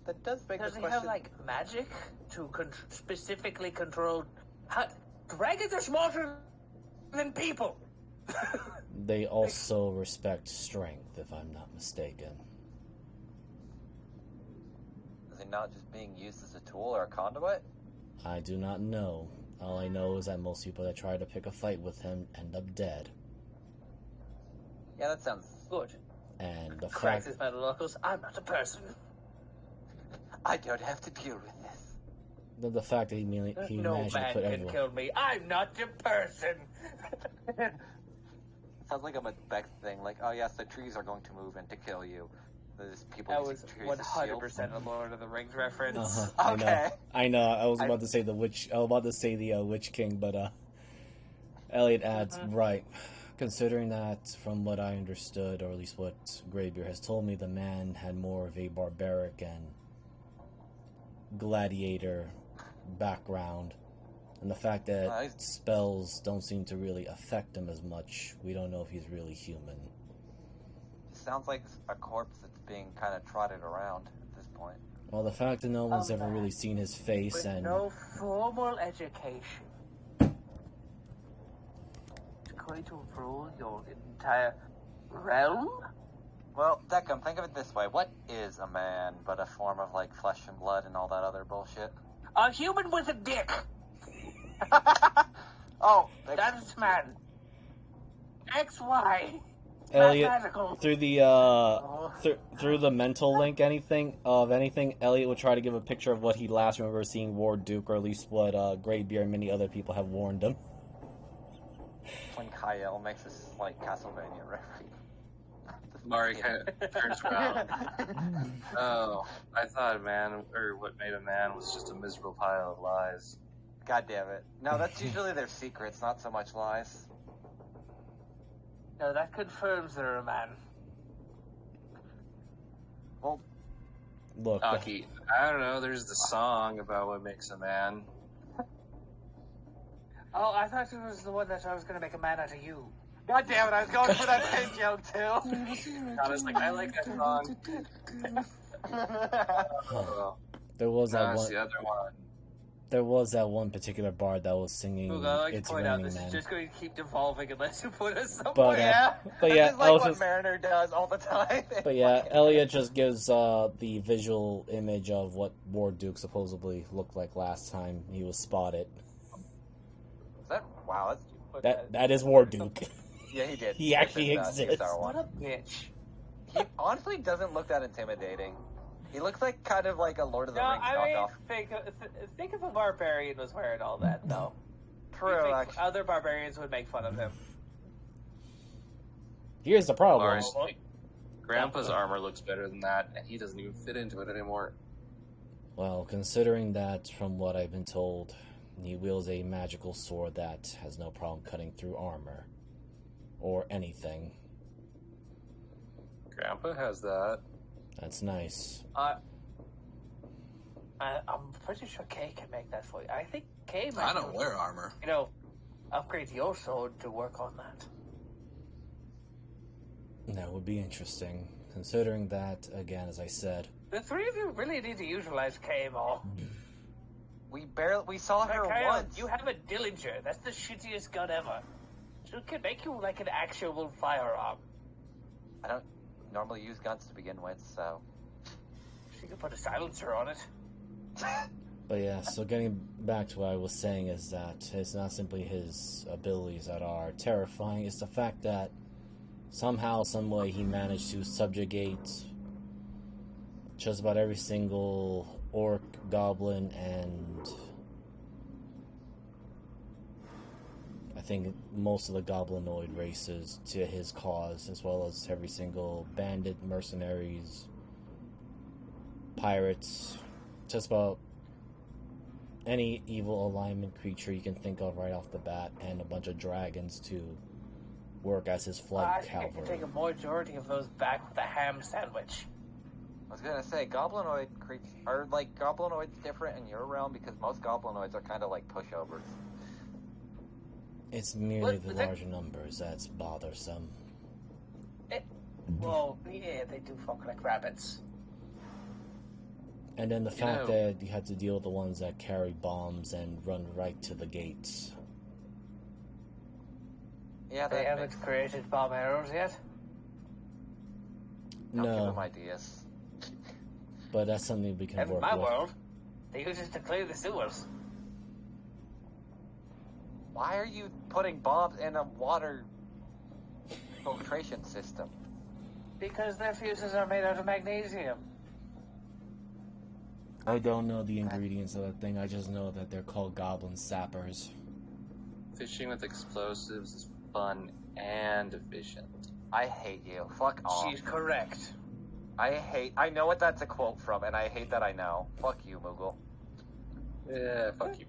That does beg the Does he question. have like magic to specifically control? Dragons are smarter than people. They also respect strength, if I'm not mistaken. Is he not just being used as a tool or a conduit? I do not know. All I know is that most people that try to pick a fight with him end up dead. Yeah, that sounds good. And the Cracks fact... his metal knuckles. I'm not a person. I don't have to deal with this. The fact that he No managed to man put can everyone... kill me. I'm not a person. Sounds like a Macbeth thing. Like, oh yes, the trees are going to move and to kill you. There's people That using was trees as shields. 100% a Lord of the Rings reference. Uh-huh. Okay. I know. I was about to say the Witch... I was about to say the Witch King, but Elliot adds, right. Considering that, from what I understood, or at least what Greybeard has told me, the man had more of a barbaric and gladiator background. And the fact that spells don't seem to really affect him as much, we don't know if he's really human. Sounds like a corpse that's being kind of trotted around at this point. Well, the fact that no one's ever really seen his face With and... no formal education. It's going to rule your entire realm? Well, Deckham, think of it this way. What is a man but a form of, like, flesh and blood and all that other bullshit? A human with a dick. Oh, That's man. XY. Elliot, Mathematical. through the through the mental link, anything, Elliot would try to give a picture of what he last remember seeing Ward Duke, or at least what Greybeard and many other people have warned him. when Kyle makes a slight Castlevania reference. Mari kind of turns around. Oh, I thought a man, or what made a man, was just a miserable pile of lies. God damn it. No, that's usually their secrets, not so much lies. No, that confirms they're a man. Well, Look, Aki, I don't know, there's the song about what makes a man. Oh, I thought it was the one that I was going to make a man out of you. God damn it, I was going for that same joke too. I was like, I like that song. Oh, there was that that's one. the other one. There was that one particular bard that was singing Look, I like "It's to point out Raining this Men." is just going to keep devolving unless you put us somewhere. But, Yeah, but yeah, this is like I was what just- Mariner does all the time. But yeah, Elliot just gives the visual image of what Ward Duke supposedly looked like last time he was spotted. Is that, wow, that's... That is Ward Duke. Yeah, he did. He actually This is, exists. TSR1. What a bitch. He honestly doesn't look that intimidating. He looks like kind of like a Lord of the No, Rings I mean, knockoff. think if a barbarian was wearing all that, though. True, You think actually. other barbarians would make fun of him. Here's the problem. Lars, Grandpa's armor looks better than that, and he doesn't even fit into it anymore. Well, considering that, from what I've been told, he wields a magical sword that has no problem cutting through armor. Or anything. Grandpa has that. That's nice. I'm pretty sure Kay can make that for you. I think Kay might I don't wear armor. upgrade your sword to work on that. That would be interesting, considering that, again, as I said, The three of you really need to utilize Kay more. We saw her once. You have a Dillinger. That's the shittiest gun ever. She can make you like an actual firearm. I don't normally use guns to begin with, so. She can put a silencer on it. but yeah, so getting back to what I was saying is that it's not simply his abilities that are terrifying, it's the fact that somehow, some way, he managed to subjugate just about every single orc, goblin, and I think most of the goblinoid races to his cause, as well as every single bandit, mercenaries, pirates, just about any evil alignment creature you can think of right off the bat, and a bunch of dragons to work as his flight I think I cavalry. can take a majority of those back with a ham sandwich. I was gonna say, goblinoid creatures are like goblinoids different in your realm because most goblinoids are kind of like pushovers. It's merely What- the that- larger numbers that's bothersome. Well, yeah, they do fuck like rabbits. And then the fact that you have to deal with the ones that carry bombs and run right to the gates. Yeah, They that haven't makes created bomb arrows yet. Don't give No, them ideas. but that's something we can In work my with. world, they use it to clear the sewers. Why are you putting bombs in a water filtration system? Because their fuses are made out of magnesium. I don't know the ingredients of that thing, I just know that they're called goblin sappers. Fishing with explosives is fun and efficient. I hate you. Fuck off. She's correct. I know what that's a quote from, and I hate that I know. Fuck you, Moogle. Yeah, fuck you.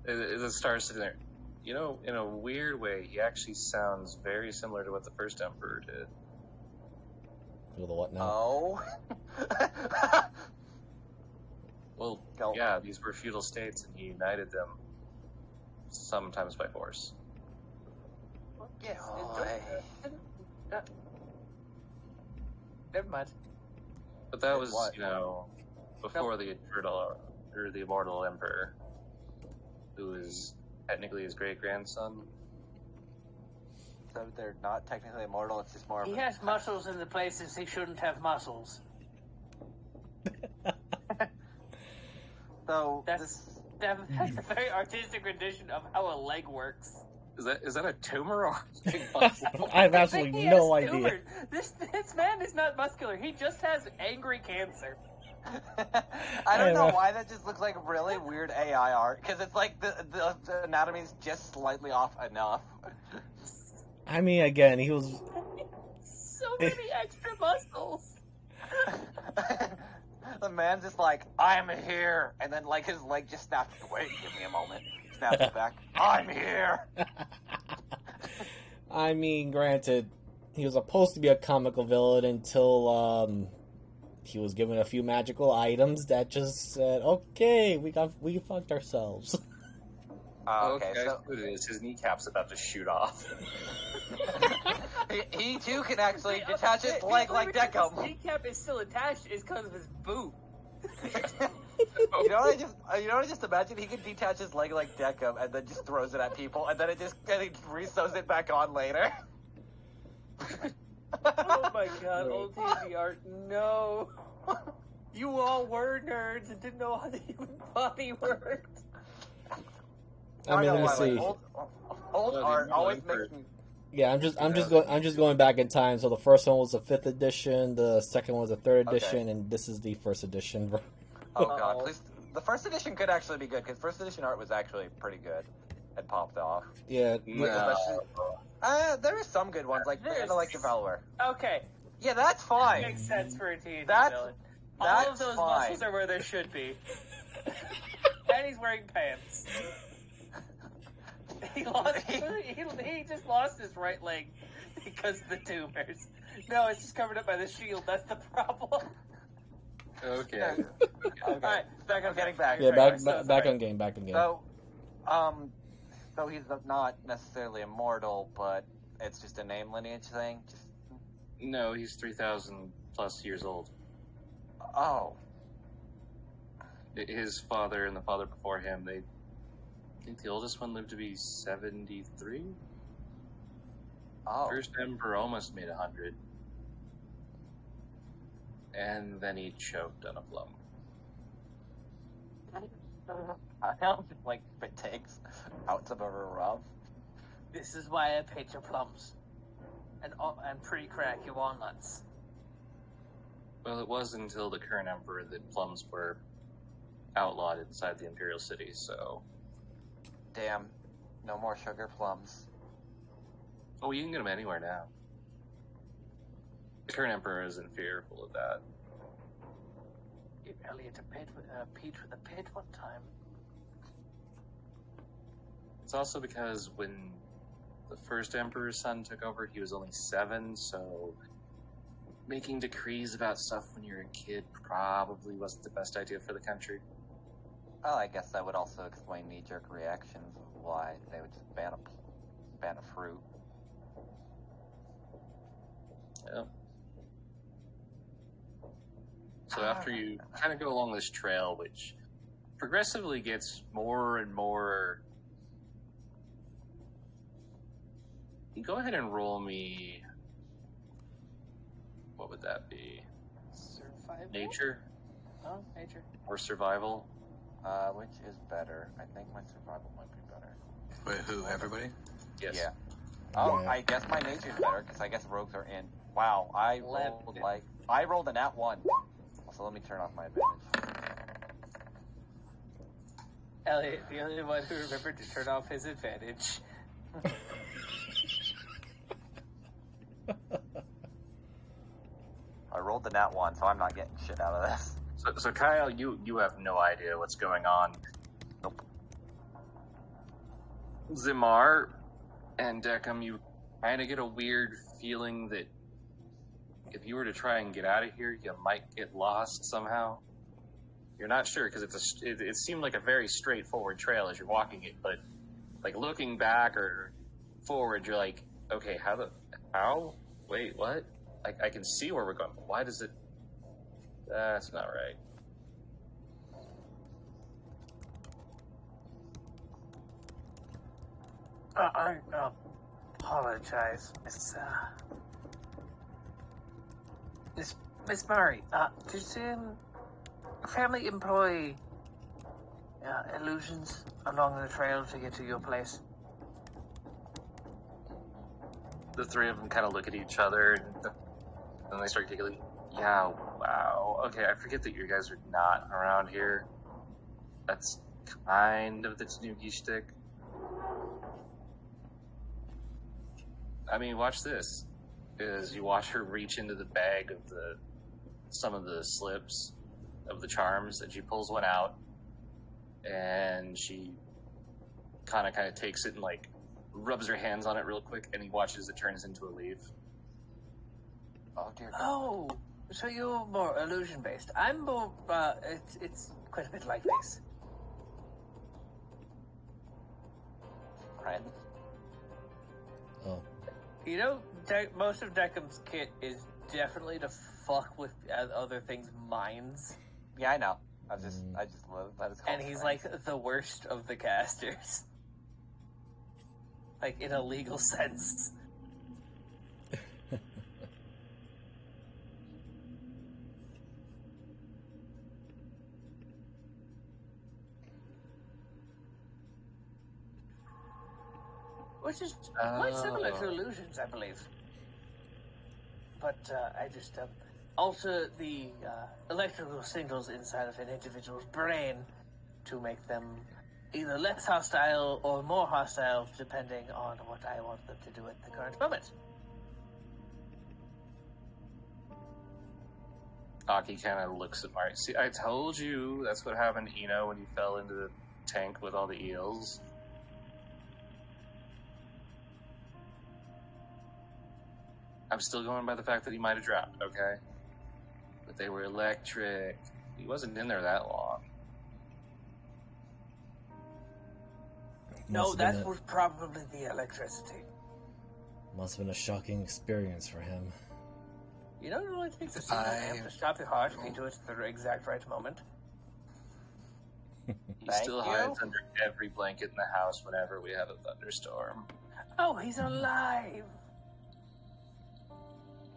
It starts sitting there. In a weird way, he actually sounds very similar to what the first Emperor did. With the what now? Oh. Well, Go. yeah, these were feudal states, and he united them, sometimes by force. Yes. Oh, Never mind. But that Did was, what? before the Eternal, or the Immortal Emperor, who is technically his great-grandson. So they're not technically immortal, it's just more of He a... has muscles in the places he shouldn't have muscles. So, That's a very artistic rendition of how a leg works. Is that a tumor or I have I absolutely think he no has idea. tumors. This man is not muscular. He just has angry cancer. I don't know Anyway. why that just looks like really weird AI art, because it's like the anatomy's just slightly off enough. I mean, again, he was... So many extra muscles. The man's just like, I'm here, and then like his leg just snaps. Wait, give me a moment. Snaps it back. I'm here. I mean, granted, he was supposed to be a comical villain until he was given a few magical items that just said, "Okay, we fucked ourselves." Okay, so it is. His kneecap's about to shoot off. he too can actually detach his The leg only like reason Deckham. His kneecap is still attached is because of his boot. You know what I just imagine? He could detach his leg like Deckham and then just throws it at people, and then he re-sews it back on later. Oh my god, old TV art, no. You all were nerds and didn't know how the human body worked. I mean, let me why, see. like, old the art Immortal always Emperor. makes me. Yeah, I'm just going back in time. So the first one was the 5th edition, the second one was the 3rd Okay. edition, and this is the 1st edition. Oh god, Uh-oh. please. The first edition could actually be good because first edition art was actually pretty good. It popped off. Yeah, There are some good ones like There's- like Developer. Okay, Yeah, that's that fine. makes sense for a TNT That's- villain. All that's of those fine. muscles are where they should be. And he's wearing pants. He just lost his right leg because of the tumors. No, it's just covered up by the shield. That's the problem. Okay. All right, back on getting back. Yeah, Sorry, back on game. So, so he's not necessarily immortal, but it's just a name lineage thing. Just No, he's 3,000 plus years old. oh, His father and the father before him, I think the oldest one lived to be 73. oh. First emperor almost made 100. And then he choked on a plum. How like it takes out of a rub. This is why I paid your plums. And pre-crack your walnuts. Well, it wasn't until the current emperor that plums were outlawed inside the imperial city, so... Damn, no more sugar plums. Oh, you can get them anywhere now. The current emperor isn't fearful of that. Elliot Pete with a pit one time. It's also because when the first emperor's son took over, he was only 7, so making decrees about stuff when you're a kid probably wasn't the best idea for the country. Well, I guess that would also explain knee-jerk reactions of why they would just ban a fruit. Yeah. So after you kind of go along this trail, which progressively gets more and more... Go ahead and roll me... What would that be? Survival? Nature? Oh, nature. Or survival? Which is better? I think my survival might be better. Wait, who? Everybody? Yes. Yeah. Oh, Yeah. I guess my nature's better because I guess rogues are in. Wow, I rolled a nat 1. So let me turn off my advantage. Elliot, the only one who remembered to turn off his advantage. I rolled the nat 1, so I'm not getting shit out of this. So Kyle, you have no idea what's going on. Nope. Zimar and Deckham, you kind of get a weird feeling that if you were to try and get out of here, you might get lost somehow. You're not sure because it seemed like a very straightforward trail as you're walking it, but like looking back or forward, you're like, okay, how? Wait, what? I can see where we're going. Why does it? That's not right. I apologize, Miss Murray. Does family employ illusions along the trail to get to your place? The three of them kind of look at each other and they start giggling. Yeah, wow. Okay, I forget that you guys are not around here. That's kind of the Tanuki shtick. I mean, watch this. As you watch her reach into the bag of some of the slips of the charms, and she pulls one out, and she kind of takes it and like rubs her hands on it real quick, and he watches it turns into a leaf. Oh dear God. Oh, so you're more illusion based. I'm more. It's quite a bit like this. Friend. Oh, You know, most of Deckham's kit is definitely to fuck with other things' minds, Yeah, I know. I just love that it's called and he's friend. like the worst of the casters, like in a legal sense. Which is quite similar to illusions, I believe. But I just alter the electrical signals inside of an individual's brain to make them either less hostile or more hostile, depending on what I want them to do at the current moment. Aki kind of looks at Marty. See, I told you that's what happened to Eno when he fell into the tank with all the eels. I'm still going by the fact that he might have drowned, okay? but they were electric. He wasn't in there that long. No, that was probably the electricity. Must have been a shocking experience for him. You know, it only takes a single amp to stop your heart if you do it at the exact right moment. He still hides under every blanket in the house whenever we have a thunderstorm. Oh, he's alive!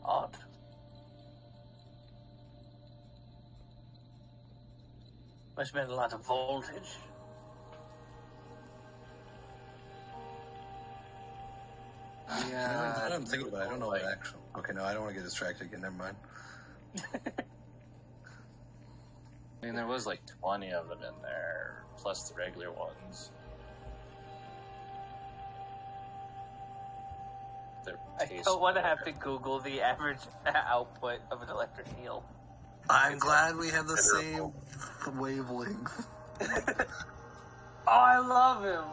Odd. Must have been a lot of voltage. Yeah, I'm thinking about it. I don't know what actual. Okay, no, I don't want to get distracted again. Never mind. I mean, there was like 20 of them in there, plus the regular ones. I don't want to have to Google the average output of an electric eel. I'm glad we have the same wavelength. Oh, I love him.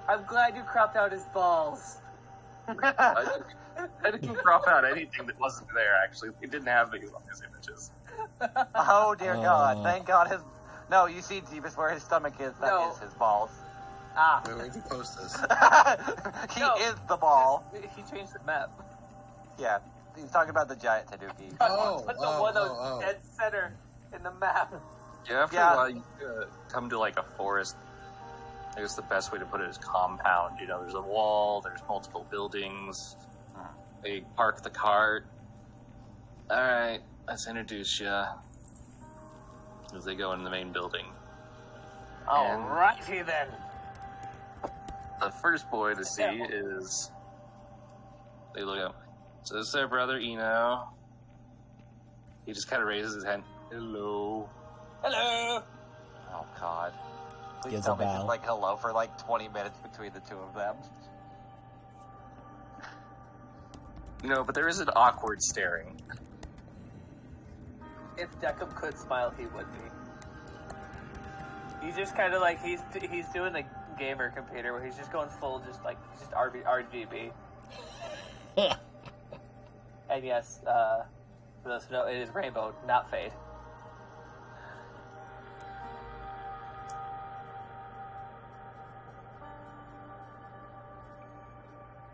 I'm glad you cropped out his balls. I didn't crop out anything that wasn't there, actually. We didn't have these on his images. Oh dear God! Thank God his. No, you see, Jeebus, where his stomach is. That is his balls. Ah. Where did you post this? He is the ball. He changed the map. Yeah, he's talking about the giant Tanuki. Put the one that was dead center in the map. Yeah, after a while, you come to like a forest. I guess the best way to put it is compound. You know, there's a wall, there's multiple buildings. They park the cart. Alright, let's introduce you. As they go in the main building. Alrighty then. The first boy to see is... They look up. So this is their brother, Eno. He just kind of raises his hand. Hello. Hello. Oh God. Please Gives tell a me bow. just like hello for like 20 minutes between the two of them. No, but there is an awkward staring. If Deckham could smile, he would be. He's just kind of like he's doing the gamer computer where he's just going full, just RGB. And yes, for those who know, it is rainbow, not fade.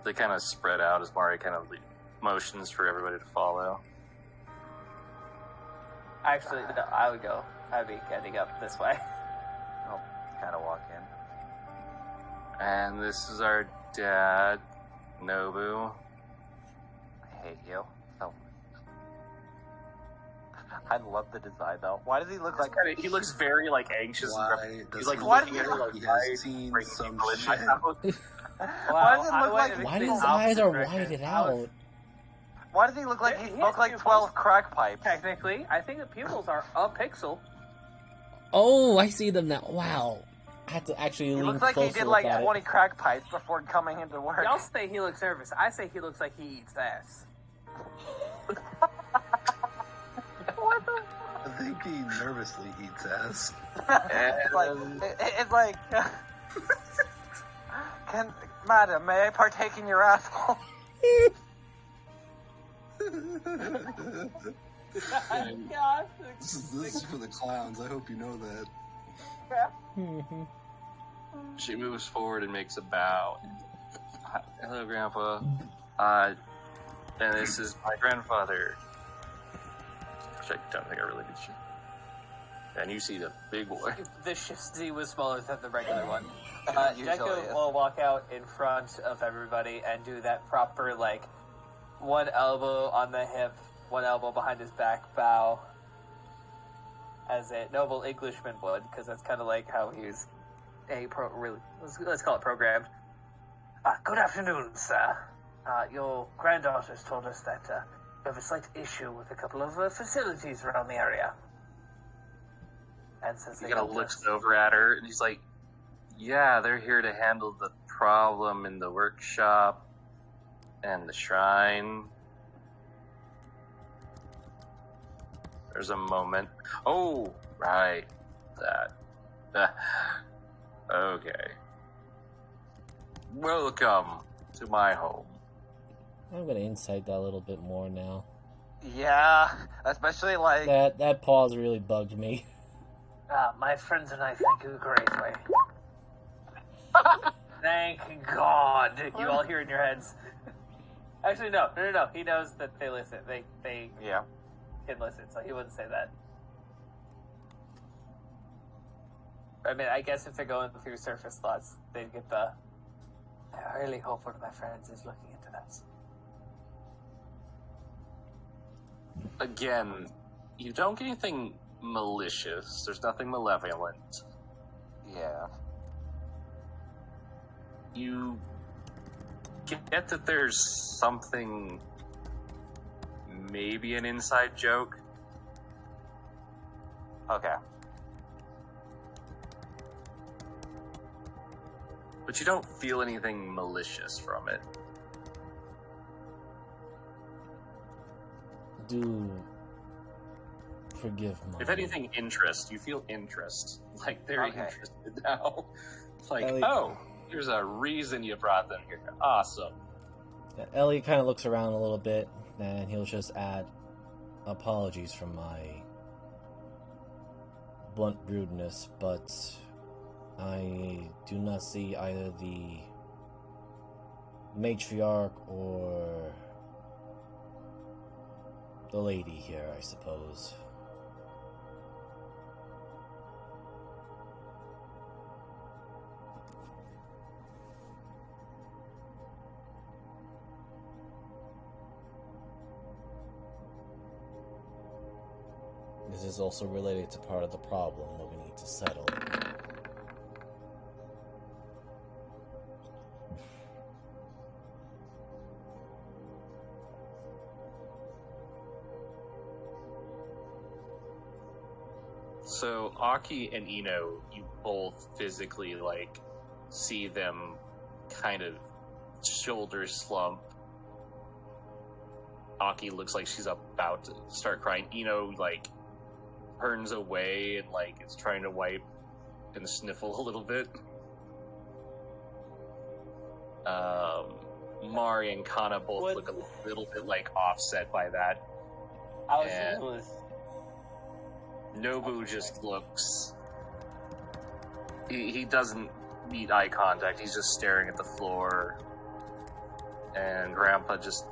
They kind of spread out as Mari kind of motions for everybody to follow. Actually, no, I would go. I'd be getting up this way. I'll kind of walk in. And this is our dad, Nobu. I hate you. So. I love the design though. Why does he look like? He looks very like anxious. Why He's does like he looking look at her like like, he "I has seen bring some people in my shit?" house." Why does it look like? Why do his eyes are whited out? Why does he look like he He smoked has like pupils. 12 crack pipes? Technically, I think the pupils are a pixel. Oh, I see them now. Wow. I had to actually He lean looks like closer he did to like look at 20 it. crack pipes before coming into work. Y'all say he looks nervous. I say he looks like he eats ass. What the? I think he nervously eats ass. It's like, madam, may I partake in your asshole? God. This is for the clowns. I hope you know that. She moves forward and makes a bow. Hi, hello, Grandpa. And this is my grandfather. Which I don't think I really did shit. And you see the big boy. The Shifty was smaller than the regular one. Usually Deku is. will walk out in front of everybody and do that proper, like, one elbow on the hip, one elbow behind his back bow. As a noble Englishman would, because that's kind of like how he's let's call it programmed. Good afternoon, sir. Your granddaughters told us that you have a slight issue with a couple of facilities around the area. And since He they kind of helped looks us- over at her and he's like, yeah, they're here to handle the problem in the workshop and the shrine. There's a moment. Oh, right. That. Okay. Welcome to my home. I'm gonna insight that a little bit more now. Yeah, especially like That pause really bugged me. My friends and I thank you greatly. Thank God. You all hear in your heads. Actually, no. He knows that they listen. They yeah. can listen, so he wouldn't say that. I mean, I guess if they're going through surface thoughts, they'd get the... I really hope one of my friends is looking into this. Again, you don't get anything malicious. There's nothing malevolent. Yeah. You get that there's something, maybe an inside joke. Okay. But you don't feel anything malicious from it. Do forgive my... If anything, interest. You feel interest. Like, they're Okay. interested now. Like, Ellie- oh, there's a reason you brought them here. Awesome. Yeah, Elliot kind of looks around a little bit, and he'll just add, apologies for my blunt rudeness, but I do not see either the matriarch or the lady here, I suppose. This is also related to part of the problem that we need to settle. So, Aki and Ino, you both physically, like, see them kind of shoulders slump. Aki looks like she's about to start crying. Ino, like, turns away and, like, is trying to wipe and sniffle a little bit. Mari and Kana both What? look a little bit, like, offset by that. I And- was Nobu just looks... He doesn't meet eye contact. He's just staring at the floor. And Grandpa just...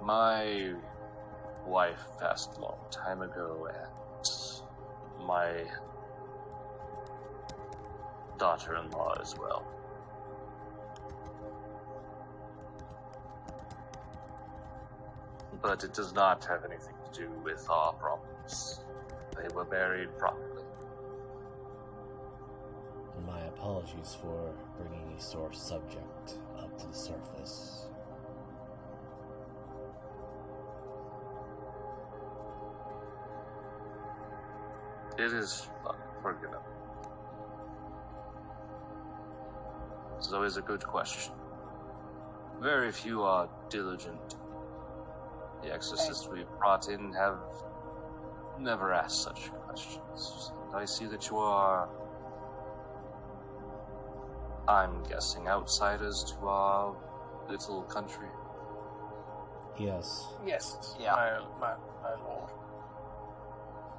My wife passed a long time ago, and my daughter-in-law as well. But it does not have anything to do with our problems. They were buried properly. My apologies for bringing a sore subject up to the surface. It is forgiven. It's always a good question. Very few are diligent. The exorcists we brought in have never asked such questions. And I see that you are, I'm guessing, outsiders to our little country. Yes. yes, Yeah. my lord.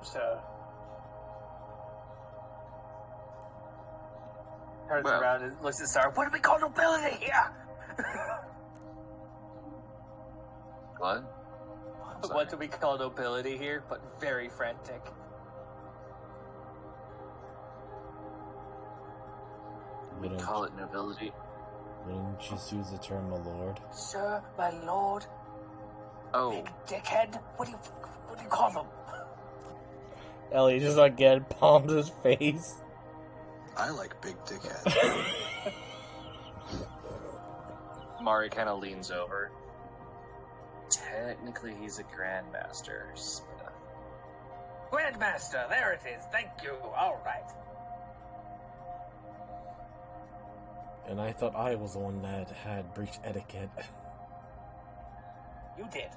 So turns Well- around and looks at Sarah. What do we call nobility here? What? I'm sorry. What do we call nobility here? But very frantic. We Wouldn't, call it nobility. wouldn't you use the term my lord? Sir, my lord, Oh, big dickhead. What do you call them? Elliot just again palmed his face. I like big dickhead. Mari kind of leans over. Technically, he's a grandmaster. Grandmaster. There it is. Thank you. All right. And I thought I was the one that had breached etiquette. You did.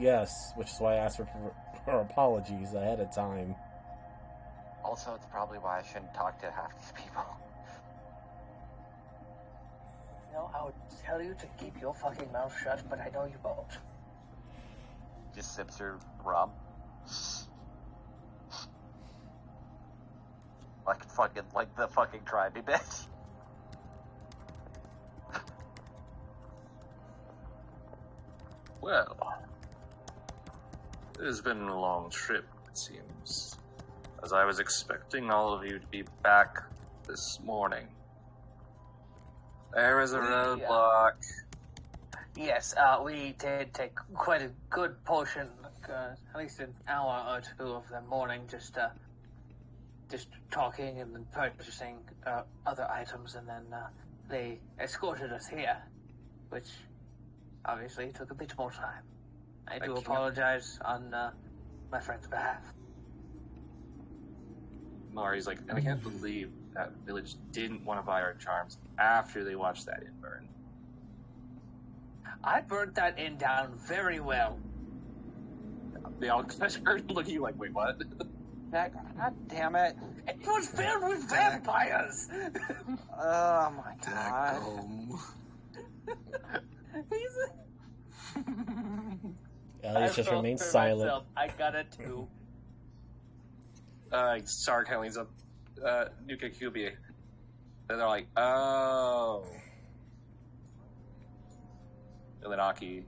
Yes, which is why I asked for apologies ahead of time. Also, it's probably why I shouldn't talk to half these people. know, I would tell you to keep your fucking mouth shut, but I know you won't. Just sips her rum. Like the fucking try me, bitch. Well, it has been a long trip, it seems, as I was expecting all of you to be back this morning. There is a roadblock. Yes, we did take quite a good portion, at least an hour or two of the morning, just talking and then purchasing other items, and then they escorted us here, which obviously took a bit more time. I do apologize on my friend's behalf. Mari's like, and I can't believe that village didn't want to buy our charms after they watched that inn burn. I burnt that inn down very well. They all started looking at you like, wait, what? God damn it. It was filled with vampires! Oh my god. Elliot just remains silent. Myself. I got a 2. Sark kind of leans up, Nuka Kubi. And they're like, oh. And then Aki,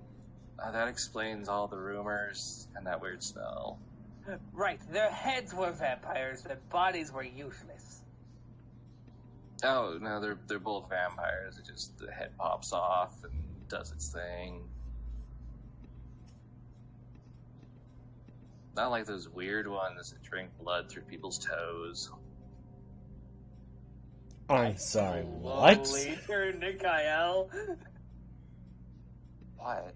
that explains all the rumors and that weird smell. Right, their heads were vampires, their bodies were useless. Oh, no, they're both vampires. It just, the head pops off and does its thing. Not like those weird ones that drink blood through people's toes. I'm sorry, what? Slowly turn to Kyle. What?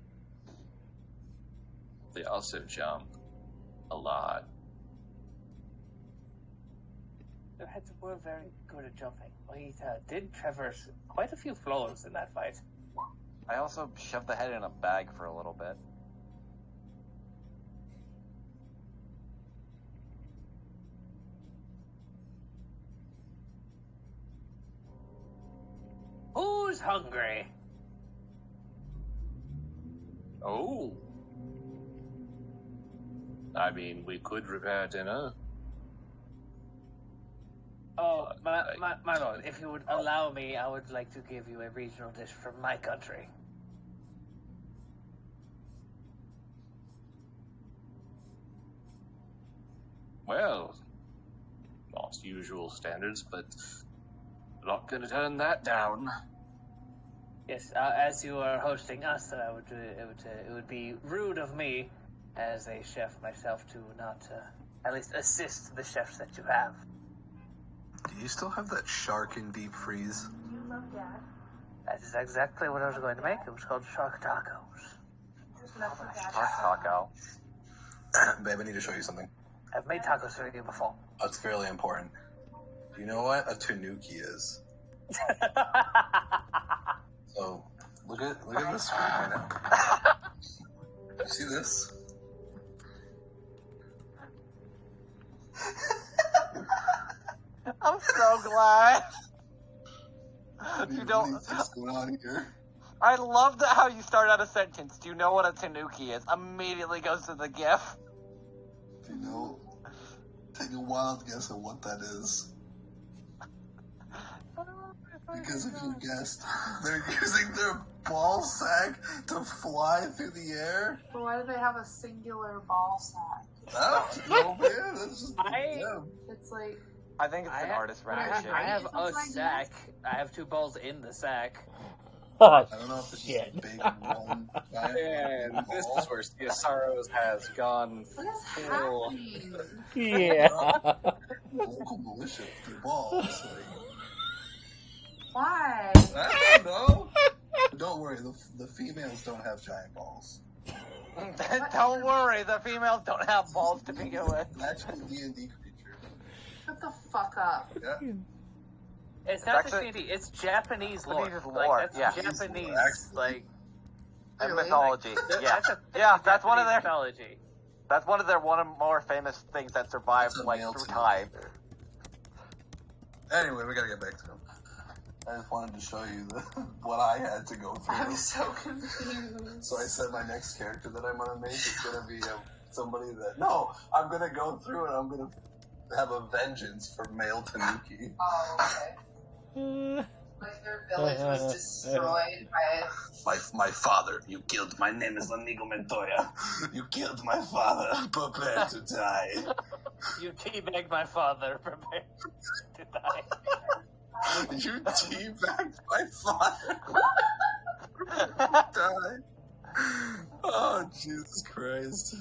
They also jump a lot. Their heads were very good at jumping. We did traverse quite a few floors in that fight. I also shoved the head in a bag for a little bit. Who's hungry? Oh. I mean, we could repair dinner. Oh, my lord, if you would allow me, I would like to give you a regional dish from my country. Well, not usual standards, but not gonna turn that down. Yes, as you are hosting us, it would be rude of me, as a chef myself, to not at least assist the chefs that you have. Do you still have that shark in deep freeze? That is exactly what I was going to make. It was called shark tacos. Shark taco. Babe, I need to show you something. I've made tacos for you before. That's fairly important. Do you know what a tanuki is? So, look at this screen right now. You see this? I'm so glad. You don't. What's going on here? I love how you start out a sentence. Do you know what a tanuki is? Immediately goes to the gif. Do you know? Take a wild guess at what that is. Because if you guessed, they're using their ball sack to fly through the air. But why do they have a singular ball sack? Oh, no, man. That's just It's like... I think it's an artist rendition. I have a sack. I have 2 balls in the sack. Oh, I don't know if it's shit. just a big one. And this is where Theosaurus has gone What is full. happening? Yeah. Local militia with your balls. Like, Why? I don't know. Don't worry, the females don't have giant balls. Don't worry, the females don't have balls to begin with. Actual D&D creature. Shut the fuck up. Yeah. It's not just actually- D&D, it's Japanese lore. Japanese lore, Like, that's yeah. Japanese, Actually. like... And Really? mythology. Yeah, That's yeah. That's one of Japanese their. mythology. That's one of their more famous things that survived It's a like male through tanuki. time. Anyway, we gotta get back to them. I just wanted to show you what I had to go through. I'm so confused. So I said my next character that I'm gonna make is gonna be somebody that I'm gonna go through and I'm gonna have a vengeance for male Tanuki. Oh, okay. Like their village was destroyed by... My father, you killed. My name is Inigo Montoya. You killed my father. Prepare to die. You teabagged my father. Prepare to die. You teabagged my father. Die. Oh, Jesus Christ.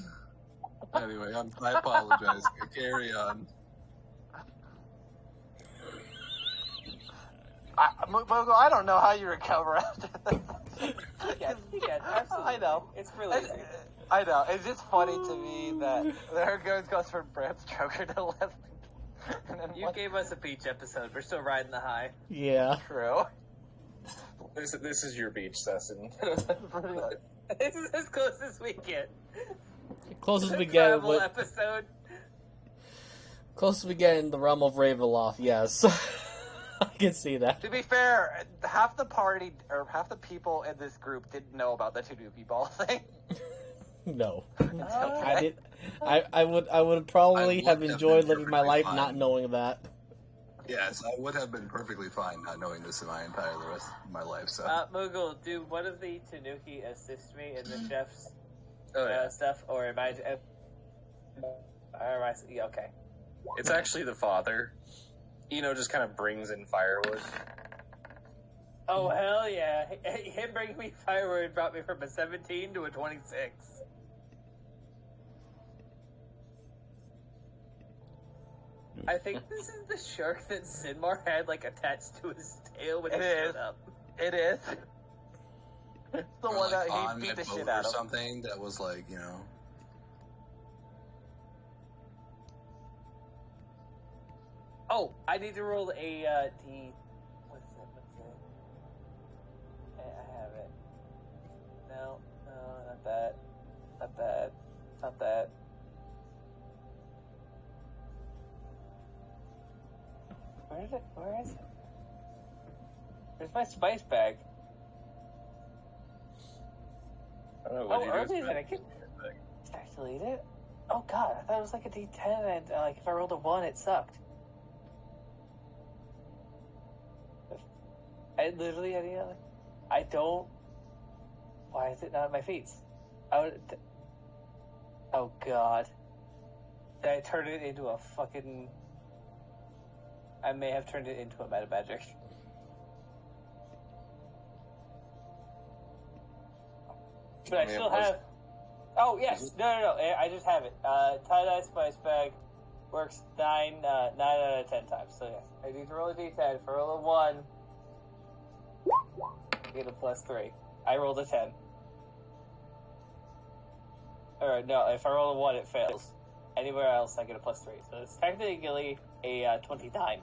Anyway, I apologize. Carry on. I don't know how you recover after that. Yeah, absolutely. I know. It's really easy. I know. It's just funny to me that there goes from Bram Stoker to Leslie. And then You gave us a beach episode. We're still riding the high. Yeah. True. This is your beach session. This is as close as we get. Closest we The get travel with, episode. closest we get in the realm of Ravenloft, yes. I can see that. To be fair, half the party or half the people in this group didn't know about the Tanuki ball thing. No. Okay. I did. I would probably I have would have enjoyed been living my perfectly life fine. not knowing that. Yes, I would have been perfectly fine not knowing this in the rest of my life. So Moogle, do one of the Tanuki assist me in the chef's Oh yeah, stuff, or am I? Yeah, okay. it's actually the father. Just kind of brings in firewood. Oh hell yeah! Him bringing me firewood brought me from a 17 to a 26. I think this is the shark that Sinmar had attached to his tail when he It is. showed up. It is. It's the or one like that on he my beat the boat shit or out of. something that was Oh, I need to roll a D. What is it? I have it. No, not that. Not that. Not that. Where is it? Where is it? Where's my spice bag? I don't know, Oh, what'd you do earlier with than I it? could. Did I delete it? Oh god, I thought it was like a D10 and if I rolled a 1 it sucked. I literally had I don't. Why is it not at my feet? Oh god. Did I turn it into a fucking... I may have turned it into a meta magic. But I still have... Oh, yes. No. I just have it. Tie-dye spice bag works 9 out of 10 times. So, yes. I need to roll a d10. If I roll a 1, I get a +3. I rolled a 10. Or, no, if I roll a 1, it fails. Anywhere else, I get a +3. So it's technically a 29.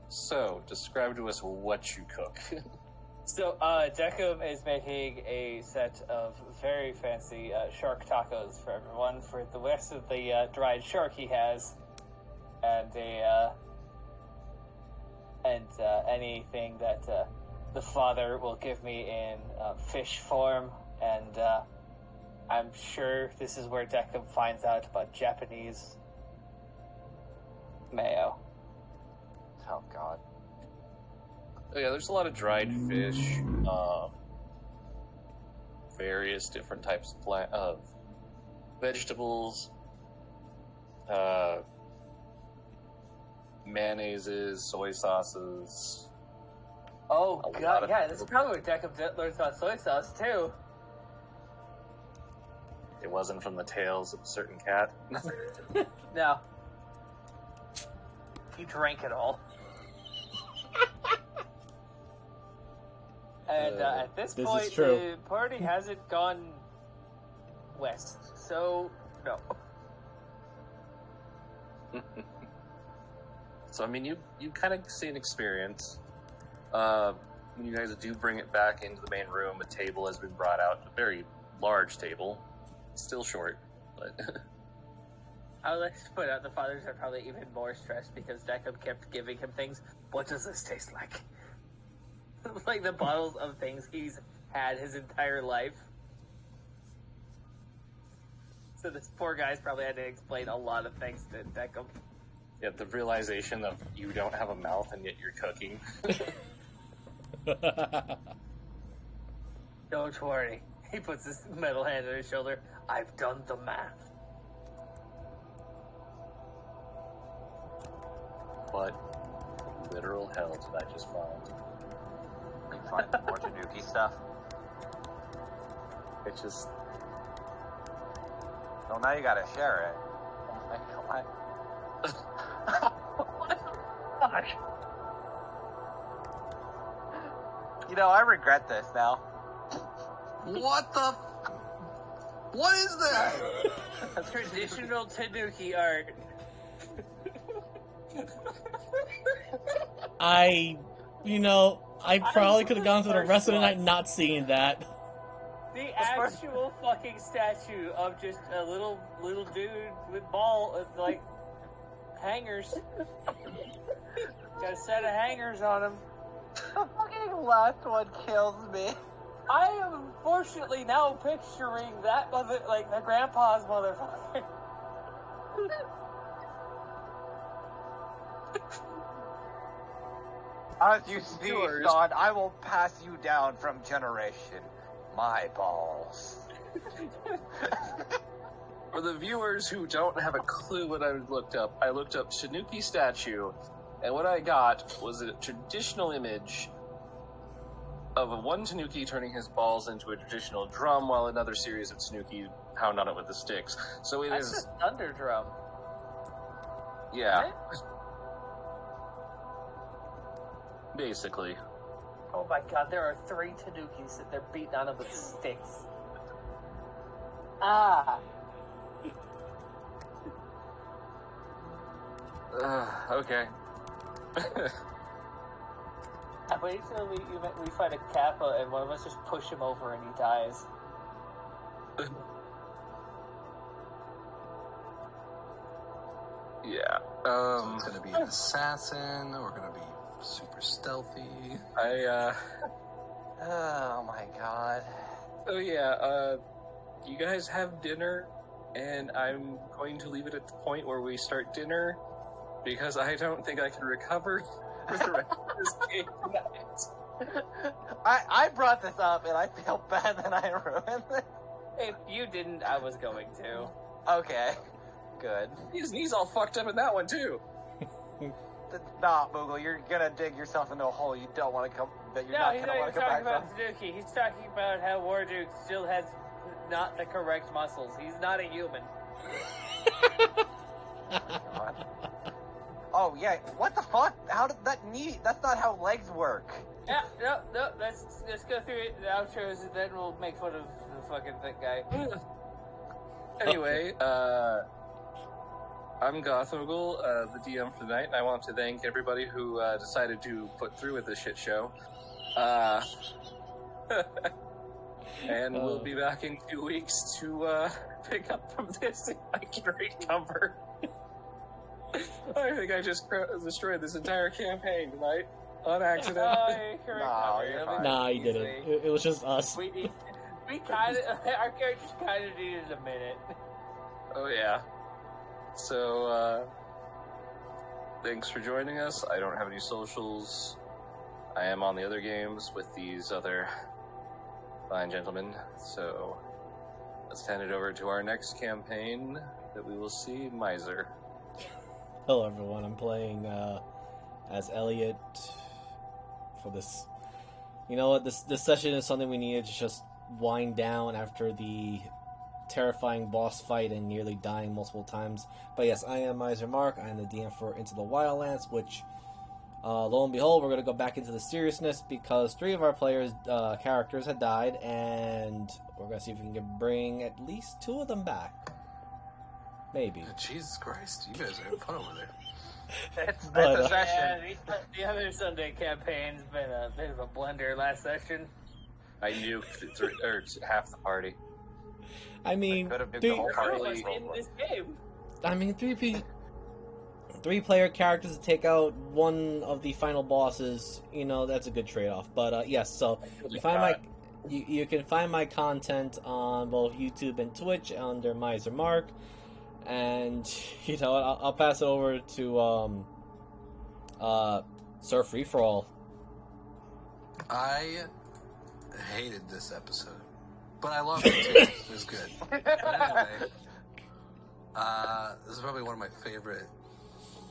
So, describe to us what you cook. So, Decum is making a set of very fancy shark tacos for everyone for the rest of the dried shark he has, and anything that the father will give me in fish form, and I'm sure this is where Decum finds out about Japanese mayo. Oh god. Oh, yeah, there's a lot of dried fish, various different types of vegetables, mayonnaises, soy sauces. Oh A lot god, of yeah, this is food. probably where Decum learns about soy sauce too. It wasn't from the tails of a certain cat. No. He drank it all. And at this This is point, true. the party hasn't gone west, so no. So, I mean, you kind of see an experience. When you guys do bring it back into the main room, a table has been brought out, a very large table. Still short, but I would like to point out the fathers are probably even more stressed because Deckham kept giving him things. What does this taste like? Like the bottles of things he's had his entire life. So this poor guy's probably had to explain a lot of things to Deckham. Yeah, the realization of you don't have a mouth and yet you're cooking. Don't worry. He puts his metal hand on his shoulder. I've done the math. What literal hell did I just find? You find more Tanuki stuff? It just... Well, now you gotta share it. Oh my god. Gosh. You know, I regret this now. What the? What is that? Traditional Tanuki art. I probably could have gone through the rest of the night not seeing that. The actual fucking statue of just a little dude with like hangers. Got a set of hangers on him. The fucking last one kills me. I am unfortunately now picturing that like the grandpa's motherfucker. As you see, son, I will pass you down from generation. My balls. For the viewers who don't have a clue what I looked up, I looked up Tanuki statue, and what I got was a traditional image of one Tanuki turning his balls into a traditional drum, while another series of Tanuki pound on it with the sticks. So it That's is, a thunder drum. yeah, Right? basically. Oh my god, there are 3 Tanukis that they're beating on him with sticks. Ah. Okay. I wait till we find a Kappa and one of us just push him over and he dies. Yeah. It's gonna be an assassin. We're gonna be super stealthy. Oh my god. So yeah, you guys have dinner, and I'm going to leave it at the point where we start dinner, because I don't think I can recover for the rest of this game tonight. I brought this up and I feel bad that I ruined it. If you didn't, I was going to. Okay. Good. His knee's all fucked up in that one too. Nah, Moogle, you're gonna dig yourself into a hole you don't want to come. That you're No, not he's gonna not want even to come talking back about Tanuki. He's talking about how Warduke still has not the correct muscles. He's not a human. from. Oh yeah, what the fuck? How did that knee? That's not how legs work. Yeah, no. Let's go through it, the outros, and then we'll make fun of the fucking guy. Anyway, I'm Gothmogul, the DM for the night, and I want to thank everybody who decided to put through with this shit show. And we'll be back in 2 weeks to pick up from this if I can recover. I think I just destroyed this entire campaign tonight on accident. No, you're fine. Nah, you didn't. It was just us. We kind of, our characters kind of needed a minute. Oh yeah. So, thanks for joining us. I don't have any socials. I am on the other games with these other fine gentlemen. So, let's hand it over to our next campaign that we will see, Miser. Hello, everyone. I'm playing as Elliot for this. You know what? This session is something we needed to just wind down after the terrifying boss fight and nearly dying multiple times. But yes, I am Miser Mark. I am the DM for Into the Wildlands, which, lo and behold, we're going to go back into the seriousness because 3 of our players' characters had died, and we're going to see if we can bring at least 2 of them back. Maybe. Jesus Christ, you guys are having fun over there. It's But, a session. Yeah, the other Sunday campaign's been a bit of a blender last session. I nuked half the party. I mean, Could have nuked the- the whole All of party. us in this game. I mean, three-player characters to take out one of the final bosses. You know, that's a good trade-off. But yes, so you can find my content on both YouTube and Twitch under Miser Mark, and you know I'll pass it over to Sir Free For All. I hated this episode, but I loved it too. It was good. But anyway, this is probably one of my favorite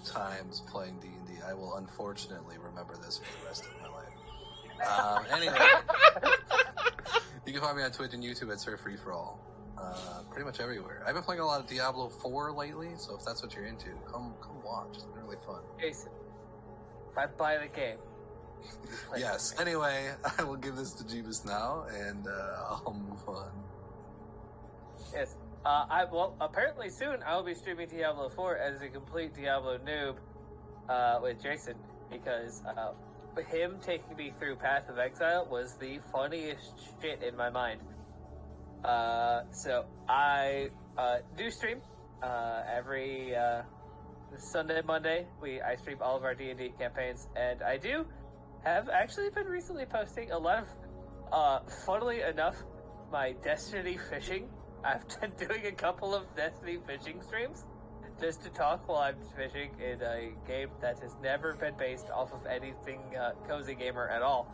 times playing D&D. I will unfortunately remember this for the rest of my life. Anyway, you can find me on Twitch and YouTube at Sir Free For All. Pretty much everywhere. I've been playing a lot of Diablo 4 lately, so if that's what you're into, come watch. It's been really fun. Jason, if I buy the game. Yes. Anyway, I will give this to Jeebus now, and I'll move on. Yes. Apparently soon I will be streaming Diablo 4 as a complete Diablo noob with Jason, because him taking me through Path of Exile was the funniest shit in my mind. So I do stream every Sunday, Monday. I stream all of our D&D campaigns, and I do have actually been recently posting a lot of, funnily enough, my Destiny fishing. I've been doing a couple of Destiny fishing streams just to talk while I'm fishing in a game that has never been based off of anything Cozy Gamer at all.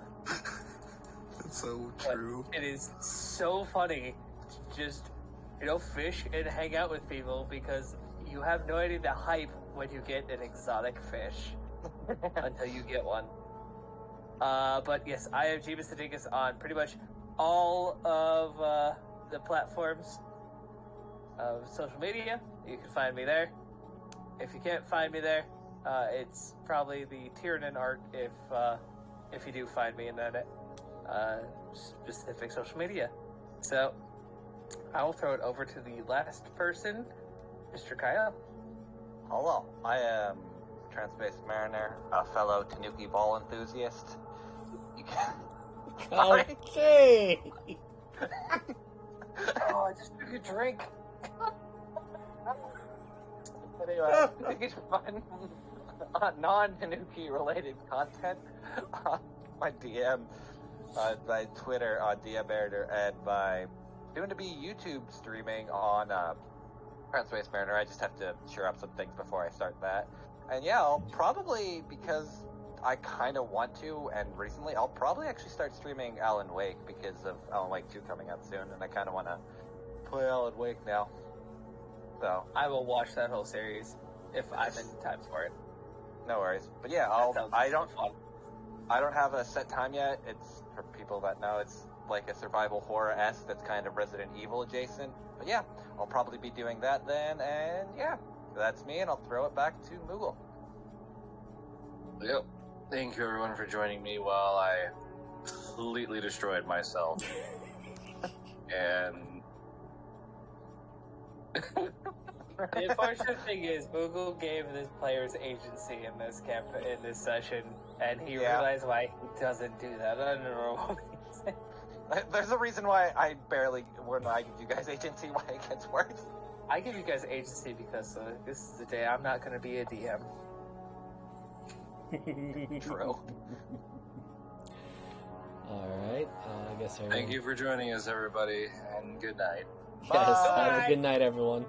It's so true. But it is so funny to just, fish and hang out with people, because you have no idea the hype when you get an exotic fish until you get one. But yes, I am Jeebus the Dingus on pretty much all of the platforms of social media. You can find me there. If you can't find me there, it's probably the Tyrannon art if you do find me in that specific social media. So I will throw it over to the last person, Mr. Kyle. Hello, I am Trans-Based Mariner, a fellow Tanuki ball enthusiast. You can... Okay. Oh, I just took a drink. Anyway, you can find non-Tanuki related content on my DM, my Twitter on DMBerder, and my soon-to-be YouTube streaming on Trans-Based Mariner. I just have to shore up some things before I start that. And yeah, I'll probably, because I kind of want to, and recently, I'll probably actually start streaming Alan Wake because of Alan Wake 2 coming out soon, and I kind of want to play Alan Wake now. So I will watch that whole series if I'm in time for it. no worries. But yeah, I don't have a set time yet. It's, for people that know, it's like a survival horror-esque that's kind of Resident Evil adjacent. But yeah, I'll probably be doing that then, and yeah, that's me, and I'll throw it back to Moogle. Yep. Thank you, everyone, for joining me while I completely destroyed myself. And The unfortunate thing is, Moogle gave this players agency in this in this session, and he realized why he doesn't do that. I don't know what he's saying. There's a reason why when I give you guys agency, why it gets worse. I give you guys agency because this is the day I'm not going to be a DM. True. Alright, I guess everyone... thank you for joining us, everybody, and good night. Yes, have Bye. a good night, everyone.